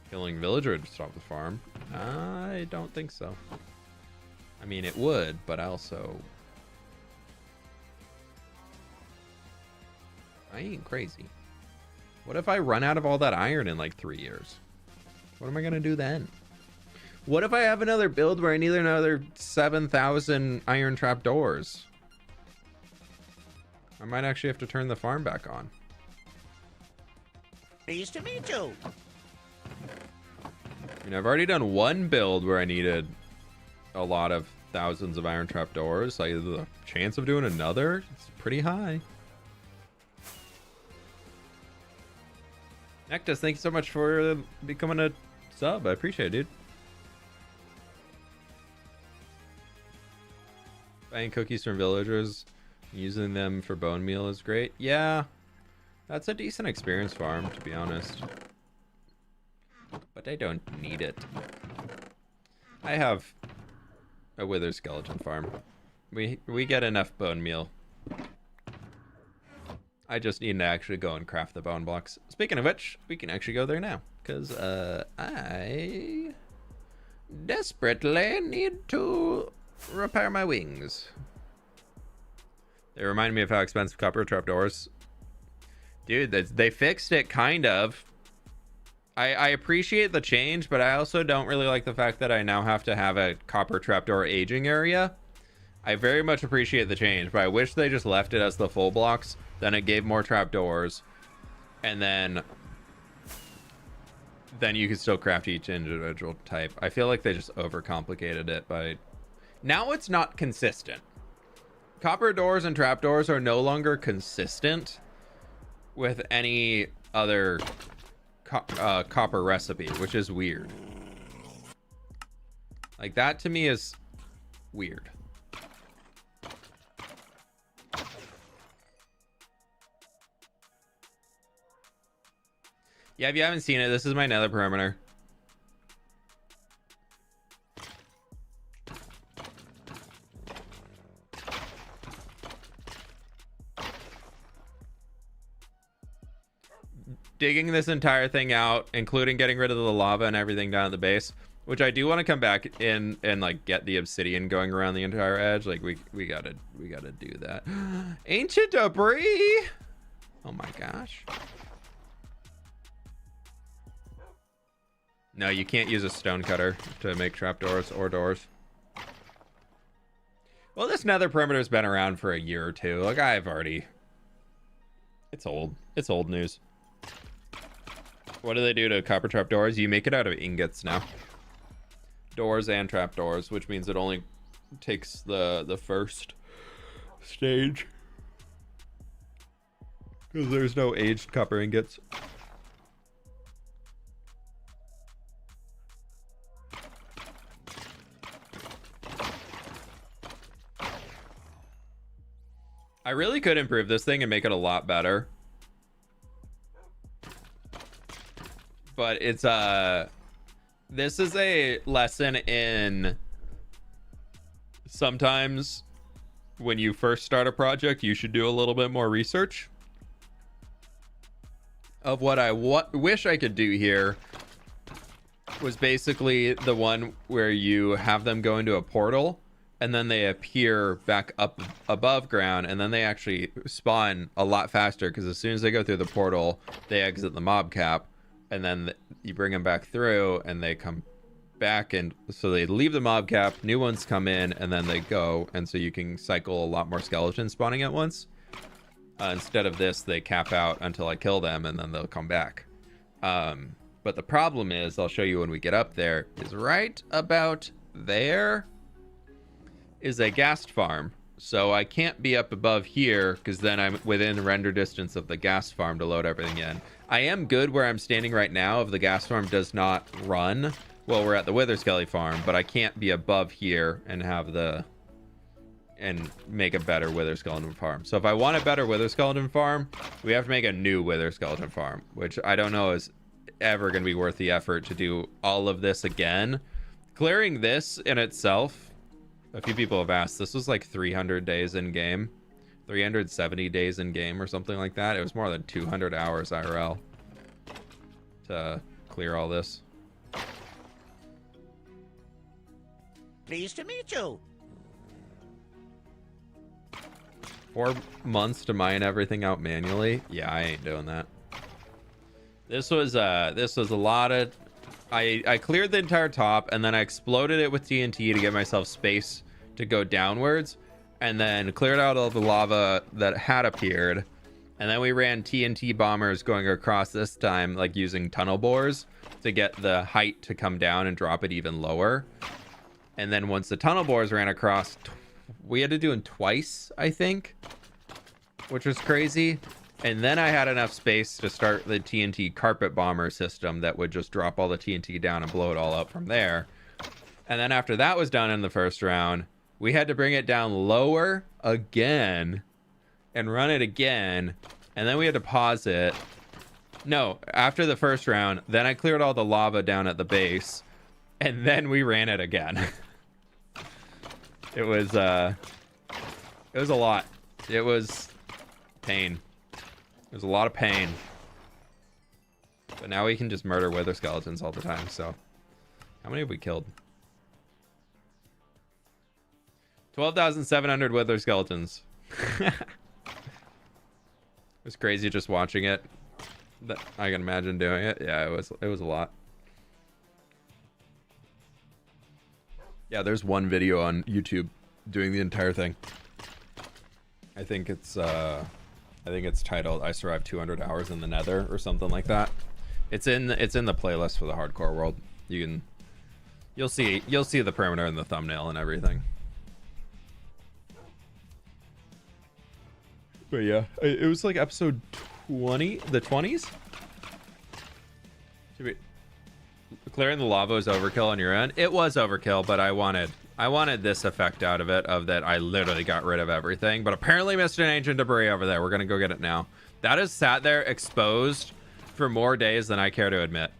Killing villager would stop the farm. I don't think so. I mean, it would, but I ain't crazy. What if I run out of all that iron in like 3 years? What am I gonna do then? What if I have another build where I need another 7,000 iron trap doors? I might actually have to turn the farm back on. Pleased to meet you. I mean, I've already done one build where I needed a lot of thousands of iron trap doors. Like, the chance of doing another is pretty high. Nectus, thank you so much for becoming a sub. I appreciate it, dude. Buying cookies from villagers, using them for bone meal is great. Yeah, that's a decent experience farm, to be honest. But I don't need it. I have a wither skeleton farm. We get enough bone meal. I just need to actually go and craft the bone blocks. Speaking of which, we can actually go there now. Because I desperately need to repair my wings. They remind me of how expensive copper trapdoors. Dude, they fixed it, kind of. I appreciate the change, but I also don't really like the fact that I now have to have a copper trapdoor aging area. I very much appreciate the change, but I wish they just left it as the full blocks. Then it gave more trapdoors, and then you could still craft each individual type. I feel like they just overcomplicated it by... Now it's not consistent. Copper doors and trapdoors are no longer consistent with any other copper recipe, which is weird. Like, that to me is weird. Yeah, if you haven't seen it, this is my nether perimeter. digging this entire thing out, including getting rid of the lava and everything down at the base, which I do want to come back in and like get the obsidian going around the entire edge. Like we gotta do that. Ancient debris. Oh my gosh. No, you can't use a stone cutter to make trapdoors or doors. Well, this nether perimeter's been around for a year or two. Like I've already... It's old. It's old news. What do they do to copper trapdoors? You make it out of ingots now. Doors and trapdoors, which means it only takes the first stage. Because there's no aged copper ingots. I really could improve this thing and make it a lot better. But it's this is a lesson in sometimes when you first start a project, you should do a little bit more research of what I wish I could do here was basically the one where you have them go into a portal and then they appear back up above ground, and then they actually spawn a lot faster because as soon as they go through the portal, they exit the mob cap, and then you bring them back through and they come back, and so they leave the mob cap, new ones come in, and then they go, and so you can cycle a lot more skeletons spawning at once. Instead of this, they cap out until I kill them, and then they'll come back. But the problem is, I'll show you when we get up there, is right about there is a ghast farm. So I can't be up above here because then I'm within render distance of the ghast farm to load everything in. I am good where I'm standing right now if the ghast farm does not run while we're at the wither skelly farm, but I can't be above here and have the... and make a better wither skeleton farm. So if I want a better wither skeleton farm, we have to make a new wither skeleton farm, which I don't know is ever going to be worth the effort to do all of this again. Clearing this in itself, a few people have asked, this was like 300 days in game, 370 days in game or something like that. It was more than 200 hours IRL to clear all this. Pleased to meet you. 4 months to mine everything out manually. Yeah, I ain't doing that. This was a lot of... I cleared the entire top, and then I exploded it with TNT to give myself space to go downwards, and then cleared out all the lava that had appeared, and then we ran TNT bombers going across this time, like using tunnel bores to get the height to come down and drop it even lower. And then once the tunnel bores ran across, we had to do them twice, I think, which was crazy. And then I had enough space to start the TNT carpet bomber system that would just drop all the TNT down and blow it all up from there. And then after that was done in the first round, we had to bring it down lower again and run it again. And then we had to pause it. No, after the first round, then I cleared all the lava down at the base, and then we ran it again. It was a lot. It was pain. It was a lot of pain. But now we can just murder wither skeletons all the time, so. How many have we killed? 12,700 wither skeletons. It was crazy just watching it. I can imagine doing it. Yeah, it was a lot. Yeah, there's one video on YouTube doing the entire thing. I think it's titled "I Survived 200 Hours in the Nether" or something like that. It's in the playlist for the hardcore world. You'll see the perimeter in the thumbnail and everything. But yeah, it was like episode 20, the 20s. Clearing the lava was overkill on your end. It was overkill, but I wanted this effect out of it, of that I literally got rid of everything. But apparently missed an ancient debris over there. We're gonna go get it now. That has sat there exposed for more days than I care to admit.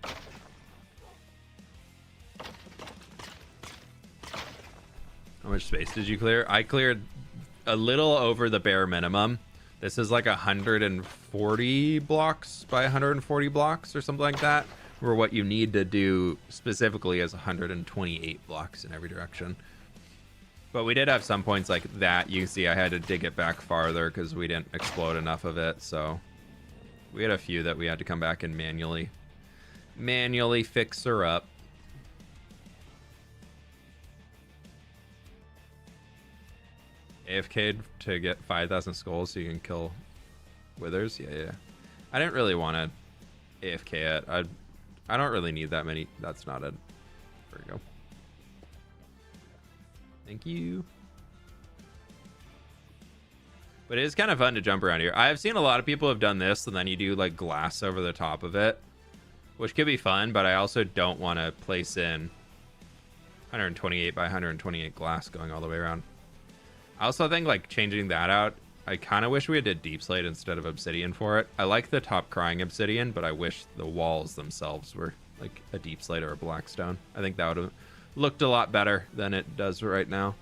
How much space did you clear? I cleared a little over the bare minimum. This is like 140 blocks by 140 blocks or something like that, where what you need to do specifically is 128 blocks in every direction. But we did have some points like that. You can see I had to dig it back farther because we didn't explode enough of it. So we had a few that we had to come back and manually fix her up. AFK'd to get 5,000 skulls so you can kill withers. Yeah. I didn't really want to AFK it. I don't really need that many. That's not it. There we go. Thank you. But it is kind of fun to jump around here. I've seen a lot of people have done this, and then you do like glass over the top of it, which could be fun, but I also don't want to place in 128 by 128 glass going all the way around. I also think like changing that out, I kind of wish we had did deep slate instead of obsidian for it. I like the top crying obsidian, but I wish the walls themselves were like a deep slate or a black stone. I think that would have looked a lot better than it does right now.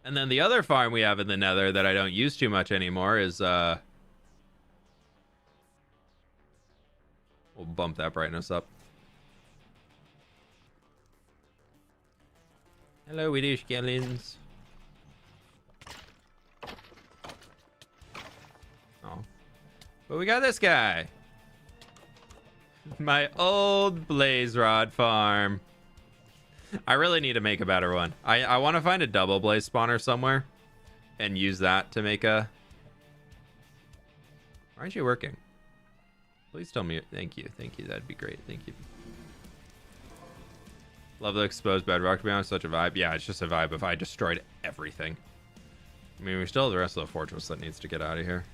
And then the other farm we have in the Nether that I don't use too much anymore is we'll bump that brightness up. Hello, we do skeletons. Oh, but we got this guy. My old blaze rod farm. I really need to make a better one. I want to find a double blaze spawner somewhere and use that to make a... Why aren't you working? Please tell me. Thank you. Thank you. That'd be great. Thank you. Love the exposed bedrock, to be honest. Such a vibe. Yeah, it's just a vibe if I destroyed everything. I mean, we still have the rest of the fortress that needs to get out of here.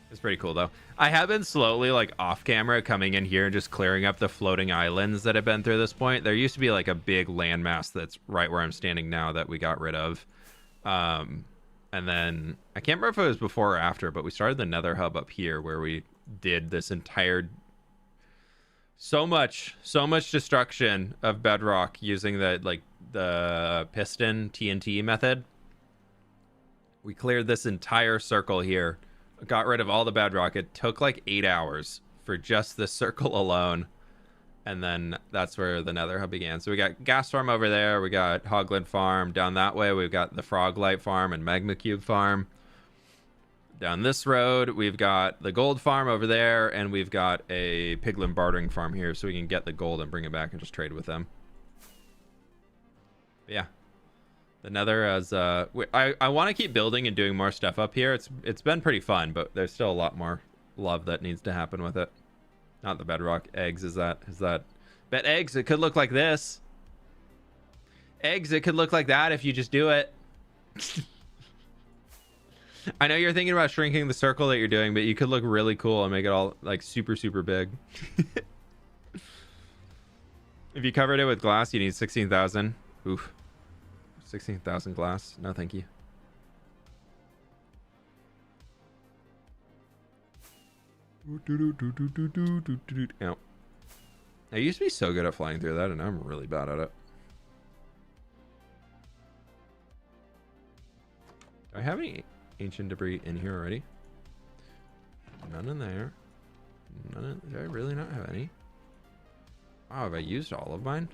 It's pretty cool, though. I have been slowly, like, off-camera coming in here and just clearing up the floating islands that have been through this point. There used to be, like, a big landmass that's right where I'm standing now that we got rid of. And then, I can't remember if it was before or after, but we started the Nether hub up here where we did this entire... So much destruction of bedrock using the piston TNT method. We cleared this entire circle here. Got rid of all the bedrock. It took like 8 hours for just this circle alone. And then that's where the Nether hub began. So we got gas farm over there. We got Hoglin farm. Down that way, we've got the Froglight farm and Magma Cube farm. Down this road, we've got the gold farm over there. And we've got a piglin bartering farm here. So we can get the gold and bring it back and just trade with them. But yeah. The Nether as I want to keep building and doing more stuff up here. It's been pretty fun, but there's still a lot more love that needs to happen with it. Not the bedrock. Eggs is that bet eggs, it could look like this. Eggs, it could look like that if you just do it. I know you're thinking about shrinking the circle that you're doing, but you could look really cool and make it all like super big. If you covered it with glass, you need 16,000. Oof. 16,000 glass. No, thank you. Ow. I used to be so good at flying through that, and now I'm really bad at it. Do I have any ancient debris in here already? None in there. Do I really not have any? Wow, have I used all of mine?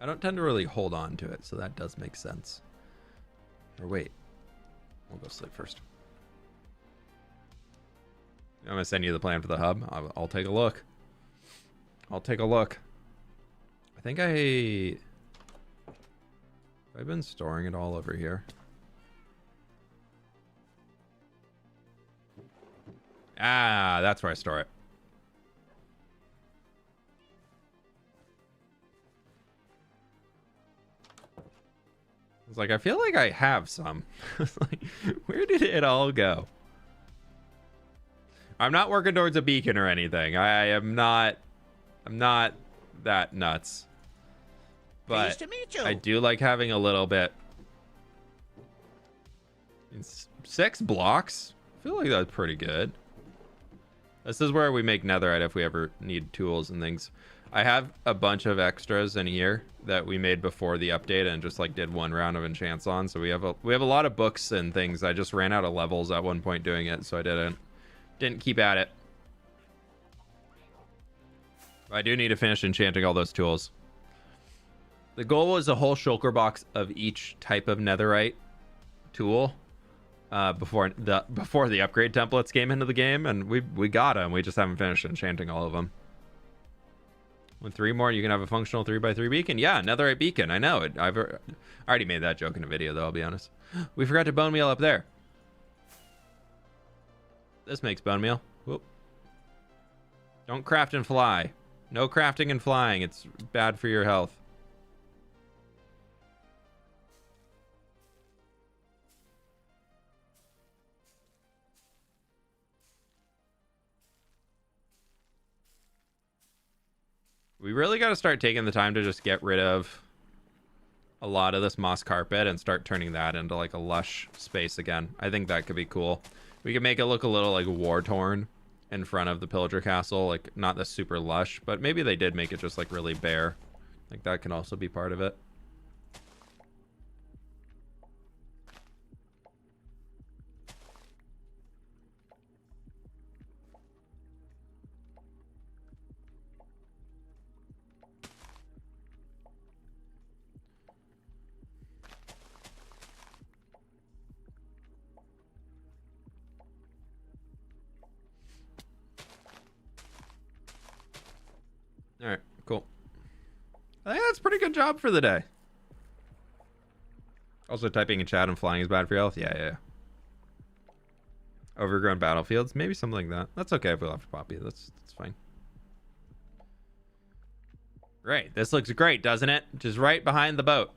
I don't tend to really hold on to it, so that does make sense. Or wait. We'll go sleep first. I'm going to send you the plan for the hub. I'll take a look. I've been storing it all over here. Ah, that's where I store it. It's like, I feel like I have some. Like, where did it all go? I'm not working towards a beacon or anything. I'm not that nuts. But Pleased to meet you. I do like having a little bit. It's 6 blocks? I feel like that's pretty good. This is where we make netherite if we ever need tools and things. I have a bunch of extras in here that we made before the update and just like did one round of enchants on. So we have a lot of books and things. I just ran out of levels at one point doing it, so I didn't keep at it. But I do need to finish enchanting all those tools. The goal was a whole shulker box of each type of netherite tool before the upgrade templates came into the game, and we got them. We just haven't finished enchanting all of them. With 3 more, you can have a functional 3x3 beacon. Yeah, netherite beacon. I know it. I already made that joke in a video, though. I'll be honest. We forgot to bone meal up there. This makes bone meal. Whoop. Don't craft and fly. No crafting and flying. It's bad for your health. We really got to start taking the time to just get rid of a lot of this moss carpet and start turning that into like a lush space again. I think that could be cool. We could make it look a little like war-torn in front of the pillager castle, like not the super lush, but maybe they did make it just like really bare. Like that can also be part of it. All right, cool. I think that's a pretty good job for the day. Also, typing in chat and flying is bad for your health. Yeah. Overgrown battlefields, maybe something like that. That's okay if we left Poppy. That's fine. Right, this looks great, doesn't it? Just right behind the boat.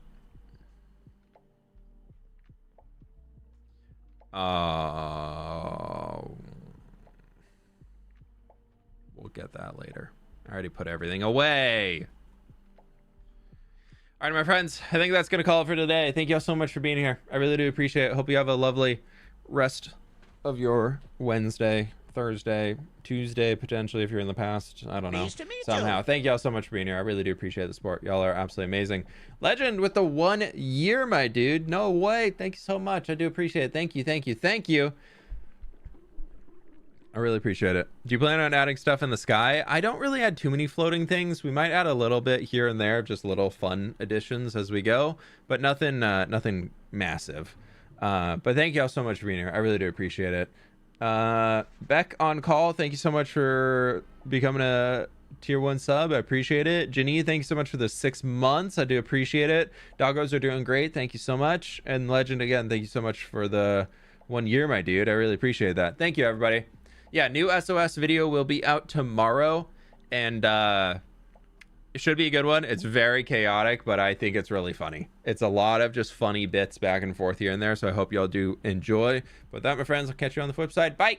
We'll get that later. I already put everything away. All right, my friends, I think that's going to call it for today. Thank you all so much for being here. I really do appreciate it. Hope you have a lovely rest of your Wednesday, Thursday, Tuesday, potentially if you're in the past. I don't know. Pleased to meet Somehow. you. Thank you all so much for being here. I really do appreciate the support. Y'all are absolutely amazing. Legend with the 1 year, my dude. No way. Thank you so much. I do appreciate it. Thank you. I really appreciate it. Do you plan on adding stuff in the sky? I don't really add too many floating things. We might add a little bit here and there, just little fun additions as we go, but nothing massive. But thank you all so much for being here. I really do appreciate it. Beck on call, thank you so much for becoming a tier 1 sub. I appreciate it. Janine, thank you so much for the 6 months. I do appreciate it. Doggos are doing great. Thank you so much. And Legend, again, thank you so much for the 1 year, my dude. I really appreciate that. Thank you, everybody. Yeah, new SOS video will be out tomorrow, and it should be a good one. It's very chaotic, but I think it's really funny. It's a lot of just funny bits back and forth here and there, so I hope y'all do enjoy. With that, my friends, I'll catch you on the flip side. Bye!